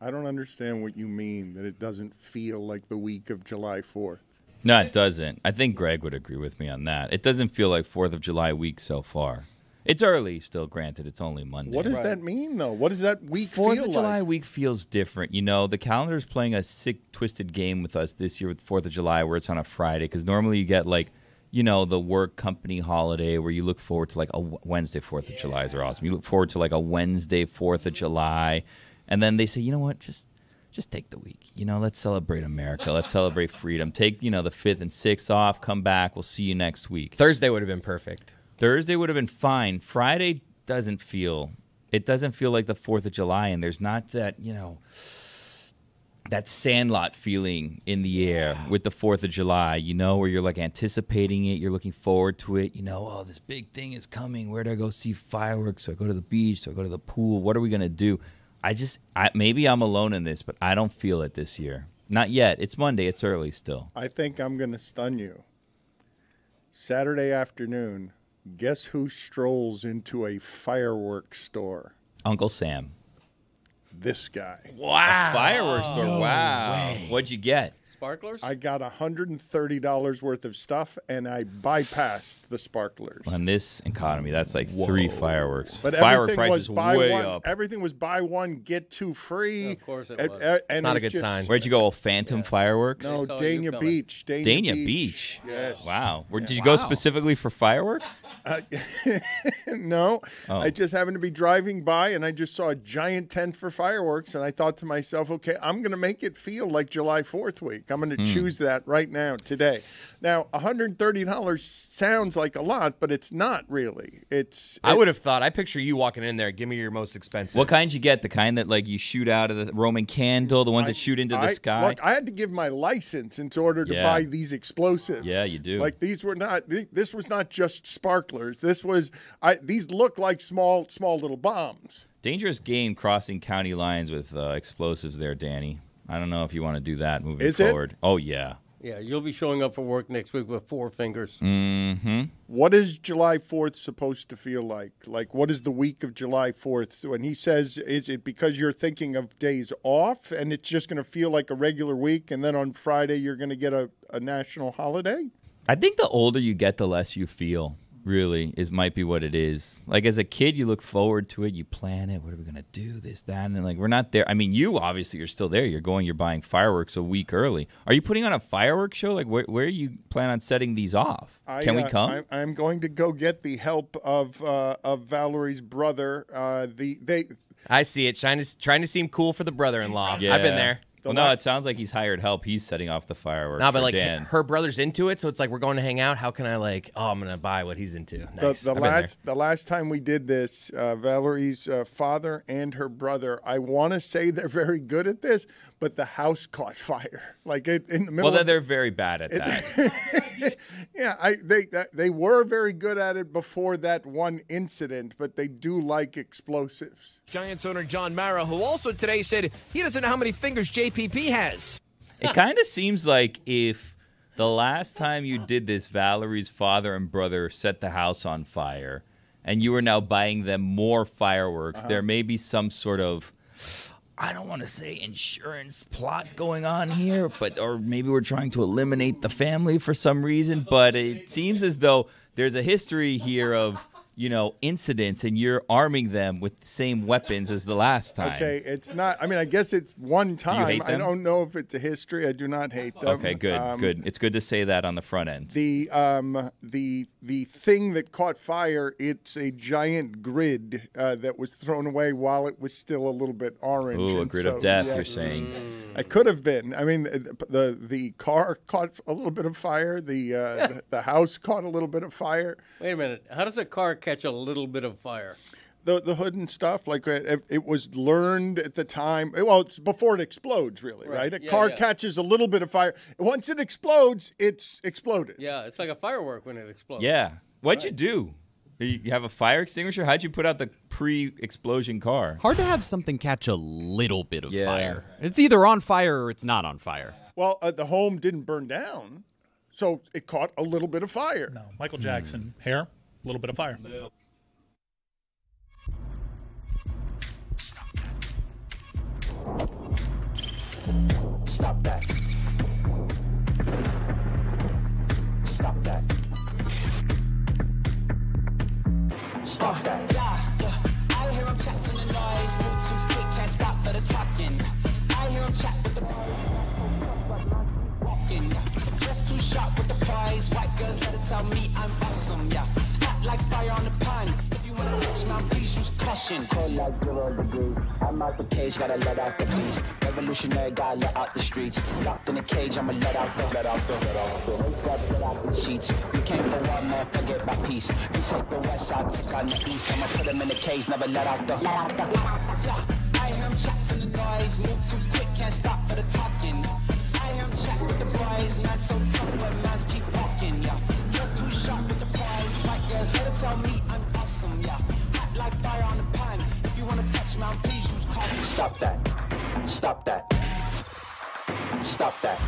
I don't understand what you mean that it doesn't feel like the week of July 4th. No, it doesn't. I think Greg would agree with me on that. It doesn't feel like 4th of July week so far. It's early still, granted. It's only Monday. What does that mean, though? What does that week feel like? 4th of July week feels different. You know, the calendar's playing a sick, twisted game with us this year with 4th of July where it's on a Friday because normally you get, like, you know, the work company holiday where you look forward to, like, a Wednesday 4th of July's are awesome. You look forward to, like, a Wednesday 4th of July. And then they say, you know what, just take the week. You know, let's celebrate America. Let's celebrate freedom. Take, you know, the 5th and 6th off. Come back. We'll see you next week. Thursday would have been perfect. Thursday would have been fine. Friday doesn't feel like the 4th of July, and there's not that, you know, that Sandlot feeling in the air with the 4th of July, you know, where you're like anticipating it, you're looking forward to it, you know, oh, this big thing is coming. Where do I go see fireworks? Do I go to the beach? Do I go to the pool? What are we going to do? Maybe I'm alone in this, but I don't feel it this year. Not yet. It's Monday. It's early still. I think I'm going to stun you. Saturday afternoon, guess who strolls into a fireworks store? Uncle Sam. This guy. Wow. A fireworks store. No wow. Way. What'd you get? Sparklers? I got $130 worth of stuff, and I bypassed the sparklers. On this economy, that's like 3 fireworks. But firework prices way up. Everything was buy one, get 2 free. Yeah, of course it was. And not a good sign. Where'd you go? Phantom fireworks? No, Dania Beach. Dania Beach. Yes. Wow. Did you go specifically for fireworks? No. Oh. I just happened to be driving by, and I just saw a giant tent for fireworks, and I thought to myself, okay, I'm going to make it feel like July 4th week. I'm going to choose that right now, today. Now, $130 sounds like a lot, but it's not really. I would have thought. I picture you walking in there. Give me your most expensive. What kind you get? The kind that like you shoot out of the Roman candle, the ones that shoot into the sky? Look, I had to give my license in order to buy these explosives. Yeah, you do. Like these were not. This was not just sparklers. This was. These look like small little bombs. Dangerous game crossing county lines with explosives there, Danny. I don't know if you want to do that moving forward. Oh, yeah. Yeah, you'll be showing up for work next week with 4 fingers. Mm-hmm. What is July 4th supposed to feel like? Like, what is the week of July 4th? When he says, is it because you're thinking of days off and it's just going to feel like a regular week and then on Friday you're going to get a national holiday? I think the older you get, the less you feel. Really, might be what it is. Like as a kid, you look forward to it, you plan it. What are we gonna do? This, that, and then like we're not there. I mean, you obviously you're still there. You're buying fireworks a week early. Are you putting on a fireworks show? Like where you plan on setting these off? Can we come? I'm going to go get the help of Valerie's brother. I see it. Trying to seem cool for the brother-in-law. Yeah. I've been there. Well, no, it sounds like he's hired help. He's setting off the fireworks. No, but like Dan. her brother's into it, so it's like we're going to hang out. How can I I'm going to buy what he's into? Nice. The last time we did this, Valerie's father and her brother, I want to say they're very good at this, but the house caught fire. Like in the middle. Well, then they're very bad at that. Yeah, they were very good at it before that one incident, but they do like explosives. Giants owner John Mara, who also today said he doesn't know how many fingers JPP has. It kind of seems like if the last time you did this, Valerie's father and brother set the house on fire, and you are now buying them more fireworks, there may be some sort of, I don't want to say insurance plot going on here, or maybe we're trying to eliminate the family for some reason, but it seems as though there's a history here of, incidents, and you're arming them with the same weapons as the last time. Okay, it's not. I mean, I guess it's one time. Do you hate them? I don't know if it's a history. I do not hate them. Okay, good, good. It's good to say that on the front end. The thing that caught fire, it's a giant grid that was thrown away while it was still a little bit orange. Ooh, a grid of death, you're saying. It could have been. I mean, the car caught a little bit of fire. The house caught a little bit of fire. Wait a minute. How does a car catch a little bit of fire? The hood and stuff, like it was learned at the time. Well, it's before it explodes, really, right? A car catches a little bit of fire. Once it explodes, it's exploded. Yeah, it's like a firework when it explodes. Yeah. What'd you do? You have a fire extinguisher? How'd you put out the pre-explosion car? Hard to have something catch a little bit of fire. It's either on fire or it's not on fire. Well, the home didn't burn down, so it caught a little bit of fire. No, Michael Jackson, hair, a little bit of fire. Stop that. Stop that. Stop that. Yeah. I hear him chat from the noise. Move too quick, can't stop for the talking. I hear him chat with the walking. Just too sharp with the prize. White girls let it tell me I'm awesome. Yeah. Hot like fire on the pan. If you wanna touch my please use caution. Cold like 0 degrees. I'm out the cage, gotta let out the beast. Revolutionary, gotta let out the streets. Locked in a cage, I'ma let out the sheets. You came for one man, forget my peace. You take the west side, take on the east. I'ma put him in the cage, never let out the. Yeah. I hear him chat to the noise. Move too quick, can't stop for the talking. I hear him chat with the boys. Not so tough, but mans keep walking. Yeah. Just too sharp with the prize. White girls, let it tell me I'm awesome. Yeah. Hot like fire on the pan. If you wanna touch my please use caution. Stop that. Stop that. Stop that.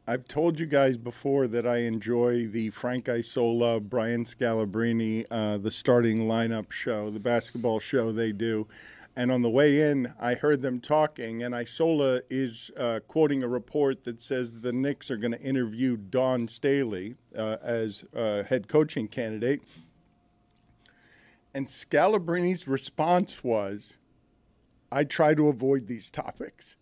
I've told you guys before that I enjoy the Frank Isola, Brian Scalabrine, the starting lineup show, the basketball show they do. And on the way in, I heard them talking, and Isola is quoting a report that says the Knicks are going to interview Dawn Staley as head coaching candidate. And Scalabrine's response was, I try to avoid these topics.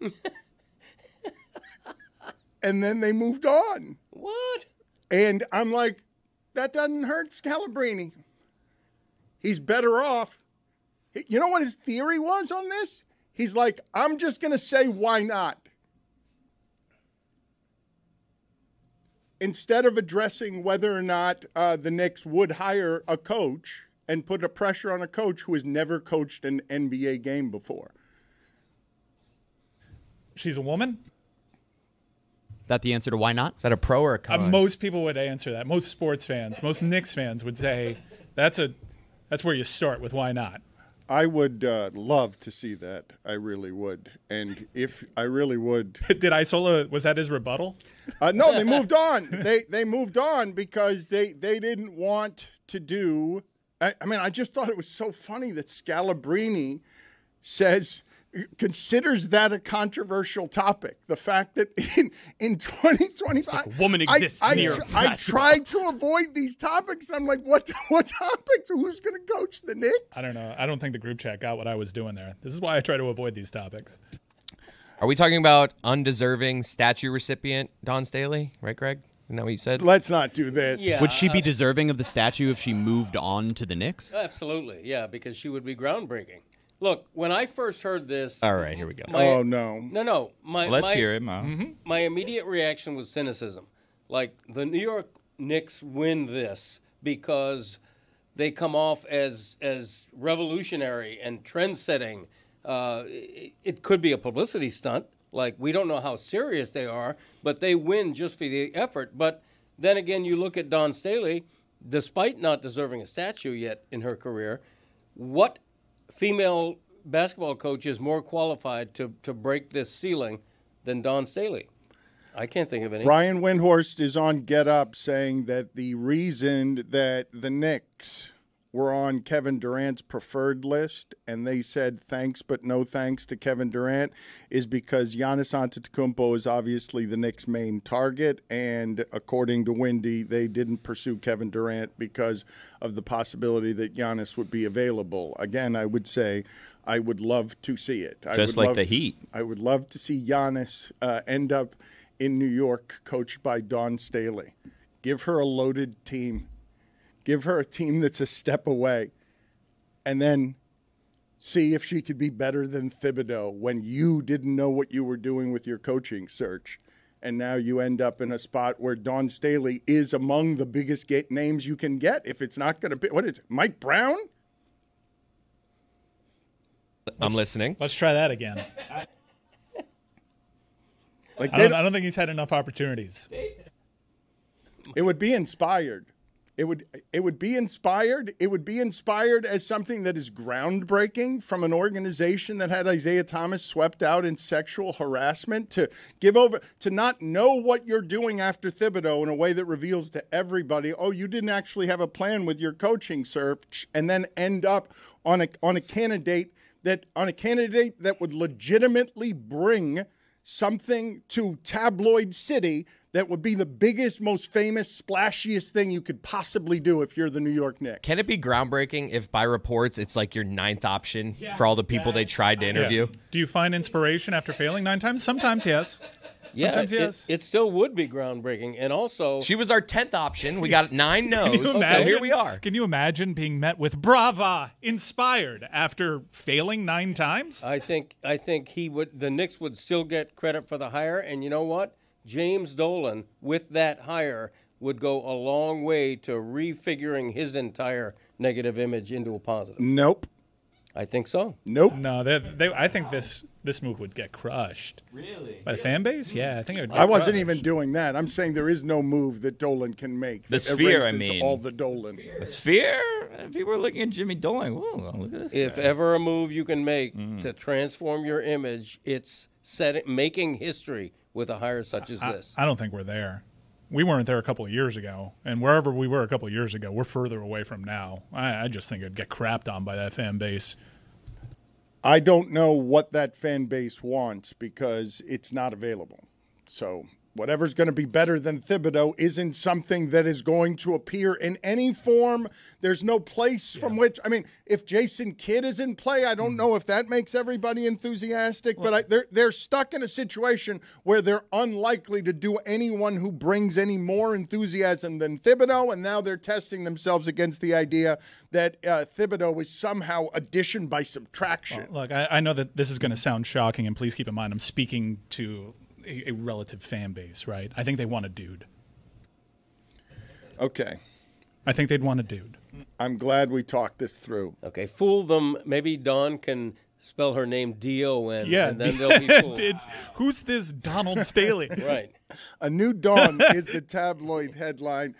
And then they moved on. What? And I'm like, that doesn't hurt Scalabrine. He's better off. You know what his theory was on this? He's like, I'm just going to say why not. Instead of addressing whether or not the Knicks would hire a coach and put a pressure on a coach who has never coached an NBA game before. She's a woman? That the answer to why not? Is that a pro or a con? Most people would answer that. Most sports fans, most Knicks fans would say that's where you start with why not. I would love to see that. I really would. And if I really would. Did Isola, was that his rebuttal? No, they moved on. They moved on because they didn't want to do. I mean, I just thought it was so funny that Scalabrine considers that a controversial topic. The fact that in 2025, like a woman exists I tried to avoid these topics. And I'm like, what topics? Who's going to coach the Knicks? I don't know. I don't think the group chat got what I was doing there. This is why I try to avoid these topics. Are we talking about undeserving statue recipient Dawn Staley? Right, Greg? Isn't that what you said? Let's not do this. Yeah, Would she be deserving of the statue if she moved on to the Knicks? Absolutely, yeah, because she would be groundbreaking. Look, when I first heard this... All right, here we go. Oh, no. No. Let's hear it, Mo. Mm-hmm. My immediate reaction was cynicism. Like, the New York Knicks win this because they come off as revolutionary and trend-setting. It could be a publicity stunt. Like, we don't know how serious they are, but they win just for the effort. But then again, you look at Dawn Staley, despite not deserving a statue yet in her career, what female basketball coach is more qualified to break this ceiling than Dawn Staley? I can't think of any. Brian Windhorst is on Get Up saying that the reason that the Knicks were on Kevin Durant's preferred list and they said thanks but no thanks to Kevin Durant is because Giannis Antetokounmpo is obviously the Knicks' main target, and according to Windy, they didn't pursue Kevin Durant because of the possibility that Giannis would be available. Again, I would say I would love to see it. Just like the Heat. I would love to see Giannis end up in New York coached by Dawn Staley. Give her a loaded team. Give her a team that's a step away, and then see if she could be better than Thibodeau when you didn't know what you were doing with your coaching search. And now you end up in a spot where Dawn Staley is among the biggest names you can get. If it's not going to be, what is it, Mike Brown? I'm listening. Let's try that again. Like I don't think he's had enough opportunities. It would be inspired. It would be inspired. It would be inspired as something that is groundbreaking from an organization that had Isaiah Thomas swept out in sexual harassment, to give over, to not know what you're doing after Thibodeau in a way that reveals to everybody, oh, you didn't actually have a plan with your coaching search, and then end up on a candidate that on a candidate that would legitimately bring something to tabloid city that would be the biggest, most famous, splashiest thing you could possibly do if you're the New York Knicks. Can it be groundbreaking if by reports it's like your 9th option for all the people they tried to interview? Yeah. Do you find inspiration after failing 9 times? Sometimes yes. Sometimes yes. It still would be groundbreaking. And also, she was our 10th option. We got 9 no's, so here we are. Can you imagine being met with brava, inspired after failing 9 times? I think the Knicks would still get credit for the hire, and you know what? James Dolan, with that hire, would go a long way to refiguring his entire negative image into a positive. Nope. I think so. Nope. No, I think this move would get crushed. Really? By the fan base? Yeah, I think it would get I wasn't crushed. even doing that. I'm saying there is no move that Dolan can make. The that sphere, I erases mean. all the Dolan. The Sphere? People are looking at Jimmy Dolan. Whoa, look at this If guy. ever a move you can make to transform your image, it's making history with a hire such as this. I don't think we're there. We weren't there a couple of years ago, and wherever we were a couple of years ago, we're further away from now. I just think it'd get crapped on by that fan base. I don't know what that fan base wants because it's not available. So whatever's going to be better than Thibodeau isn't something that is going to appear in any form. There's no place from which, I mean, if Jason Kidd is in play, I don't know if that makes everybody enthusiastic, but they're stuck in a situation where they're unlikely to do anyone who brings any more enthusiasm than Thibodeau, and now they're testing themselves against the idea that Thibodeau is somehow addition by subtraction. Well, look, I know that this is going to sound shocking, and please keep in mind I'm speaking to a relative fan base, right? I think they want a dude. Okay. I think they'd want a dude. I'm glad we talked this through. Okay, fool them. Maybe Dawn can spell her name D-O-N, Yeah. and then they'll be fooled. Who's this Donald Staley? Right. A new dawn is the tabloid headline.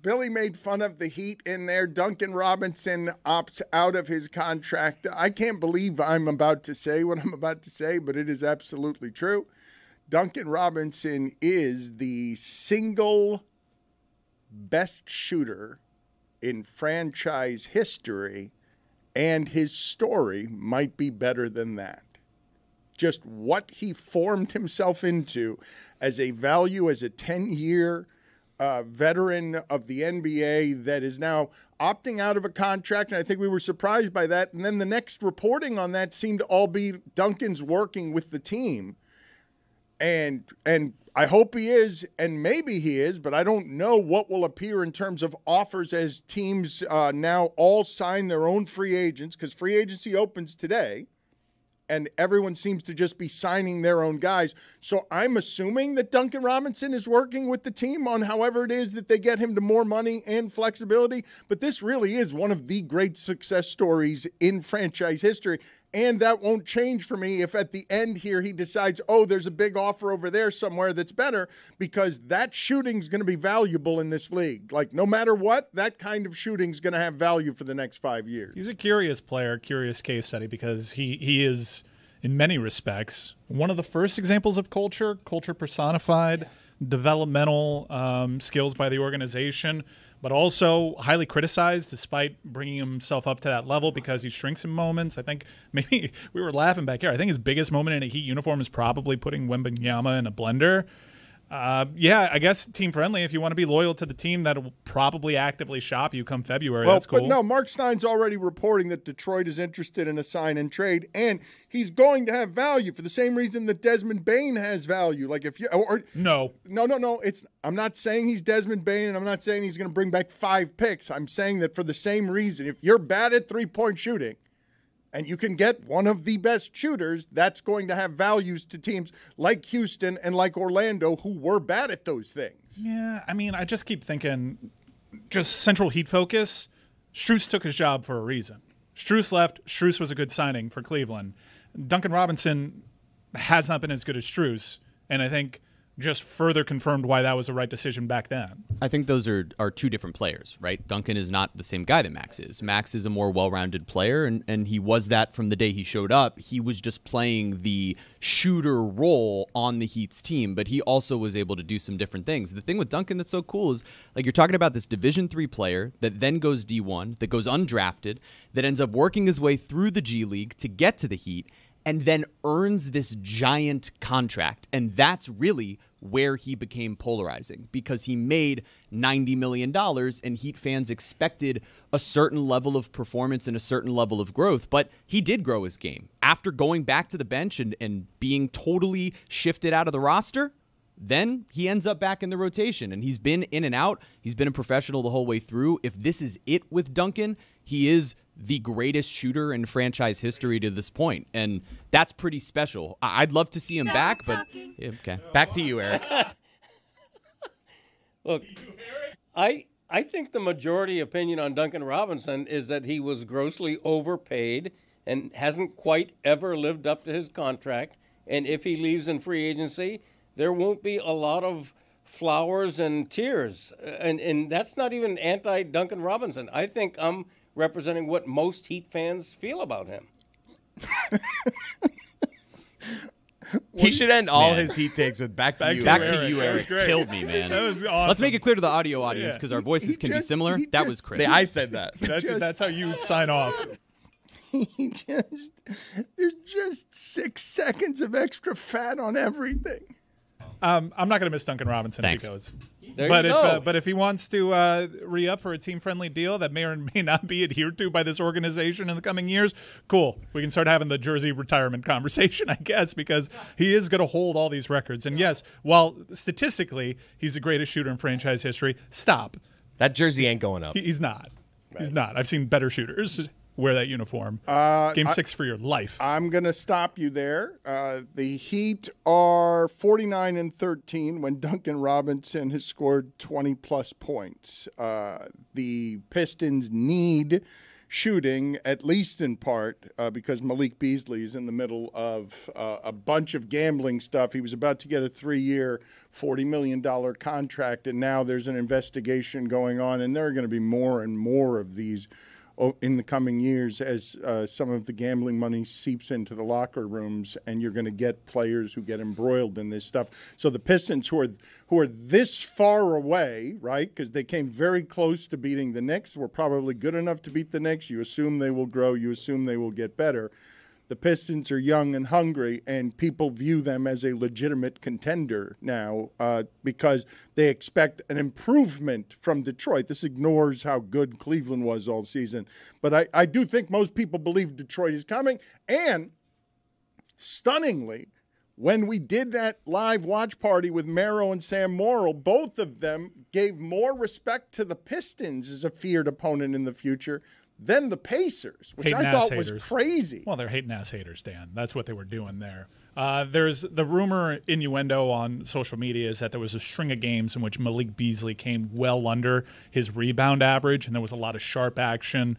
Billy made fun of the Heat in there. Duncan Robinson opts out of his contract. I can't believe I'm about to say what I'm about to say, but it is absolutely true. Duncan Robinson is the single best shooter in franchise history, and his story might be better than that. Just what he formed himself into as a value, as a 10-year veteran of the NBA that is now opting out of a contract, and I think we were surprised by that. And then the next reporting on that seemed to all be Duncan's working with the team. And I hope he is, and maybe he is, but I don't know what will appear in terms of offers as teams now all sign their own free agents, because free agency opens today, and everyone seems to just be signing their own guys. So I'm assuming that Duncan Robinson is working with the team on however it is that they get him to more money and flexibility. But this really is one of the great success stories in franchise history. And that won't change for me if at the end here he decides, oh, there's a big offer over there somewhere that's better, because that shooting's going to be valuable in this league. Like, no matter what, that kind of shooting's going to have value for the next 5 years. He's a curious player, curious case study, because he is, in many respects, one of the first examples of culture personified, developmental skills by the organization, but also highly criticized despite bringing himself up to that level because he shrinks in moments. I think maybe we were laughing back here. I think his biggest moment in a Heat uniform is probably putting Wembanyama in a blender. Yeah, I guess team friendly. If you want to be loyal to the team that will probably actively shop you come February, that's cool. But no, Mark Stein's already reporting that Detroit is interested in a sign and trade, and he's going to have value for the same reason that Desmond Bane has value. Like if you no, I'm not saying he's Desmond Bane, and I'm not saying he's going to bring back 5 picks. I'm saying that for the same reason, if you're bad at 3-point shooting, and you can get one of the best shooters, that's going to have values to teams like Houston and like Orlando who were bad at those things. Yeah, I mean, I just keep thinking, just central Heat focus. Strus took his job for a reason. Strus left. Strus was a good signing for Cleveland. Duncan Robinson has not been as good as Strus, and I think just further confirmed why that was the right decision back then. I think those are two different players, right? Duncan is not the same guy that Max is. Max is a more well-rounded player, and he was that from the day he showed up. He was just playing the shooter role on the Heat's team, but he also was able to do some different things. The thing with Duncan that's so cool is, like, you're talking about this Division III player that then goes D1, that goes undrafted, that ends up working his way through the G League to get to the Heat, and then earns this giant contract. And that's really where he became polarizing, because he made $90 million and Heat fans expected a certain level of performance and a certain level of growth. But he did grow his game. After going back to the bench and being totally shifted out of the roster, then he ends up back in the rotation, and he's been in and out. He's been a professional the whole way through. If this is it with Duncan, he is the greatest shooter in franchise history to this point, and that's pretty special. I'd love to see him back, but okay. Back to you, Eric. Look, I think the majority opinion on Duncan Robinson is that he was grossly overpaid and hasn't quite ever lived up to his contract, and if he leaves in free agency, there won't be a lot of flowers and tears. And that's not even anti-Duncan Robinson. I think I'm representing what most Heat fans feel about him. He should end all his Heat takes with back to you. Back Eric. to you, Eric. Killed me, man. That was awesome. Let's make it clear to the audio audience, because our voices can be similar. That was crazy. I said that. That's how you sign off. There's just 6 seconds of extra fat on everything. I'm not going to miss Duncan Robinson Thanks. if he goes. There But you if go. but if he wants to re-up for a team-friendly deal that may or may not be adhered to by this organization in the coming years, cool. We can start having the jersey retirement conversation, I guess, because he is going to hold all these records. And yes, while statistically he's the greatest shooter in franchise history, stop. That jersey ain't going up. He's not. He's not. I've seen better shooters wear that uniform. Game 6 for your life. I'm going to stop you there. The Heat are 49-13 when Duncan Robinson has scored 20-plus points. The Pistons need shooting, at least in part, because Malik Beasley is in the middle of a bunch of gambling stuff. He was about to get a 3-year, $40 million contract, and now there's an investigation going on, and there are going to be more and more of these in the coming years as some of the gambling money seeps into the locker rooms, and you're going to get players who get embroiled in this stuff. So the Pistons, who are this far away, right, because they came very close to beating the Knicks, were probably good enough to beat the Knicks. You assume they will grow. You assume they will get better. The Pistons are young and hungry, and people view them as a legitimate contender now because they expect an improvement from Detroit. This ignores how good Cleveland was all season. But I do think most people believe Detroit is coming. And stunningly, when we did that live watch party with Mero and Sam Morrill, both of them gave more respect to the Pistons as a feared opponent in the future than the Pacers, which I thought was crazy. Well, they're hating-ass haters, Dan. That's what they were doing there. There's the rumor, innuendo on social media is that there was a string of games in which Malik Beasley came well under his rebound average, and there was a lot of sharp action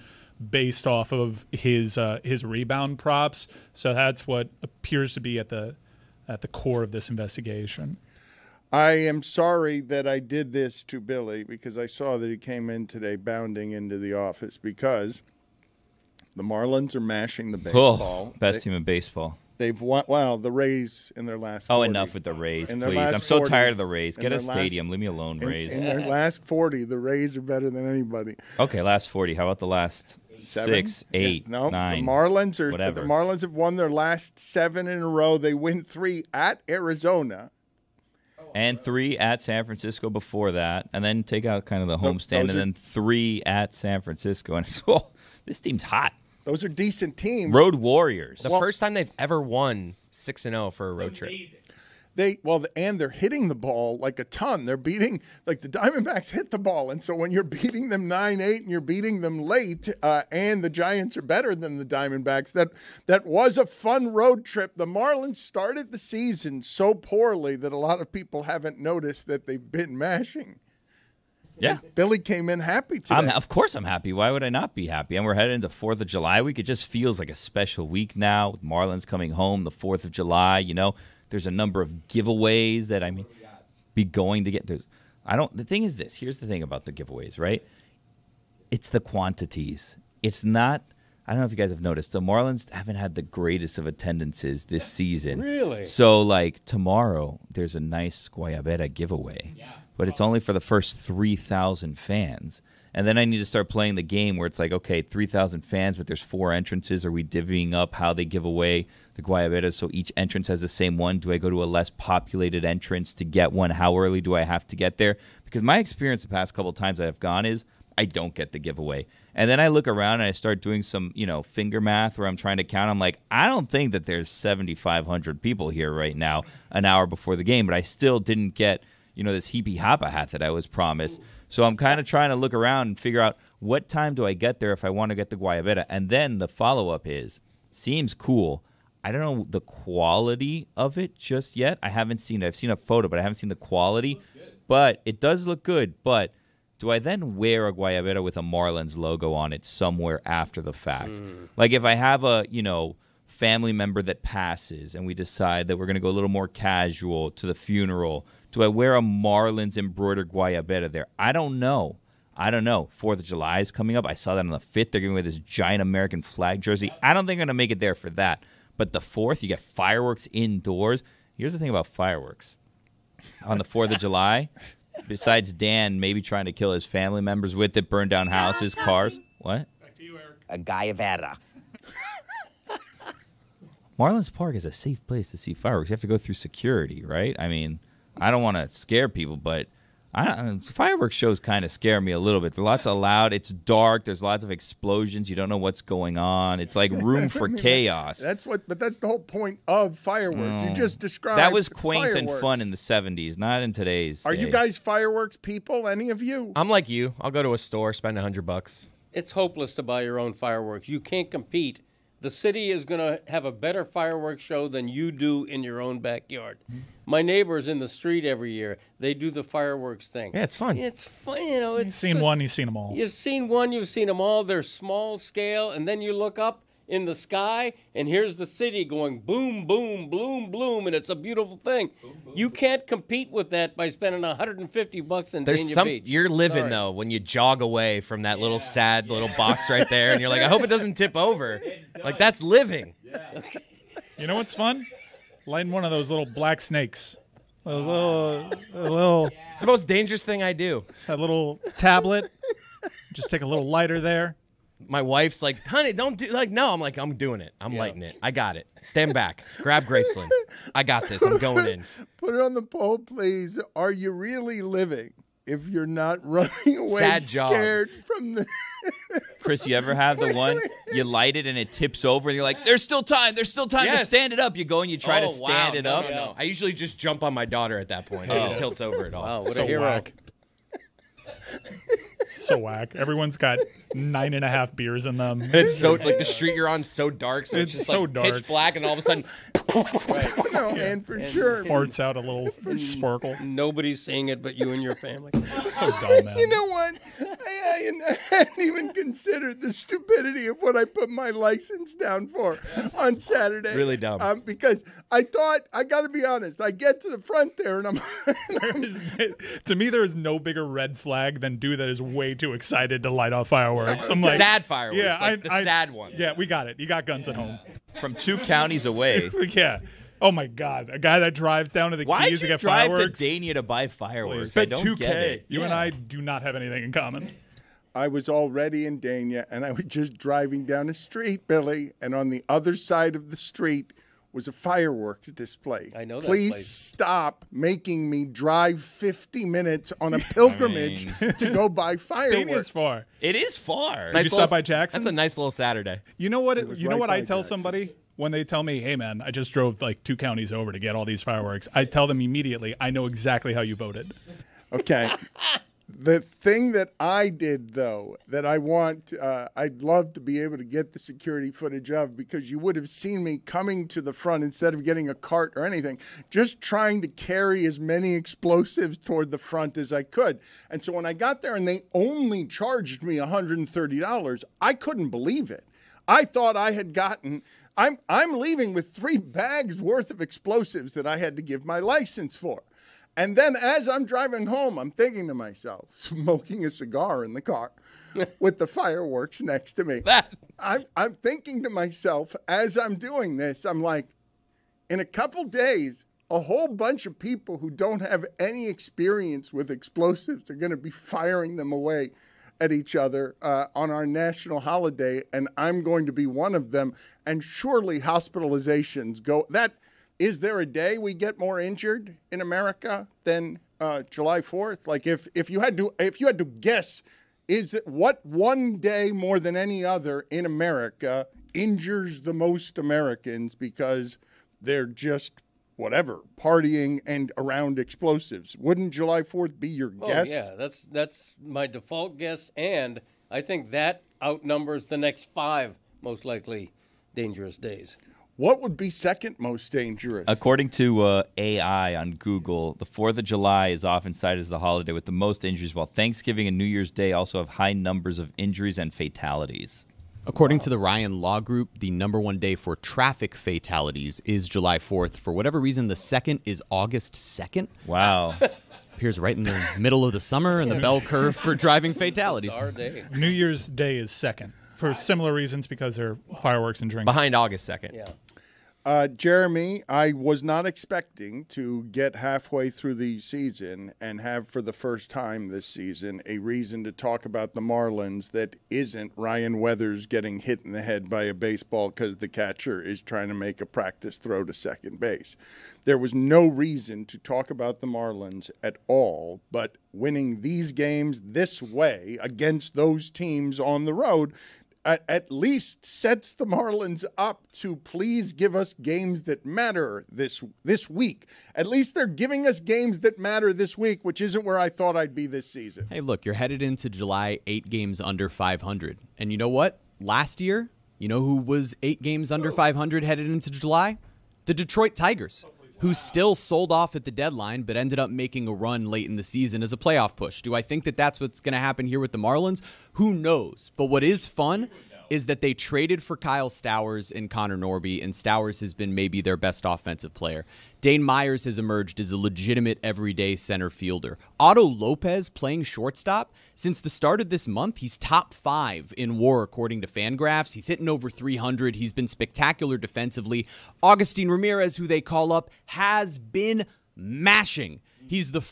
based off of his rebound props. So that's what appears to be at the core of this investigation. I am sorry that I did this to Billy because I saw that he came in today bounding into the office because the Marlins are mashing the baseball. Best team in baseball. They've won. Well, the Rays in their last 40. Enough with the Rays, In please. their last I'm so 40, tired of the Rays. Get a in their stadium. Leave me alone, Rays. In their last 40, the Rays are better than anybody. Okay, last 40. How about the last 6, 8, 9? The Marlins are. whatever. The Marlins have won their last 7 in a row. They win 3 at Arizona. And 3 at San Francisco before that, and then take out kind of the homestand, and then 3 at San Francisco. And so this team's hot. Those are decent teams. Road Warriors. The first time they've ever won 6-0 for a road trip. And they're hitting the ball like a ton. They're beating, like the Diamondbacks hit the ball. And so when you're beating them 9-8 and you're beating them late, and the Giants are better than the Diamondbacks, that was a fun road trip. The Marlins started the season so poorly that a lot of people haven't noticed that they've been mashing. Yeah. And Billy came in happy today. Of course I'm happy. Why would I not be happy? And we're headed into 4th of July week. It just feels like a special week now with Marlins coming home the 4th of July, you know. There's a number of giveaways that, be going to get there's I don't the thing is this. Here's the thing about the giveaways, right? It's the quantities. It's not I don't know if you guys have noticed. The Marlins haven't had the greatest of attendances this season. Really? So, like, tomorrow, there's a nice Guayabera giveaway. Yeah. But it's only for the first 3,000 fans. And then I need to start playing the game where it's like, okay, 3,000 fans, but there's 4 entrances. Are we divvying up how they give away the Guayaberas so each entrance has the same one? Do I go to a less populated entrance to get one? How early do I have to get there? Because my experience the past couple of times I've gone is I don't get the giveaway. And then I look around and I start doing some, finger math where I'm trying to count. I'm like, I don't think that there's 7,500 people here right now an hour before the game, but I still didn't get, this Hippie Hoppa hat that I was promised. So I'm kind of trying to look around and figure out what time do I get there if I want to get the Guayabera. And then the follow-up seems cool. I don't know the quality of it just yet. I haven't seen it. I've seen a photo, but I haven't seen the quality. But it does look good. But do I then wear a Guayabera with a Marlins logo on it somewhere after the fact? Like if I have a, family member that passes and we decide that we're going to go a little more casual to the funeral, do I wear a Marlins embroidered Guayabera there? I don't know. 4th of July is coming up. I saw that on the 5th. They're giving away this giant American flag jersey. I don't think I'm going to make it there for that. But the 4th, you get fireworks indoors. Here's the thing about fireworks. On the 4th of July, besides Dan maybe trying to kill his family members with it, burn down houses, cars. What? Back to you, Eric. A Guayabera. Marlins Park is a safe place to see fireworks. You have to go through security, right? I mean, I don't want to scare people, but fireworks shows kind of scare me a little bit. There's lots of loud. It's dark. There's lots of explosions. You don't know what's going on. It's like room for chaos. But that's the whole point of fireworks. You just described that was quaint fireworks. and fun in the 70s, not in today's. Are day. you guys fireworks people? Any of you? I'm like you. I'll go to a store, spend $100. It's hopeless to buy your own fireworks. You can't compete. The city is going to have a better fireworks show than you do in your own backyard. My neighbors in the street every year, they do the fireworks thing. Yeah, it's fun. It's fun. You've seen one, you've seen them all. You've seen one, you've seen them all. They're small scale, and then you look up in the sky, and here's the city going boom, boom, bloom, bloom, and it's a beautiful thing. You can't compete with that by spending $150 in Dania Beach. You're living, though, when you jog away from that little sad little box right there, and you're like, I hope it doesn't tip over. Like, that's living. Yeah. You know what's fun? Lighting one of those little black snakes. Those little. It's the most dangerous thing I do. That little tablet. Just take a little lighter there. My wife's like, honey, don't do, no. I'm like, I'm doing it. I'm lighting it. I got it. Stand back. Grab Graceland. I got this. I'm going in. Put it on the poll, please. Are you really living if you're not running away Sad scared from the... Chris, you ever have the one, you light it and it tips over and you're like, there's still time to stand it up. You go and you try to stand it up. No. I usually just jump on my daughter at that point. It tilts over at all. Wow, what So a hero. whack. So whack. Everyone's got 9.5 beers in them. It's so, like, the street you're on is so dark, so it's just so like dark. pitch black, and all of a sudden, And for sure... Farts out a little sparkle. Nobody's seeing it but you and your family. So dumb, man. You know what? I hadn't even considered the stupidity of what I put my license down for on Saturday. Really dumb. Because I thought, I got to be honest, I get to the front there and I'm... To me, there is no bigger red flag than dude that is way too excited to light off fireworks. I'm like, sad fireworks, yeah, the sad ones. Yeah, we got it. You got guns at home. From 2 counties away. Yeah. Oh my God, a guy that drives down to the Why'd Keys to you get drive fireworks. to Dania to buy fireworks? Spent I don't $2K. get it. You and I do not have anything in common. I was already in Dania, and I was just driving down a street, Billy, and on the other side of the street was a fireworks display. I know that Please place. stop making me drive 50 minutes on a pilgrimage to go buy fireworks. Dania's far. It is far. Did you stop by Jackson's? That's a nice little Saturday. You know what? was You know right what I by tell Jackson. somebody when they tell me, "Hey, man, I just drove like 2 counties over to get all these fireworks." I tell them immediately, "I know exactly how you voted." Okay. The thing that I did, though, that I want, I'd love to be able to get the security footage of, because you would have seen me coming to the front instead of getting a cart or anything, just trying to carry as many explosives toward the front as I could. And so when I got there and they only charged me $130, I couldn't believe it. I thought I had gotten... I'm leaving with 3 bags worth of explosives that I had to give my license for. And then as I'm driving home, I'm thinking to myself, smoking a cigar in the car with the fireworks next to me. I'm thinking to myself as I'm doing this, I'm like, in a couple days, a whole bunch of people who don't have any experience with explosives are going to be firing them away at each other on our national holiday, and I'm going to be one of them. And surely hospitalizations go. Is there a day we get more injured in America than July 4th? Like if you had to guess, is it what one day more than any other in America injures the most Americans because they're just whatever, partying and around explosives? Wouldn't July 4th be your guess? Oh, yeah, that's my default guess, and I think that outnumbers the next 5 most likely dangerous days. What would be second most dangerous? According to AI on Google, the 4th of July is often cited as the holiday with the most injuries, while Thanksgiving and New Year's Day also have high numbers of injuries and fatalities. According to the Ryan Law Group, the number one day for traffic fatalities is July 4th. For whatever reason, the second is August 2nd. Wow. Appears right in the middle of the summer and the bell curve for driving fatalities. Bizarre day. New Year's Day is second for similar reasons because they're fireworks and drinks. Behind August 2nd. Yeah. Jeremy, I was not expecting to get halfway through the season and have for the first time this season a reason to talk about the Marlins that isn't Ryan Weathers getting hit in the head by a baseball because the catcher is trying to make a practice throw to second base. There was no reason to talk about the Marlins at all, but winning these games this way against those teams on the road at least sets the Marlins up to please give us games that matter this week. At least they're giving us games that matter this week, which isn't where I thought I'd be this season. Hey, look, you're headed into July 8 games under 500. And you know what? Last year, you know who was 8 games under 500 headed into July? The Detroit Tigers, who still sold off at the deadline but ended up making a run late in the season as a playoff push. Do I think that that's what's going to happen here with the Marlins? Who knows? But what is fun is that they traded for Kyle Stowers and Connor Norby, and Stowers has been maybe their best offensive player. Dane Myers has emerged as a legitimate everyday center fielder. Otto Lopez playing shortstop. Since the start of this month, he's top 5 in WAR according to Fangraphs. He's hitting over 300. He's been spectacular defensively. Augustin Ramirez, who they call up, has been mashing. He's the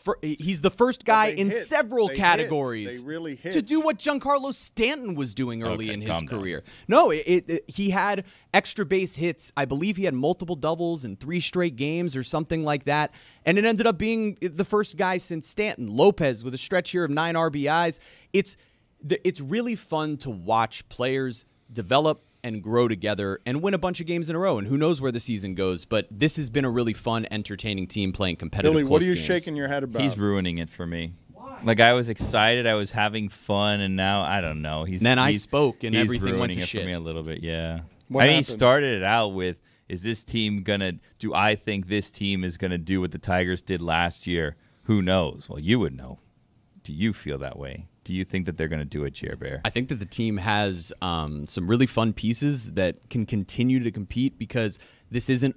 first guy in several categories to do what Giancarlo Stanton was doing early in his career. No, he had extra base hits. I believe he had multiple doubles in 3 straight games or something like that. And it ended up being the first guy since Stanton. Lopez with a stretch here of 9 RBIs. It's really fun to watch players develop and grow together and win a bunch of games in a row. And who knows where the season goes, but this has been a really fun, entertaining team playing competitive Billy, close what are you games. shaking your head about? He's ruining it for me. Why? Like, I was excited, I was having fun, and now, I don't know. I spoke, and everything went to shit. shit. For me a little bit, yeah. What happened? He started it out with, is this team do I think this team is going to do what the Tigers did last year? Who knows? Well, you would know. Do you feel that way? Do you think that they're going to do it, Chair Bear? I think that the team has some really fun pieces that can continue to compete because this isn't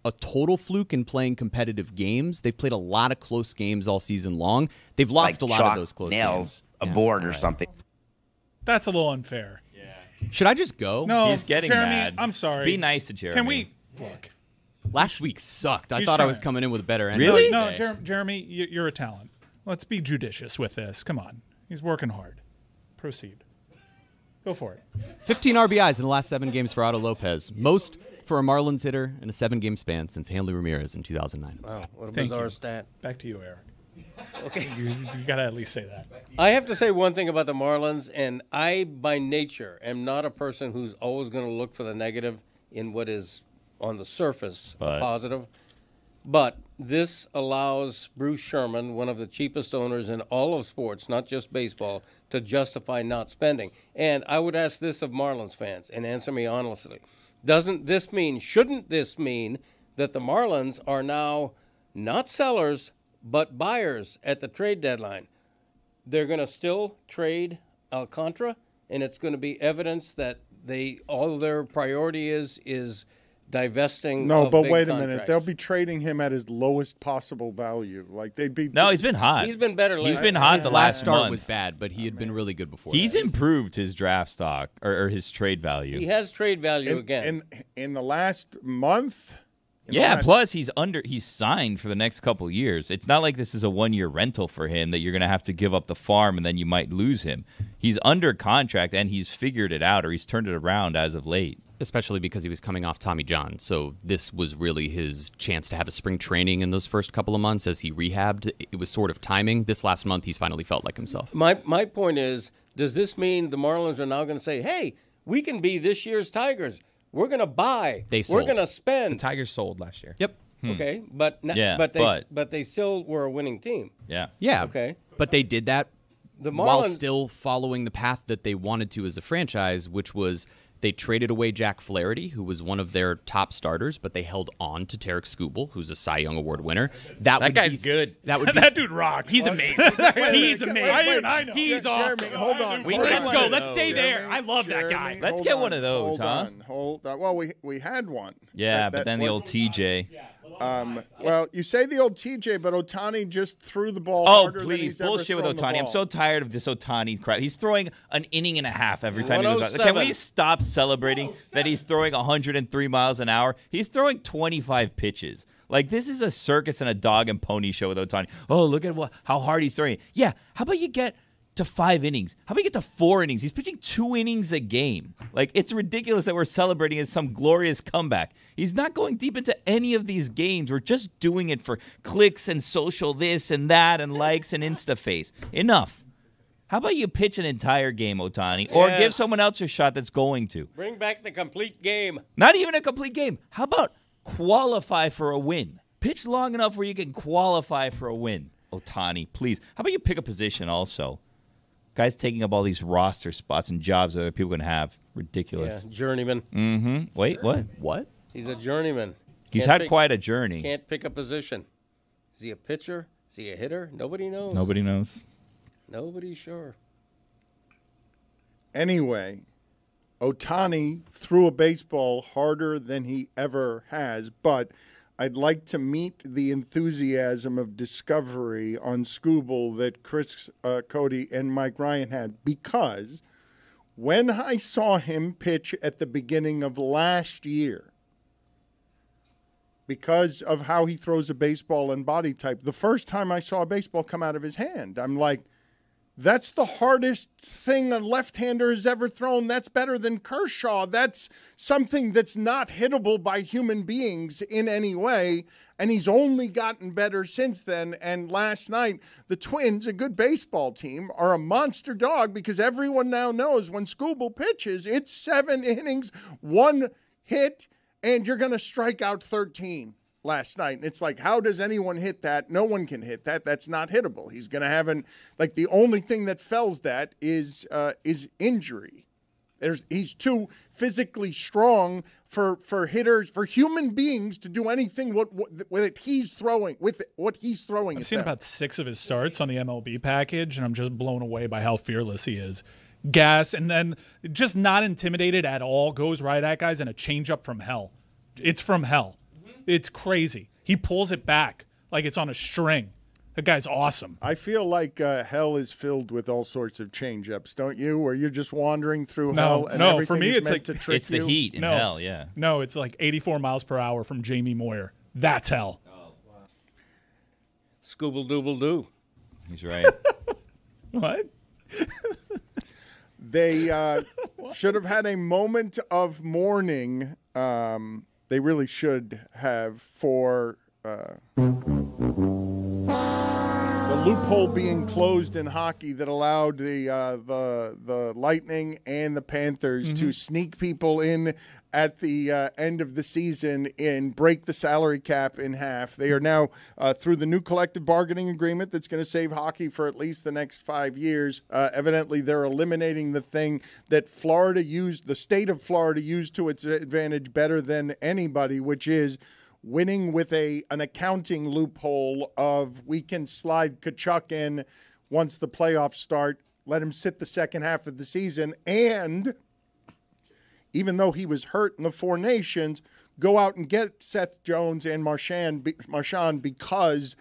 a total fluke in playing competitive games. They've played a lot of close games all season long. They've lost a lot of those close games. A board or something. That's a little unfair. Should I just go? No, He's getting Jeremy, mad. I'm sorry. Be nice to Jeremy. Can we look? Last week sucked. I He's thought I was trying. coming in with a better energy. Really? No, today. Jeremy, you're a talent. Let's be judicious with this. Come on. He's working hard. Proceed. Go for it. 15 RBIs in the last 7 games for Otto Lopez. Most for a Marlins hitter in a 7-game span since Hanley Ramirez in 2009. Wow, what a Thank bizarre you. stat. Back to you, Eric. Okay. You got to at least say that. I have to say one thing about the Marlins, and I, by nature, am not a person who's always going to look for the negative in what is, on the surface, a positive. But this allows Bruce Sherman, one of the cheapest owners in all of sports, not just baseball, to justify not spending. And I would ask this of Marlins fans, and answer me honestly. Shouldn't this mean that the Marlins are now not sellers, but buyers at the trade deadline? They're going to still trade Alcantara, and it's going to be evidence that all their priority is divesting. No, of but big wait a minute. contracts. They'll be trading him at his lowest possible value. Like they'd be. No, he's been hot. He's been better. He's lately. been hot His the last last start month. was bad, but he had been really good before. He's that. improved his draft stock or his trade value. He has trade value again. in the last month. Yeah, plus he's signed for the next couple years. It's not like this is a 1-year rental for him that you're going to have to give up the farm and then you might lose him. He's under contract and he's figured it out or he's turned it around as of late. Especially because he was coming off Tommy John. So this was really his chance to have a spring training in those first couple of months as he rehabbed. It was sort of timing. This last month, he's finally felt like himself. My point is, does this mean the Marlins are now going to say, hey, we can be this year's Tigers? We're going to buy. They We're sold. going to The spend. Tigers sold last year. Yep. Okay, but Yeah, but they still were a winning team. Yeah. Yeah. Okay. But they did that The while Marlins still following the path that they wanted to as a franchise, which was they traded away Jack Flaherty, who was one of their top starters, but they held on to Tarek Skubal, who's a Cy Young Award winner. That guy's good. That would be That dude rocks. He's amazing. He's amazing. I know. He's awesome. Jeremy, hold on. Let's Hold go. on. Let's stay there. I love that guy. Let's Hold get on, one of those, huh? Hold on. Well, we had one. Yeah, That but then the old wasn't- TJ. Well, you say the old TJ, but Ohtani just threw the ball Oh, harder than please. he's ever Bullshit with thrown the Ohtani. I'm ball. so tired of this Ohtani crap. He's throwing an inning and a half every time he goes out. Can 107. we stop celebrating that he's throwing 103 miles an hour? He's throwing 25 pitches. Like, this is a circus and a dog and pony show with Ohtani. Oh, look at how hard he's throwing. Yeah, how about you get to 5 innings? How about you get to 4 innings? He's pitching 2 innings a game. Like, it's ridiculous that we're celebrating as some glorious comeback. He's not going deep into any of these games. We're just doing it for clicks and social this and that and likes and Instaface. Enough. How about you pitch an entire game, Ohtani, or Yeah. give someone else a shot that's going to? Bring back the complete game. Not even a complete game. How about qualify for a win? Pitch long enough where you can qualify for a win. Ohtani, please. How about you pick a position also? Guys taking up all these roster spots and jobs that other people can have. Ridiculous. Yeah, journeyman. Mm-hmm. Wait, what? What? He's a journeyman. He's Can't had pick- quite a journey. Can't pick a position. Is he a pitcher? Is he a hitter? Nobody knows. Nobody knows. Nobody's sure. Anyway, Ohtani threw a baseball harder than he ever has, but I'd like to meet the enthusiasm of discovery on Skubal that Chris Cody and Mike Ryan had, because when I saw him pitch at the beginning of last year, because of how he throws a baseball and body type, the first time I saw a baseball come out of his hand, I'm like, that's the hardest thing a left-hander has ever thrown. That's better than Kershaw. That's something that's not hittable by human beings in any way. And he's only gotten better since then. And last night, the Twins, a good baseball team, are a monster dog because everyone now knows when Skubal pitches, it's 7 innings, 1 hit, and you're going to strike out 13 last night. And it's like, how does anyone hit that? No one can hit that. That's not hittable. He's going to have the only thing that fells that is injury. He's too physically strong for hitters, for human beings to do anything with he's throwing. I've seen about 6 of his starts on the MLB package, and I'm just blown away by how fearless he is. Gas, and then just not intimidated at all, goes right at guys, and a changeup from hell. It's from hell. It's crazy. He pulls it back like it's on a string. That guy's awesome. I feel like hell is filled with all sorts of change-ups, don't you? Where you're just wandering through hell and everything for me, is it's meant like to trick It's the heat in hell, yeah. No, it's like 84 miles per hour from Jamie Moyer. That's hell. Scooble dooble doo. He's right. What? They should have had a moment of mourning. They really should have for the loophole being closed in hockey that allowed the Lightning and the Panthers to sneak people in at the end of the season and break the salary cap in half. They are now through the new collective bargaining agreement that's going to save hockey for at least the next 5 years. Evidently, they're eliminating the thing that the state of Florida used to its advantage better than anybody, which is winning with an accounting loophole of we can slide Kachuk in once the playoffs start, let him sit the second half of the season, and even though he was hurt in the Four Nations, go out and get Seth Jones and Marchand because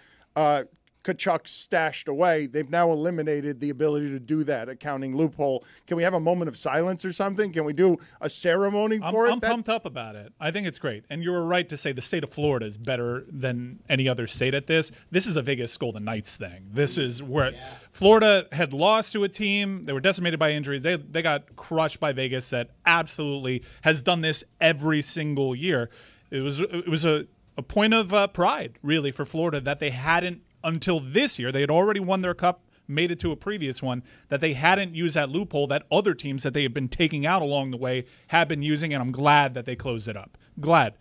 Kachuk's stashed away. They've now eliminated the ability to do that accounting loophole. Can we have a moment of silence or something? Can we do a ceremony for it? I'm pumped up about it. I think it's great. And you were right to say the state of Florida is better than any other state at this. This is a Vegas Golden Knights thing. This is where Florida had lost to a team. They were decimated by injuries. They got crushed by Vegas that absolutely has done this every single year. It was a point of pride, really, for Florida that they hadn't, until this year, they had already won their cup, made it to a previous one, that they hadn't used that loophole that other teams that they have been taking out along the way have been using, and I'm glad that they closed it up. Glad.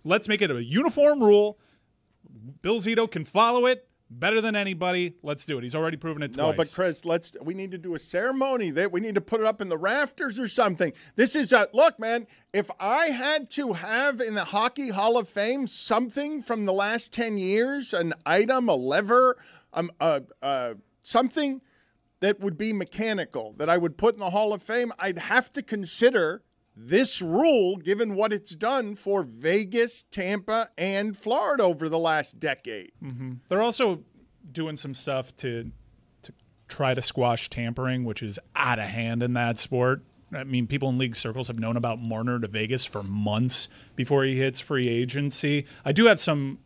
Let's make it a uniform rule. Bill Zito can follow it better than anybody. Let's do it. He's already proven it twice. No, but Chris, we need to do a ceremony. We need to put it up in the rafters or something. This is look, man, if I had to have in the Hockey Hall of Fame something from the last 10 years, an item, a lever, something that would be mechanical that I would put in the Hall of Fame, I'd have to consider this rule, given what it's done for Vegas, Tampa, and Florida over the last decade. Mm-hmm. They're also doing some stuff to try to squash tampering, which is out of hand in that sport. I mean, people in league circles have known about Marner to Vegas for months before he hits free agency. I do have some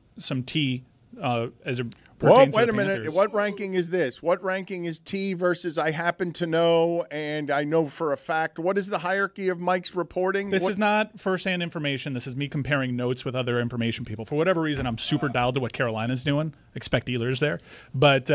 tea as it pertains to wait the a minute. Panthers. What ranking is this? What ranking is T versus I happen to know and I know for a fact? What is the hierarchy of Mike's reporting? This is not firsthand information. This is me comparing notes with other information people. For whatever reason, I'm super dialed to what Carolina's doing. Expect Ehlers there. But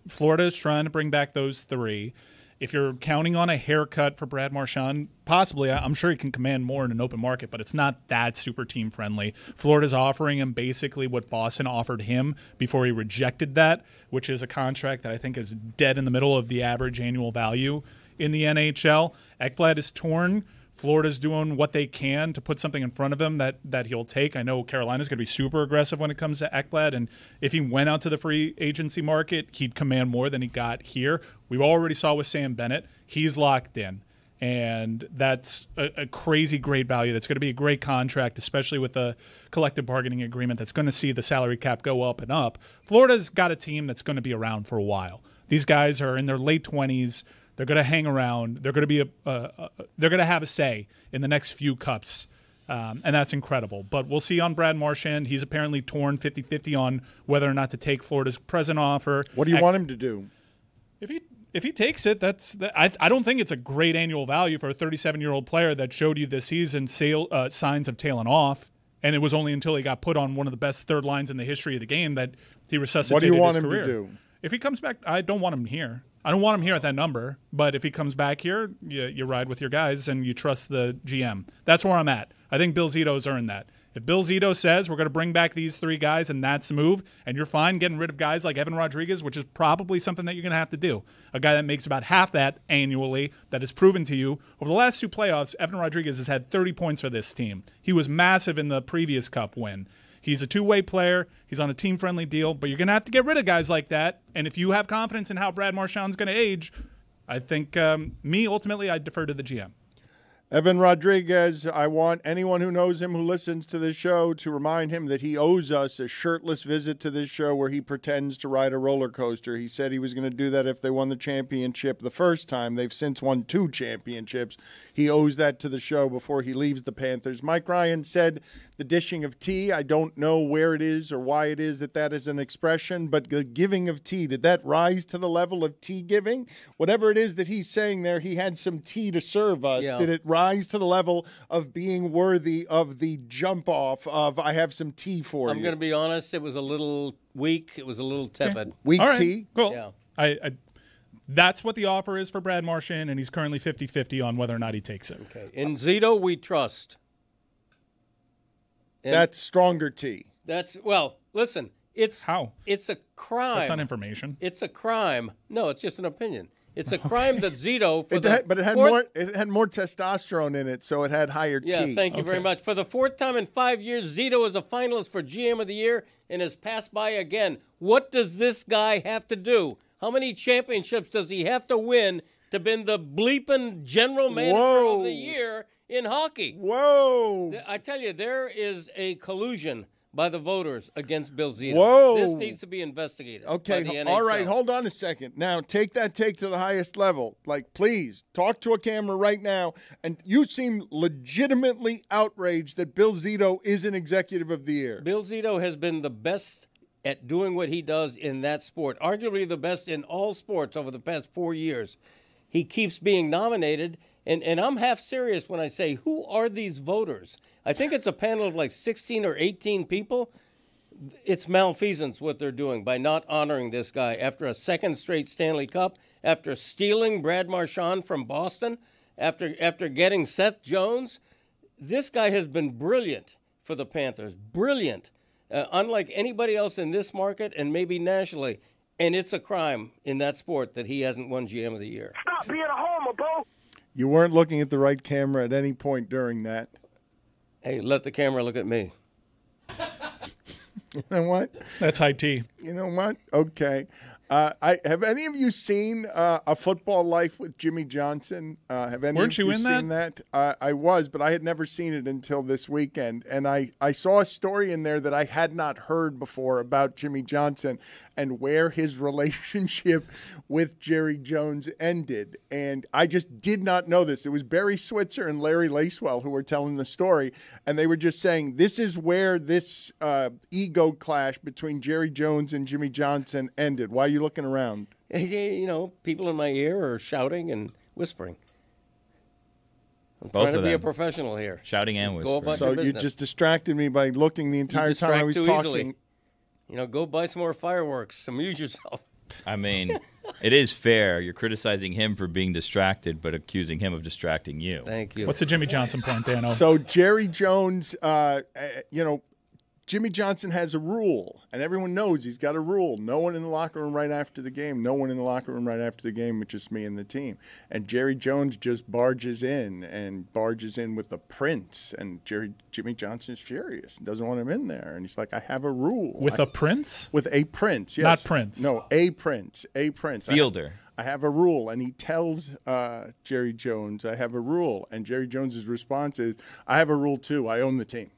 Florida's trying to bring back those three. If you're counting on a haircut for Brad Marchand, possibly, I'm sure he can command more in an open market, but it's not that super team friendly. Florida's offering him basically what Boston offered him before he rejected that, which is a contract that I think is dead in the middle of the average annual value in the NHL. Ekblad is torn. Florida's doing what they can to put something in front of him that he'll take. I know Carolina's going to be super aggressive when it comes to Ekblad, and if he went out to the free agency market, he'd command more than he got here. We already saw with Sam Bennett. He's locked in, and that's a crazy great value. That's going to be a great contract, especially with the collective bargaining agreement that's going to see the salary cap go up and up. Florida's got a team that's going to be around for a while. These guys are in their late 20s. They're going to hang around. They're going to be they're going to have a say in the next few cups, and that's incredible. But we'll see on Brad Marchand. He's apparently torn 50-50 on whether or not to take Florida's present offer. What do you want him to do? If he takes it, I don't think it's a great annual value for a 37-year-old player that showed you this season signs of tailing off, and it was only until he got put on one of the best third lines in the history of the game that he resuscitated his career. What do you want him to do? If he comes back, I don't want him here. I don't want him here at that number, but if he comes back here, you ride with your guys and you trust the GM. That's where I'm at. I think Bill Zito's earned that. If Bill Zito says we're going to bring back these three guys and that's the move, and you're fine getting rid of guys like Evan Rodriguez, which is probably something that you're going to have to do, a guy that makes about half that annually, that has proven to you over the last two playoffs, Evan Rodriguez has had 30 points for this team. He was massive in the previous Cup win. He's a two-way player. He's on a team-friendly deal, but you're going to have to get rid of guys like that. And if you have confidence in how Brad Marchand's going to age, I think ultimately, I defer to the GM. Evan Rodriguez, I want anyone who knows him who listens to this show to remind him that he owes us a shirtless visit to this show where he pretends to ride a roller coaster. He said he was going to do that if they won the championship the first time. They've since won 2 championships. He owes that to the show before he leaves the Panthers. Mike Ryan said the dishing of tea, I don't know where it is or why it is that is an expression, but the giving of tea, did that rise to the level of tea giving? Whatever it is that he's saying there, he had some tea to serve us. Yeah. Did it rise to the level of being worthy of the jump off of I have some tea for you? I'm going to be honest, it was a little weak. It was a little tepid. Okay. Weak right, tea? Cool. Yeah. I that's what the offer is for Brad Marchand, and he's currently 50-50 on whether or not he takes it. Okay. In Zito, we trust. And that's stronger tea. Listen, it's a crime. That's not information. It's a crime. No, it's just an opinion. It's a crime that Zito but it had more testosterone in it, so it had higher tea. Yeah, thank you very much. For the 4th time in 5 years, Zito is a finalist for GM of the Year and has passed by again. What does this guy have to do? How many championships does he have to win to be the bleeping general manager of the year in hockey. Whoa. I tell you, there is a collusion by the voters against Bill Zito. Whoa. This needs to be investigated. Okay, by the NHL. all right, hold on a second. Now, take that take to the highest level. Like, please, talk to a camera right now. And you seem legitimately outraged that Bill Zito isn't Executive of the Year. Bill Zito has been the best at doing what he does in that sport, arguably the best in all sports over the past 4 years. He keeps being nominated, and I'm half serious when I say, who are these voters? I think it's a panel of like 16 or 18 people. It's malfeasance what they're doing by not honoring this guy after a second straight Stanley Cup, after stealing Brad Marchand from Boston, after getting Seth Jones. This guy has been brilliant for the Panthers, brilliant, unlike anybody else in this market and maybe nationally. And it's a crime in that sport that he hasn't won GM of the Year. Stop being a homer, Bo. You weren't looking at the right camera at any point during that. Hey, let the camera look at me. You know what? That's high tea. You know what? Okay. Have any of you seen A Football Life with Jimmy Johnson? Have any Weren't of you you in seen that? I was, but I had never seen it until this weekend. And I saw a story in there that I had not heard before about Jimmy Johnson and where his relationship with Jerry Jones ended. And I just did not know this. It was Barry Switzer and Larry Lacewell who were telling the story. And they were just saying, this is where this ego clash between Jerry Jones and Jimmy Johnson ended. Why are you looking around? You know, people in my ear are shouting and whispering. I'm Both trying to of be a them. professional here. Shouting and Go whispering. about So your you business. just distracted me by looking the entire time I was too talking. easily. You know, go buy some more fireworks. Amuse yourself. I mean, it is fair. You're criticizing him for being distracted, but accusing him of distracting you. Thank you. What's the Jimmy Johnson point, Dano? So Jerry Jones, Jimmy Johnson has a rule, and everyone knows he's got a rule. No one in the locker room right after the game. No one in the locker room right after the game, it's just me and the team. And Jerry Jones just barges in with the prince. And Jimmy Johnson is furious and doesn't want him in there. And he's like, I have a rule. With a prince? With a prince, yes. Not Prince. No, a prince. A prince. Fielder. I have a rule. And he tells Jerry Jones, I have a rule. And Jerry Jones's response is, I have a rule too. I own the team.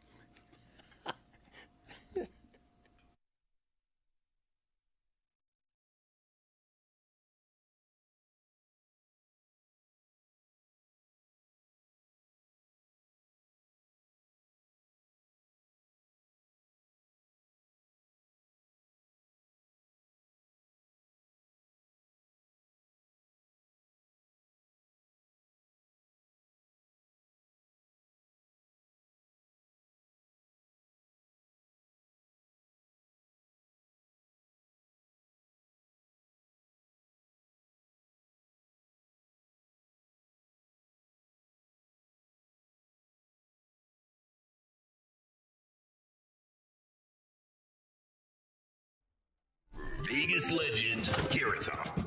Vegas legend, Carrot Top.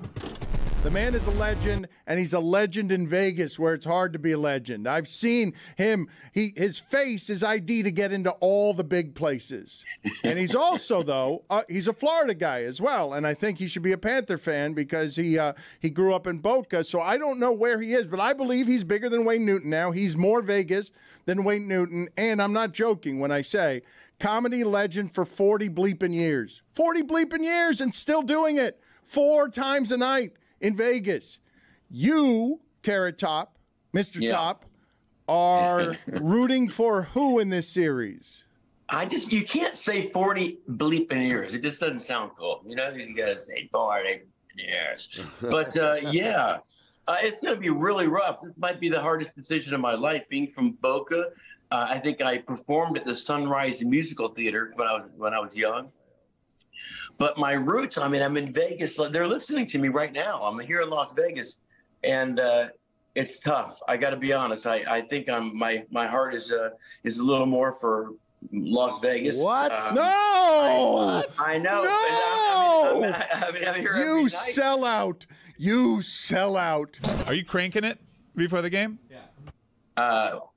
The man is a legend, and he's a legend in Vegas where it's hard to be a legend. I've seen him. His face is ID to get into all the big places. And he's also, though, he's a Florida guy as well, and I think he should be a Panther fan because he grew up in Boca. So I don't know where he is, but I believe he's bigger than Wayne Newton now. He's more Vegas than Wayne Newton, and I'm not joking when I say comedy legend for 40 bleeping years. 40 bleeping years and still doing it 4 times a night in Vegas. You, Carrot Top, Mr. Top, are rooting for who in this series? You can't say 40 bleeping years. It just doesn't sound cool. You know, you got to say 40 years. But it's going to be really rough. This might be the hardest decision of my life, being from Boca. I think I performed at the Sunrise Musical Theater when I was young. But my roots, I mean, I'm in Vegas. They're listening to me right now. I'm here in Las Vegas, and it's tough. I got to be honest. I think my heart is a little more for Las Vegas. What? No! I know. No! I'm here every You night. sell out. You sell out. Are you cranking it before the game?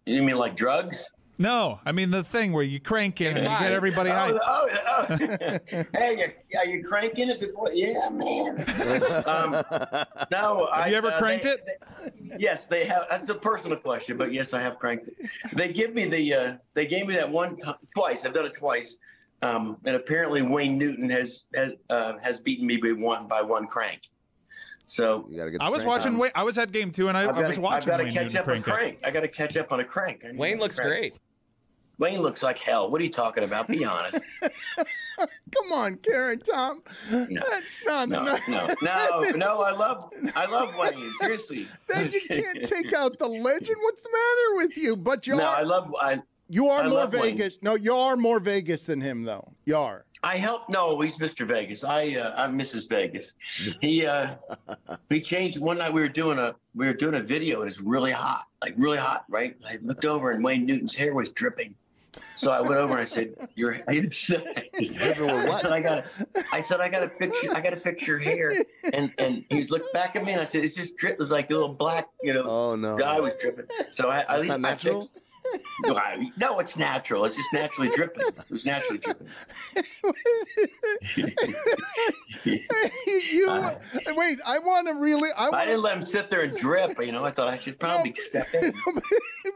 You mean like drugs? No, I mean the thing where you crank it and you get everybody high. Hey, are you cranking it before? Yeah, man. No, Have you ever cranked it? Yes, they have. That's a personal question, but yes, I have cranked it. They gave me that twice. I've done it twice, and apparently Wayne Newton has beaten me by one crank. So You gotta get I was watching. I was at game 2 and I was watching. I've got to Wayne catch Newton up on crank it. crank. I got to catch up on a crank. Wayne looks great. Wayne looks like hell. What are you talking about? Be honest. Come on, Karen, Tom. No. That's not enough. No. I love Wayne. Seriously. Then you can't take out the legend. What's the matter with you? But you are. You are I more love Vegas. Wayne. No, you are more Vegas than him, though. You are. No, he's Mr. Vegas. I'm Mrs. Vegas. He changed one night. We were doing a video and it's really hot, right? I looked over and Wayne Newton's hair was dripping. So I went over and I said, I said, I got to fix your hair. And he looked back at me and I said, it's just drip. It was like the little black, Oh no. guy was dripping. So That's not natural? No, it's natural. It's just naturally dripping. It was naturally dripping. Wait, I want to really. I didn't let him sit there and drip. I thought I should probably step in.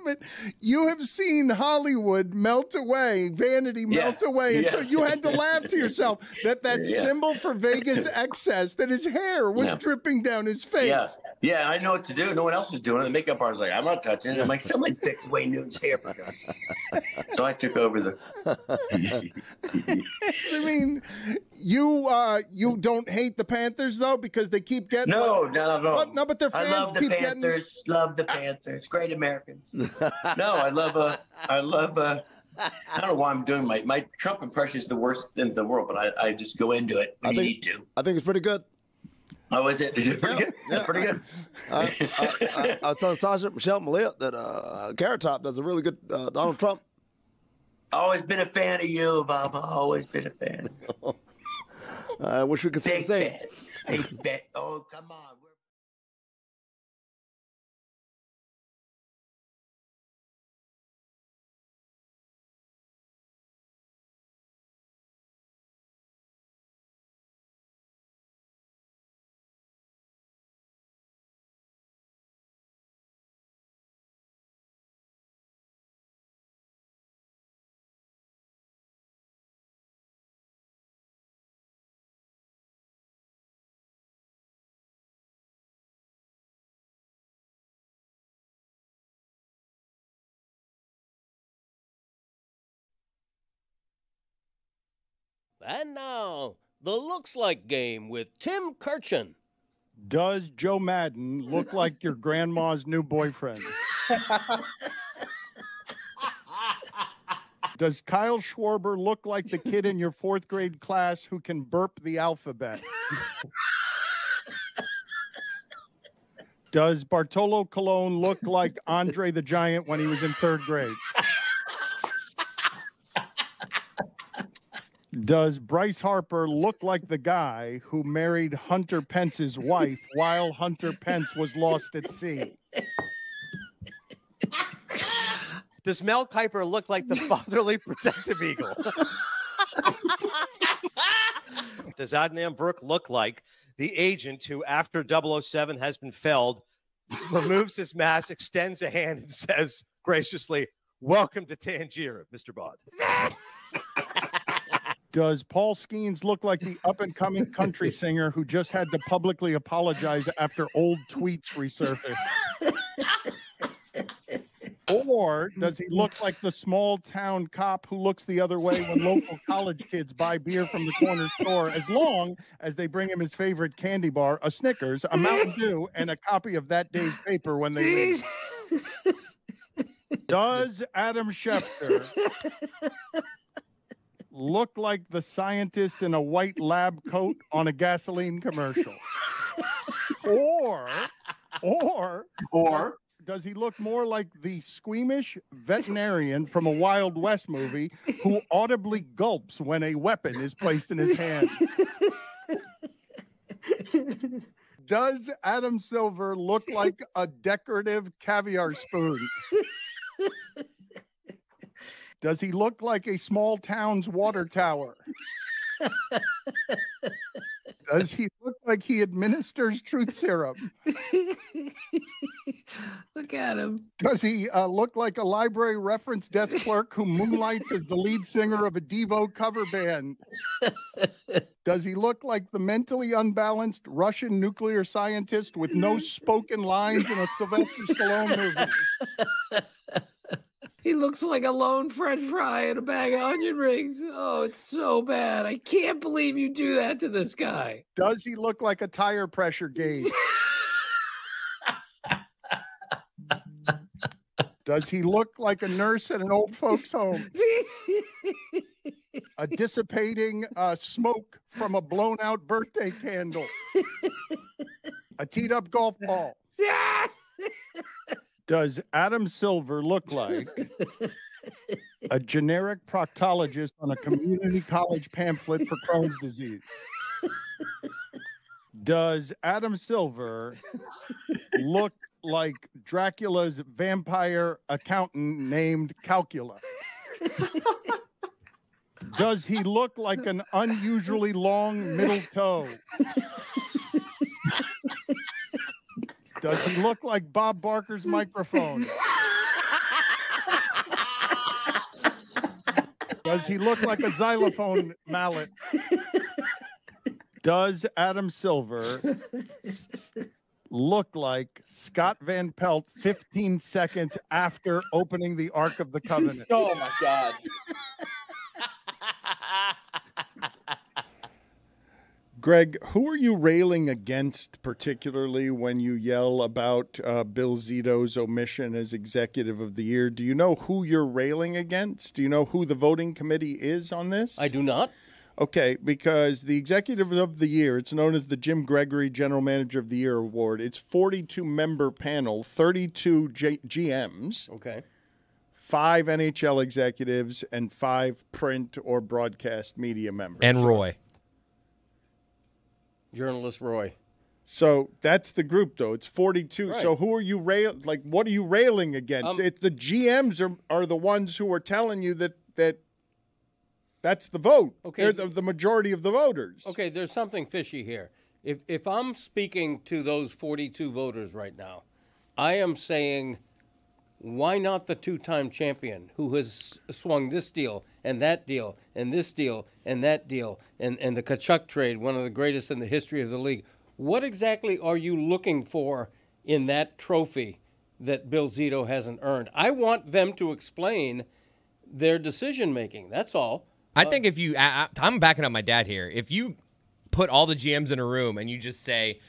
But you have seen Hollywood melt away, vanity melt away, and so you had to laugh to yourself that symbol for Vegas excess, that his hair was dripping down his face. Yeah, I know what to do. No one else was doing it. The makeup artist was like, I'm not touching it. I'm like, someone fix Wayne Newton's hair. So I took over the. I mean, you don't hate the Panthers though, because they keep getting no, but their fans I love the keep Panthers. Love the Panthers. Great Americans. No, I love. I don't know why I'm doing my Trump impression is the worst in the world, but I just go into it when you need to. I think it's pretty good. Oh, is it? Is it pretty good? Yeah, pretty good. I was telling Sasha Michelle Millet that Carrot Top does a really good Donald Trump. Always been a fan of you, Bob. Always been a fan. I wish we could say the same. Big bet. Oh, come on. And now, the Looks Like game with Tim Kirchin. Does Joe Madden look like your grandma's new boyfriend? Does Kyle Schwarber look like the kid in your 4th grade class who can burp the alphabet? Does Bartolo Colon look like Andre the Giant when he was in 3rd grade? Does Bryce Harper look like the guy who married Hunter Pence's wife while Hunter Pence was lost at sea? Does Mel Kiper look like the fatherly protective eagle? Does Adnan Brooke look like the agent who, after 007 has been felled, removes his mask, extends a hand, and says graciously, "Welcome to Tangier, Mr. Bond"? Does Paul Skeens look like the up-and-coming country singer who just had to publicly apologize after old tweets resurfaced? Or does he look like the small-town cop who looks the other way when local college kids buy beer from the corner store, as long as they bring him his favorite candy bar, a Snickers, a Mountain Dew, and a copy of that day's paper when they leave? Does Adam Schefter look like the scientist in a white lab coat on a gasoline commercial? Or does he look more like the squeamish veterinarian from a Wild West movie who audibly gulps when a weapon is placed in his hand? Does Adam Silver look like a decorative caviar spoon? Does he look like a small town's water tower? Does he look like he administers truth serum? Look at him. Does he look like a library reference desk clerk who moonlights as the lead singer of a Devo cover band? Does he look like the mentally unbalanced Russian nuclear scientist with no spoken lines in a Sylvester Stallone movie? He looks like a lone French fry in a bag of onion rings. Oh, it's so bad. I can't believe you do that to this guy. Does he look like a tire pressure gauge? Does he look like a nurse at an old folks' home? A dissipating smoke from a blown out birthday candle? A teed up golf ball? Does Adam Silver look like a generic proctologist on a community college pamphlet for Crohn's disease? Does Adam Silver look like Dracula's vampire accountant named Calcula? Does he look like an unusually long middle toe? Does he look like Bob Barker's microphone? Does he look like a xylophone mallet? Does Adam Silver look like Scott Van Pelt 15 seconds after opening the Ark of the Covenant? Oh, my God. Greg, who are you railing against particularly when you yell about Bill Zito's omission as Executive of the Year? Do you know who you're railing against? Do you know who the voting committee is on this? I do not. Okay, because the Executive of the Year, it's known as the Jim Gregory General Manager of the Year Award. It's 42-member panel, 32 GMs. Okay. 5 NHL executives, and 5 print or broadcast media members. And Roy. Journalist Roy. So that's the group, though. It's 42. Right. So who are you what are you railing against? It's the GMs are the ones who are telling you that's the vote. Okay. They're the majority of the voters. Okay, there's something fishy here. If I'm speaking to those 42 voters right now, I am saying, why not the two-time champion who has swung this deal and that deal and this deal and that deal and the Tkachuk trade, one of the greatest in the history of the league? What exactly are you looking for in that trophy that Bill Zito hasn't earned? I want them to explain their decision-making. That's all. I think if you, I'm backing up my dad here. If you put all the GMs in a room and you just say,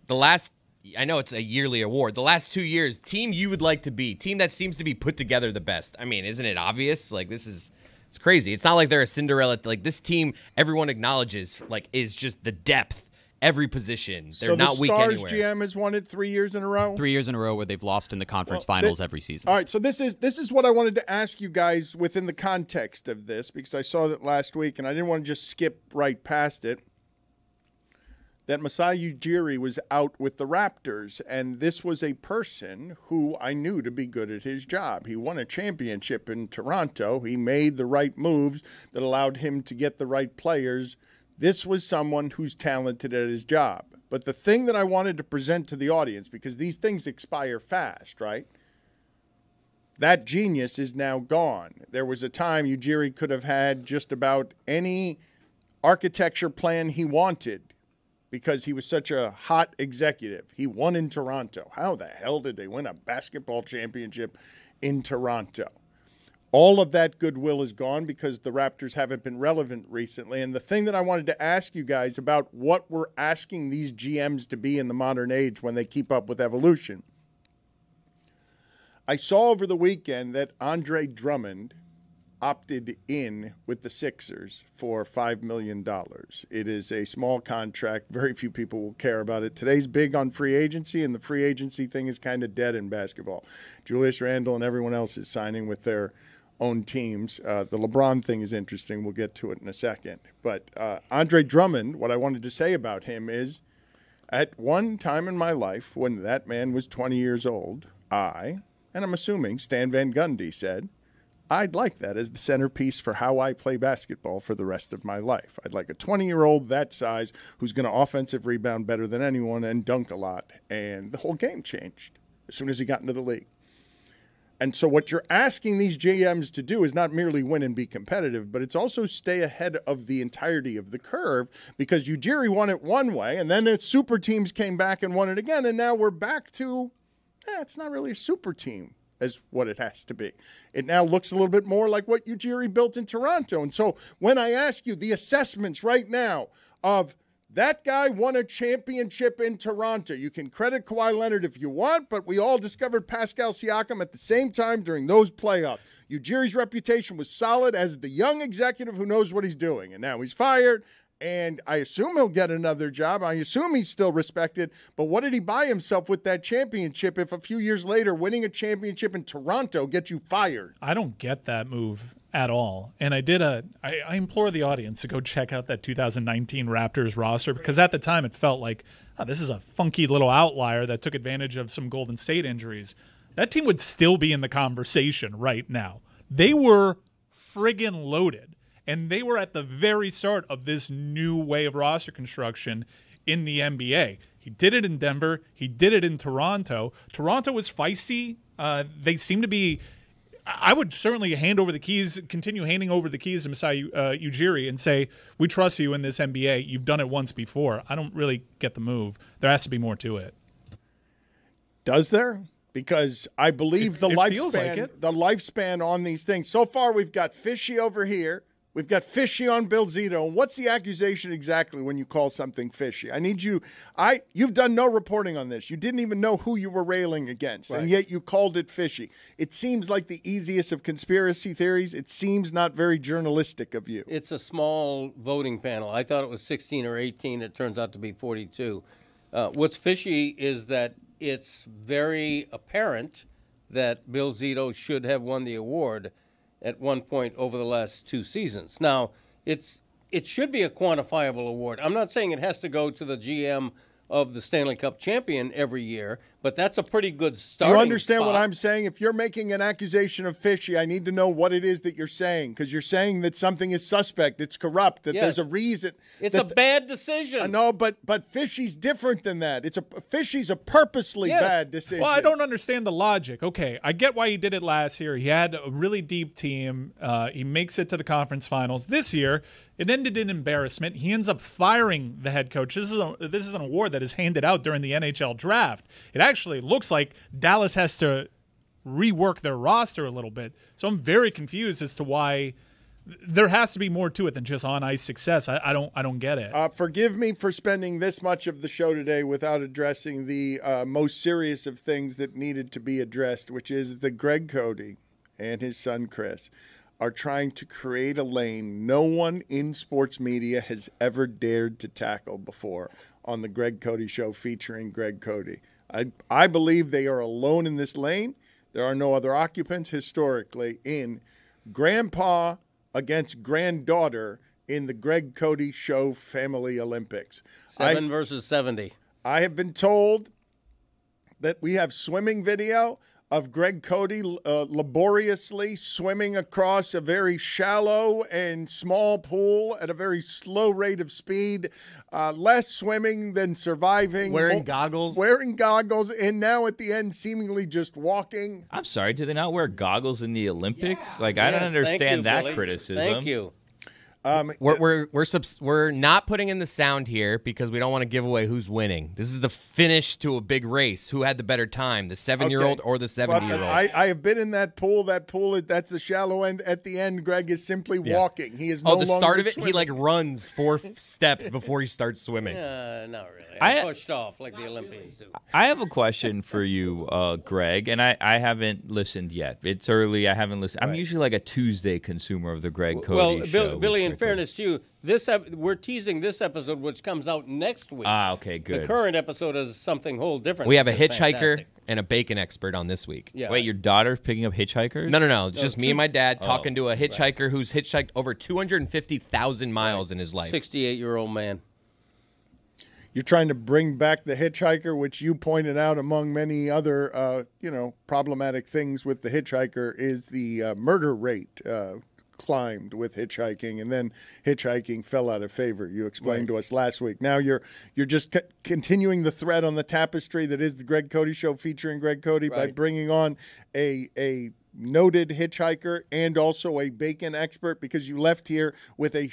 I know it's a yearly award, the last 2 years, team you would like to be, team that seems to be put together the best. I mean, isn't it obvious? Like, it's crazy. It's not like they're a Cinderella. Like, this team, everyone acknowledges, like, is just the depth, every position. They're not weak anywhere. So the Stars GM has won it 3 years in a row? 3 years in a row where they've lost in the conference finals every season. All right, so this is what I wanted to ask you guys within the context of this, because I saw that last week, and I didn't want to just skip right past it, that Masai Ujiri was out with the Raptors, and this was a person who I knew to be good at his job. He won a championship in Toronto. He made the right moves that allowed him to get the right players. This was someone who's talented at his job. But the thing that I wanted to present to the audience, because these things expire fast, right? That genius is now gone. There was a time Ujiri could have had just about any architecture plan he wanted because he was such a hot executive. He won in Toronto. How the hell did they win a basketball championship in Toronto? All of that goodwill is gone because the Raptors haven't been relevant recently. And the thing that I wanted to ask you guys about what we're asking these GMs to be in the modern age when they keep up with evolution. I saw over the weekend that Andre Drummond opted in with the Sixers for $5 million. It is a small contract. Very few people will care about it. Today's big on free agency, and the free agency thing is kind of dead in basketball. Julius Randle and everyone else is signing with their own teams. The LeBron thing is interesting. We'll get to it in a second. But Andre Drummond, what I wanted to say about him is, at one time in my life when that man was 20 years old, and I'm assuming Stan Van Gundy said, I'd like that as the centerpiece for how I play basketball for the rest of my life. I'd like a 20-year-old that size who's going to offensive rebound better than anyone and dunk a lot. And the whole game changed as soon as he got into the league. And so what you're asking these GMs to do is not merely win and be competitive, but it's also stay ahead of the entirety of the curve, because Ujiri won it one way, and then its super teams came back and won it again, and now we're back to, it's not really a super team as what it has to be. It now looks a little bit more like what Ujiri built in Toronto. And so when I ask you the assessments right now of that guy won a championship in Toronto. You can credit Kawhi Leonard if you want, but we all discovered Pascal Siakam at the same time during those playoffs. Ujiri's reputation was solid as the young executive who knows what he's doing, and now he's fired, and I assume he'll get another job. I assume he's still respected, but what did he buy himself with that championship if a few years later winning a championship in Toronto gets you fired? I don't get that move at all. And I implore the audience to go check out that 2019 Raptors roster, because at the time it felt like, this is a funky little outlier that took advantage of some Golden State injuries. That team would still be in the conversation right now. They were friggin' loaded, and they were at the very start of this new way of roster construction in the NBA. He did it in Denver. He did it in Toronto. Toronto was feisty. They seem to be... I would certainly continue handing over the keys to Masai Ujiri and say, we trust you in this NBA. You've done it once before. I don't really get the move. There has to be more to it. Does there? Because I believe the lifespan on these things. So far, we've got Fishy over here. We've got fishy on Bill Zito. What's the accusation exactly when you call something fishy? I need you. You've done no reporting on this. You didn't even know who you were railing against, right, and yet you called it fishy. It seems like the easiest of conspiracy theories. It seems not very journalistic of you. It's a small voting panel. I thought it was 16 or 18. It turns out to be 42. What's fishy is that it's very apparent that Bill Zito should have won the award at one point over the last 2 seasons. Now, it should be a quantifiable award. I'm not saying it has to go to the GM of the Stanley Cup champion every year, but that's a pretty good starting. Do you understand spot. what I'm saying? If you're making an accusation of fishy, I need to know what it is that you're saying, because you're saying that something is suspect, it's corrupt, that there's a reason. It's a bad decision. No, but fishy's different than that. Fishy's a purposely bad decision. Well, I don't understand the logic. Okay, I get why he did it last year. He had a really deep team. He makes it to the conference finals. This year, it ended in embarrassment. He ends up firing the head coach. This is an award that is handed out during the NHL draft. It actually looks like Dallas has to rework their roster a little bit. So I'm very confused as to why there has to be more to it than just on-ice success. I don't get it. Forgive me for spending this much of the show today without addressing the most serious of things that needed to be addressed, which is that Greg Cody and his son Chris are trying to create a lane no one in sports media has ever dared to tackle before on the Greg Cody Show featuring Greg Cody. I believe they are alone in this lane. There are no other occupants historically in grandpa against granddaughter in the Greg Cody Show Family Olympics. 7 versus 70. I have been told that we have swimming video of Greg Cody laboriously swimming across a very shallow and small pool at a very slow rate of speed, less swimming than surviving. Wearing goggles. And now at the end seemingly just walking. I'm sorry, do they not wear goggles in the Olympics? Yeah. I don't understand that Billy. Criticism. Thank you. We're not putting in the sound here because we don't want to give away who's winning. This is the finish to a big race. Who had the better time, the 7-year-old or the 70-year-old? I have been in that pool. That's the shallow end. At the end, Greg is simply walking. He is no longer the start of it, swimming. he runs 4 steps before he starts swimming. Not really. I pushed off like the Olympians do. I have a question for you, Greg, and I haven't listened yet. It's early. I haven't listened. I'm usually like a Tuesday consumer of the Greg Cody Show. Well, Billy, in fairness to you, we're teasing this episode, which comes out next week. Okay, good. The current episode is something whole different. We have a hitchhiker and a bacon expert on this week. Yeah. Wait, your daughter's picking up hitchhikers? No. It's just me and my dad talking to a hitchhiker who's hitchhiked over 250,000 miles in his life. 68-year-old man. you're trying to bring back the hitchhiker, which you pointed out among many other, problematic things with the hitchhiker is the murder rate climbed with hitchhiking, and then hitchhiking fell out of favor. You explained to us last week. Now you're just continuing the thread on the tapestry that is the Greg Cody Show featuring Greg Cody by bringing on a noted hitchhiker and also a bacon expert, because you left here with a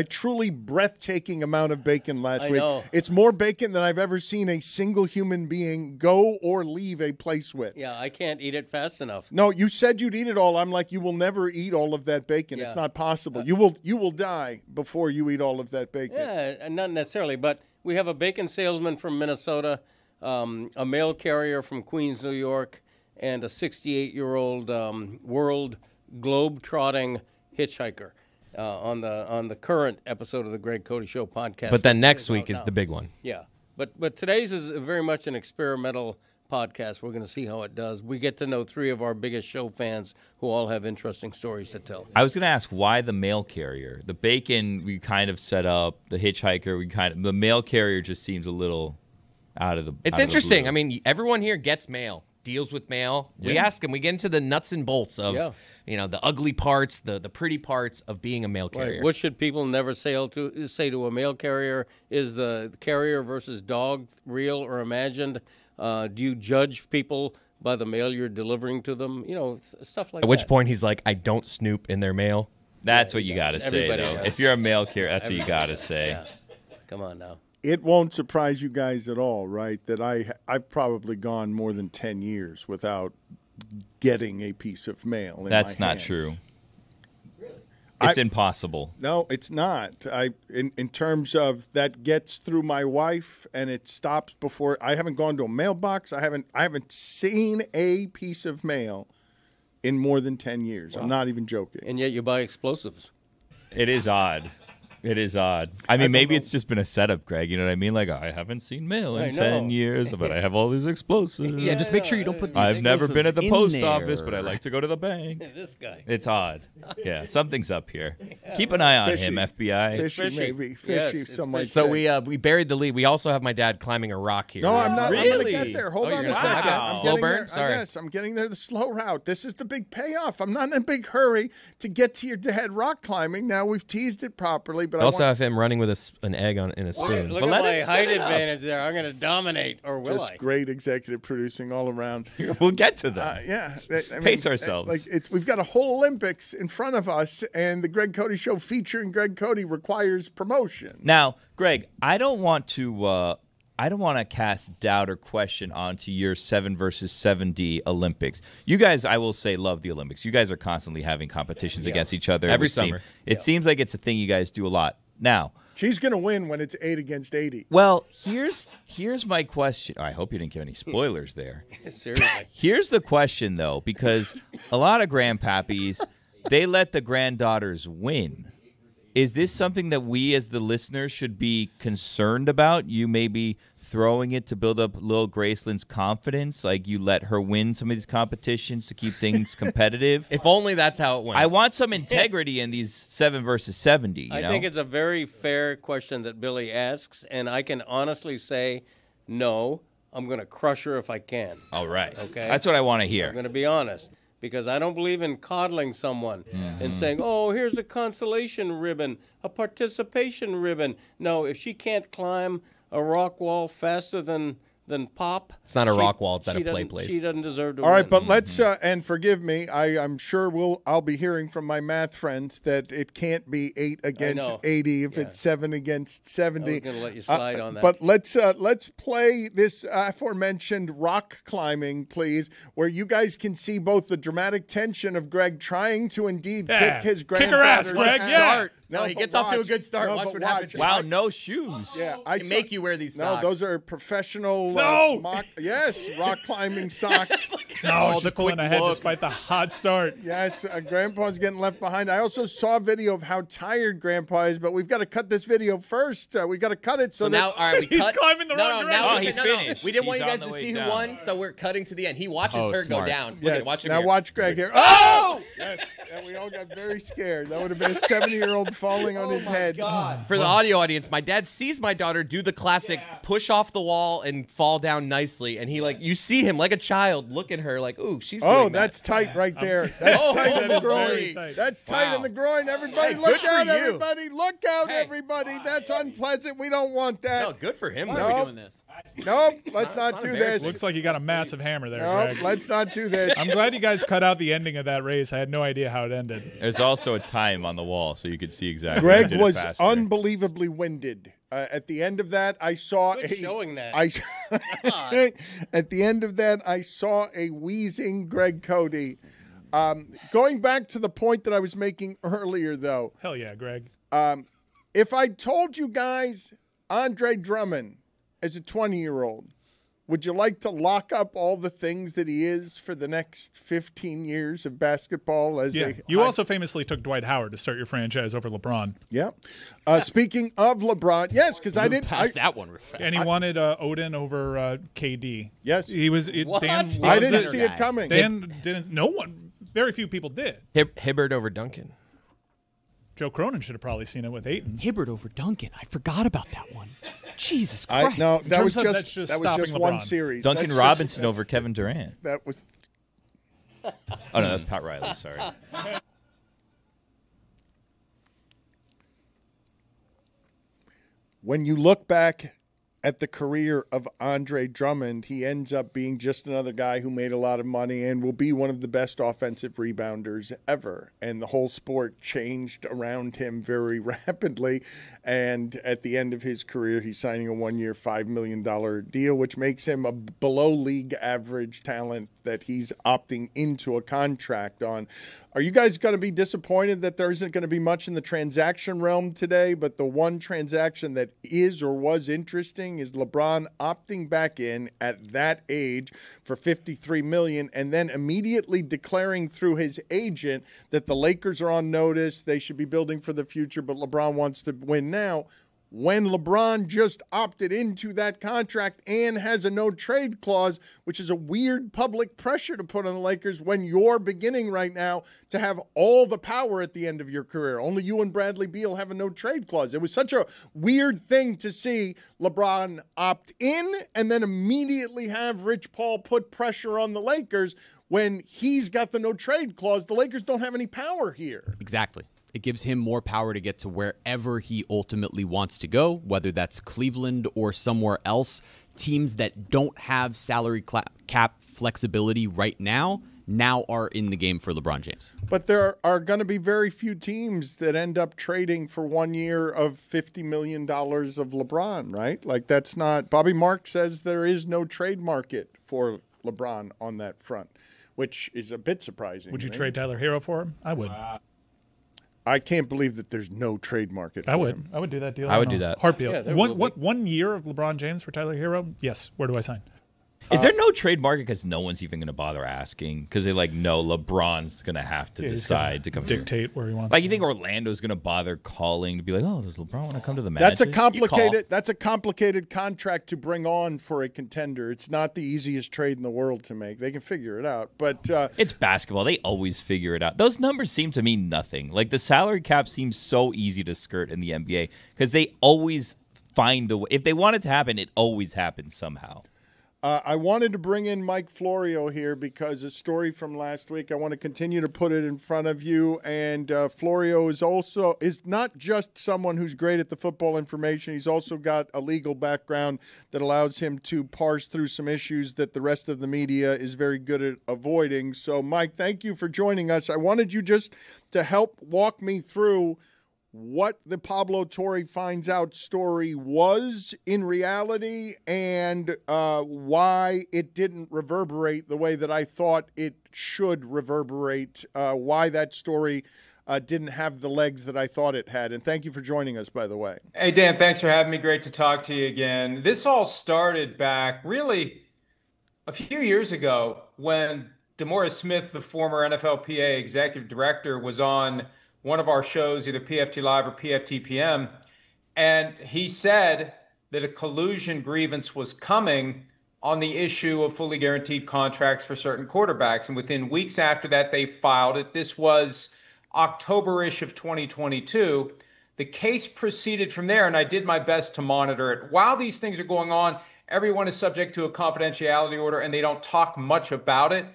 truly breathtaking amount of bacon last week. Know. It's more bacon than I've ever seen a single human being go or leave a place with. Yeah, I can't eat it fast enough. No, you said you'd eat it all. I'm like, you will never eat all of that bacon. It's not possible. You will die before you eat all of that bacon. Yeah, not necessarily, but we have a bacon salesman from Minnesota, a mail carrier from Queens, New York, and a 68-year-old world globe-trotting hitchhiker on the current episode of the Greg Cody Show podcast. But then next week is the big one. Yeah, but today's is very much an experimental podcast. We're going to see how it does. We get to know 3 of our biggest show fans who all have interesting stories to tell. I was going to ask, why the mail carrier? The bacon we kind of set up. The hitchhiker the mail carrier just seems a little out of the. It's interesting. I mean, everyone here gets mail. Deals with mail. Yeah. We ask them. We get into the nuts and bolts of, the ugly parts, the pretty parts of being a mail carrier. Right. What should people never say to a mail carrier? Is the carrier versus dog real or imagined? Do you judge people by the mail you're delivering to them? Stuff like that. At which point he's like, I don't snoop in their mail. That's what you got to say, though. Does. If you're a mail carrier, that's what you got to say. Yeah. Come on now. It won't surprise you guys at all, right, that I've probably gone more than 10 years without getting a piece of mail in That's my not hands. true. It's impossible. No, it's not. In terms of that gets through my wife and it stops before. I haven't gone to a mailbox. I haven't seen a piece of mail in more than 10 years. Wow. I'm not even joking. And yet you buy explosives. It is odd. It is odd. I mean, maybe it's just been a setup, Greg. You know what I mean? Like, I haven't seen mail in 10 years, but I have all these explosives. Yeah, just make sure you don't put the I've never been at the post there. office, but I like to go to the bank. This guy. It's odd. Yeah, something's up here. Keep an eye on him, FBI. Fishy, maybe. Fishy, Yes, some might So say. we buried the lead. We also have my dad climbing a rock here. No, I'm not. Really? I'm going to get there. Hold on a second. Wow. I'm Slow getting burn? there. Sorry. Yes, I'm getting there the slow route. This is the big payoff. I'm not in a big hurry to get to your dad rock climbing. Now we've teased it properly, but I also have him running with an egg in a spoon. Look But at let my him set height it up. advantage there. I'm going to dominate, or will just I? great executive producing all around. We'll get to that. Yeah, Pace ourselves. We've got a whole Olympics in front of us, and the Greg Cody Show featuring Greg Cody requires promotion. Now, Greg, I don't want to cast doubt or question onto your 7 versus 7D Olympics. You guys, I will say, love the Olympics. You guys are constantly having competitions against each other Every would seem. summer. It seems like it's a thing you guys do a lot. Now, She's going to win when it's 8 against 80. well, here's my question. I hope you didn't give any spoilers there. Seriously. Here's the question, though, because a lot of grandpappies, they let the granddaughters win. Is this something that we as the listeners should be concerned about? You maybe throwing it to build up little Graceland's confidence? Like you let her win some of these competitions to keep things competitive? If only that's how it went. I want some integrity in these 7 versus 70. I think it's a very fair question that Billy asks, and I can honestly say, no, I'm going to crush her if I can. All right. Okay? That's what I want to hear. I'm going to be honest, because I don't believe in coddling someone and saying, oh, here's a consolation ribbon, a participation ribbon. No, if she can't climb a rock wall faster than Pop. It's not a rock wall. It's at a play place. She doesn't deserve to All win. right, but let's and forgive me. I'm sure I'll be hearing from my math friends that it can't be 8 against 80 if it's 7 against 70. I was going to let you slide on that. But let's play this aforementioned rock climbing, please, where you guys can see both the dramatic tension of Greg trying to indeed kick his granddaughter's Greg, ass. yeah. No, he gets off to a good start. Watch what happens. Wow, no shoes. Yeah, I make you wear these socks. No, those are professional No! rock climbing socks. No, Oh, she's pulling ahead look. despite the hot start. Yes, Grandpa's getting left behind. I also saw a video of how tired Grandpa is, but we've got to cut this video first. We got to cut it So now, all right, we He's cut. climbing the wrong direction. Now Oh, he finished. We didn't want He's you guys on the to way see who down. won, so we're cutting to the end. He watches Oh, her smart. go down. Look Yes. at, watch him Now here. watch Greg here. Oh! Yes. And we all got very scared. That would have been a 70-year-old falling on his head. For the audio audience, my dad sees my daughter do the classic push off the wall and fall down nicely, and he you see him like a child look at her like, ooh, she's Oh, doing that. that's tight right there. That's tight in the groin. tight. That's tight in the groin. Everybody, Hey, look good for out, you. everybody. Look out, everybody. That's unpleasant. We don't want that. No, good for him. Why though. are we doing this? Nope, let's not not do embarrassing. this. Looks like you got a massive hammer there, Nope, Greg. let's not do this. I'm glad you guys cut out the ending of that race. I had no idea how it ended. There's also a time on the wall, so you could see exactly. who Greg did it was faster. unbelievably winded. At the end of that, I saw Quit showing that. At the end of that, I saw a wheezing Greg Cody. Going back to the point that I was making earlier, though, Hell yeah, Greg. if I told you guys Andre Drummond as a 20-year-old, would you like to lock up all the things that he is for the next 15 years of basketball? You also famously took Dwight Howard to start your franchise over LeBron. Yeah. Speaking of LeBron, yes, because I didn't. Pass that one. Real fast. And he wanted Odin over KD. Yes. He was. What? Dan I loves didn't it. see it coming. Dan didn't. No one. Very few people did. Hibbert over Duncan. Joe Cronin should have probably seen it with Ayton. Hibbert over Duncan. I forgot about that one. Jesus Christ. No, that was terms of that's just just that was just stopping one LeBron. series. Duncan That's just- Robinson that's- over Kevin Durant. That was. Oh no, that's Pat Riley. Sorry. When you look back at the career of Andre Drummond, he ends up being just another guy who made a lot of money and will be one of the best offensive rebounders ever. And the whole sport changed around him very rapidly. And at the end of his career, he's signing a one-year, $5 million deal, which makes him a below-league average talent that he's opting into a contract on. Are you guys going to be disappointed that there isn't going to be much in the transaction realm today? But the one transaction that is or was interesting is LeBron opting back in at that age for $53 million and then immediately declaring through his agent that the Lakers are on notice. They should be building for the future, but LeBron wants to win now. When LeBron just opted into that contract and has a no-trade clause, which is a weird public pressure to put on the Lakers when you're beginning right now to have all the power at the end of your career. Only you and Bradley Beal have a no-trade clause. It was such a weird thing to see LeBron opt in and then immediately have Rich Paul put pressure on the Lakers when he's got the no-trade clause. The Lakers don't have any power here. Exactly. It gives him more power to get to wherever he ultimately wants to go, whether that's Cleveland or somewhere else. Teams that don't have salary cap flexibility right now are in the game for LeBron James. But there are going to be very few teams that end up trading for 1 year of $50 million of LeBron, right? Like that's not – Bobby Mark says there is no trade market for LeBron on that front, which is a bit surprising. Would you trade Tyler Hero for him? I would. I can't believe that there's no trade market for I would. him. I would do that deal. I would do that. Heartbeat. Yeah, there one, will be. what, 1 year of LeBron James for Tyler Hero? Yes. Where do I sign? Is there no trade market because no one's even going to bother asking because they know LeBron's going to have to Yeah, he's decide to gonna come here. dictate where he wants. Like to you think go. Orlando's going to bother calling to be like, oh, does LeBron want to come to the Magic? That's a You complicated. call. That's a complicated contract to bring on for a contender. It's not the easiest trade in the world to make. They can figure it out, but It's basketball. They always figure it out. Those numbers seem to mean nothing. Like the salary cap seems so easy to skirt in the NBA because they always find the way. If they want it to happen, it always happens somehow. I wanted to bring in Mike Florio here because a story from last week. I want to continue to put it in front of you. And Florio is not just someone who's great at the football information. He's also got a legal background that allows him to parse through some issues that the rest of the media is very good at avoiding. So, Mike, thank you for joining us. I wanted you just to help walk me through what the Pablo Torre finds out story was in reality and why it didn't reverberate the way that I thought it should reverberate, why that story didn't have the legs that I thought it had. And thank you for joining us, by the way. Hey, Dan, thanks for having me. Great to talk to you again. This all started back really a few years ago. when DeMaurice Smith, the former NFLPA executive director, was on one of our shows, either PFT Live or PFTPM, and he said that a collusion grievance was coming on the issue of fully guaranteed contracts for certain quarterbacks. And within weeks after that, they filed it. This was October-ish of 2022. The case proceeded from there, and I did my best to monitor it. While these things are going on, everyone is subject to a confidentiality order, and they don't talk much about it.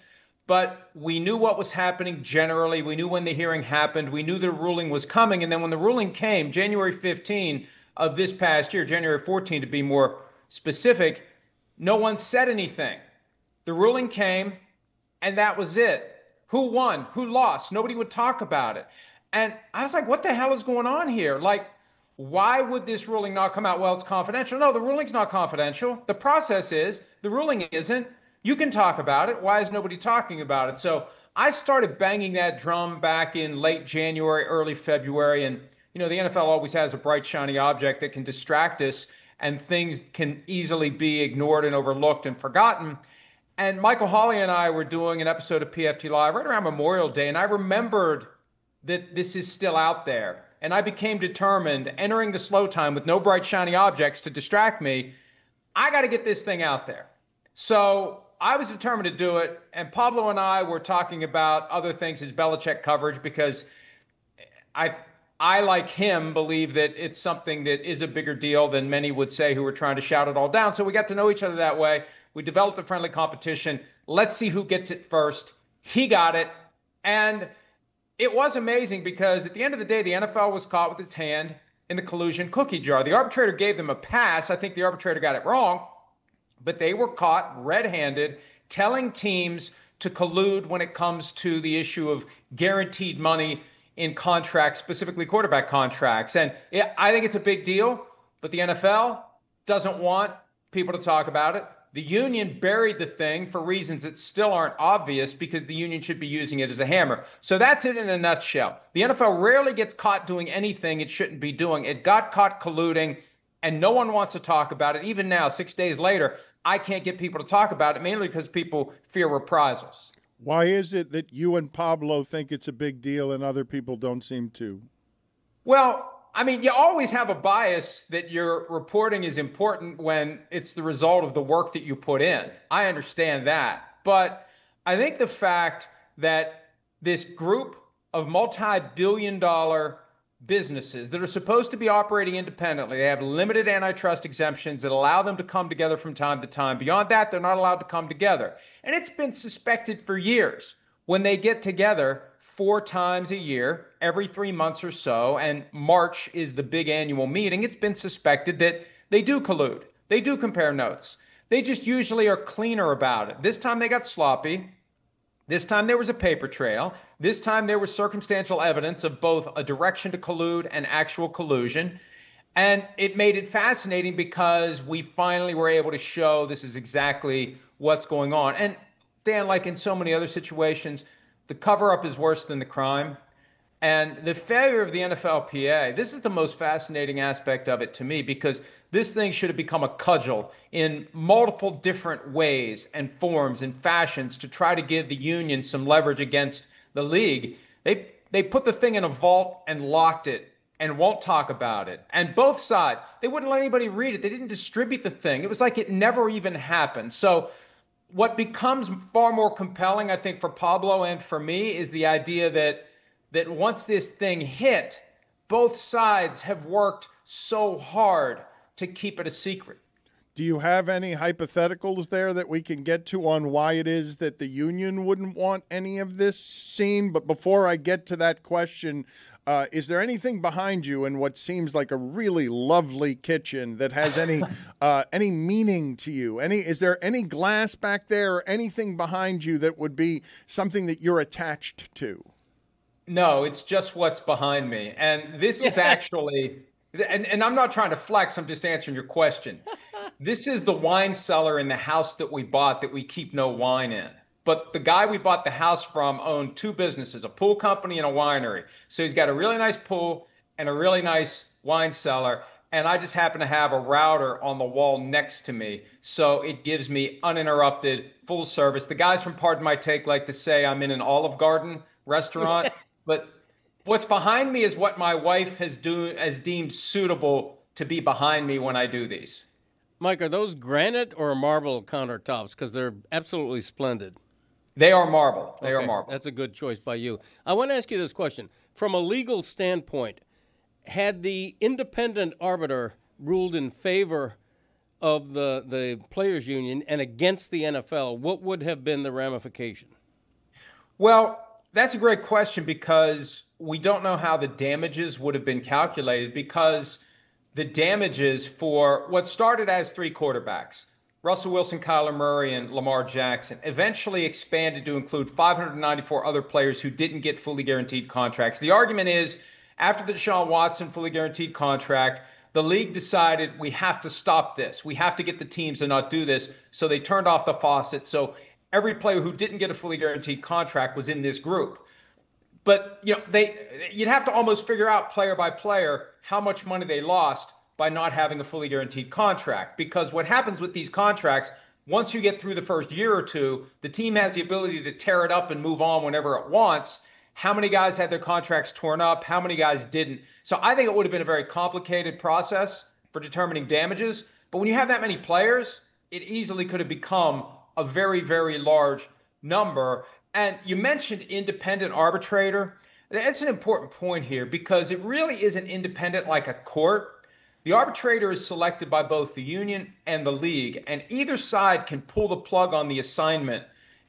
But we knew what was happening generally. We knew when the hearing happened. We knew the ruling was coming. And then when the ruling came, January 15 of this past year, January 14 to be more specific, no one said anything. The ruling came, and that was it. Who won? Who lost? Nobody would talk about it. And I was like, what the hell is going on here? Like, why would this ruling not come out? Well, it's confidential. No, the ruling's not confidential. The process is, the ruling isn't. You can talk about it. Why is nobody talking about it? So I started banging that drum back in late January, early February. And, the NFL always has a bright, shiny object that can distract us, and things can easily be ignored and overlooked and forgotten. And Michael Hawley and I were doing an episode of PFT Live right around Memorial Day, and I remembered that this is still out there. And I became determined, entering the slow time with no bright, shiny objects to distract me, I got to get this thing out there. So I was determined to do it, and Pablo and I were talking about other things, his Belichick coverage, because I, like him, believe that it's something that is a bigger deal than many would say who were trying to shout it all down. So we got to know each other that way. We developed a friendly competition. Let's see who gets it first. He got it, and it was amazing because at the end of the day, the NFL was caught with its hand in the collusion cookie jar. The arbitrator gave them a pass. I think the arbitrator got it wrong. But they were caught red-handed telling teams to collude when it comes to the issue of guaranteed money in contracts, specifically quarterback contracts. And I think it's a big deal, but the NFL doesn't want people to talk about it. The union buried the thing for reasons that still aren't obvious because the union should be using it as a hammer. So that's it in a nutshell. The NFL rarely gets caught doing anything it shouldn't be doing. It got caught colluding, and no one wants to talk about it. Even now, 6 days later, I can't get people to talk about it, mainly because people fear reprisals. Why is it that you and Pablo think it's a big deal and other people don't seem to? Well, I mean, you always have a bias that your reporting is important when it's the result of the work that you put in. I understand that. But I think the fact that this group of multi-billion-dollar businesses that are supposed to be operating independently, they have limited antitrust exemptions that allow them to come together from time to time. Beyond that, they're not allowed to come together. And it's been suspected for years when they get together 4 times a year, every 3 months or so, and March is the big annual meeting. It's been suspected that they do collude. They do compare notes. They just usually are cleaner about it. This time they got sloppy. This time there was a paper trail. This time there was circumstantial evidence of both a direction to collude and actual collusion. And it made it fascinating because we finally were able to show this is exactly what's going on. And Dan, like in so many other situations, the cover-up is worse than the crime. And the failure of the NFLPA, this is the most fascinating aspect of it to me, because this thing should have become a cudgel in multiple different ways and forms and fashions to try to give the union some leverage against the league. They put the thing in a vault and locked it and won't talk about it. And both sides, they wouldn't let anybody read it. They didn't distribute the thing. It was like it never even happened. So what becomes far more compelling, I think, for Pablo and for me is the idea that once this thing hit, both sides have worked so hard to keep it a secret. Do you have any hypotheticals there that we can get to on why it is that the union wouldn't want any of this seen? But before I get to that question, is there anything behind you in what seems like a really lovely kitchen that has any meaning to you? Is there any glass back there or anything behind you that would be something that you're attached to? No, it's just what's behind me. And this is actually, and I'm not trying to flex, I'm just answering your question. This is the wine cellar in the house that we bought that we keep no wine in. But the guy we bought the house from owned 2 businesses, a pool company and a winery. So he's got a really nice pool and a really nice wine cellar. and I just happen to have a router on the wall next to me. So it gives me uninterrupted, full service. The guys from Pardon My Take like to say I'm in an Olive Garden restaurant, but what's behind me is what my wife has deemed suitable to be behind me when I do these. Mike, are those granite or marble countertops? Because they're absolutely splendid. They are marble. They are marble. That's a good choice by you. I want to ask you this question. From a legal standpoint, had the independent arbiter ruled in favor of the players' union and against the NFL, what would have been the ramification? Well, that's a great question because we don't know how the damages would have been calculated because the damages for what started as 3 quarterbacks, Russell Wilson, Kyler Murray, and Lamar Jackson, eventually expanded to include 594 other players who didn't get fully guaranteed contracts. The argument is, after the Deshaun Watson fully guaranteed contract, the league decided we have to stop this. We have to get the teams to not do this. So they turned off the faucet. So every player who didn't get a fully guaranteed contract was in this group. But you'd have to almost figure out player by player how much money they lost by not having a fully guaranteed contract. Because what happens with these contracts, once you get through the first year or two, the team has the ability to tear it up and move on whenever it wants. How many guys had their contracts torn up? How many guys didn't? So I think it would have been a very complicated process for determining damages. But when you have that many players, it easily could have become a very, very large number. And you mentioned independent arbitrator. That's an important point here because it really isn't independent like a court. The arbitrator is selected by both the union and the league, and either side can pull the plug on the assignment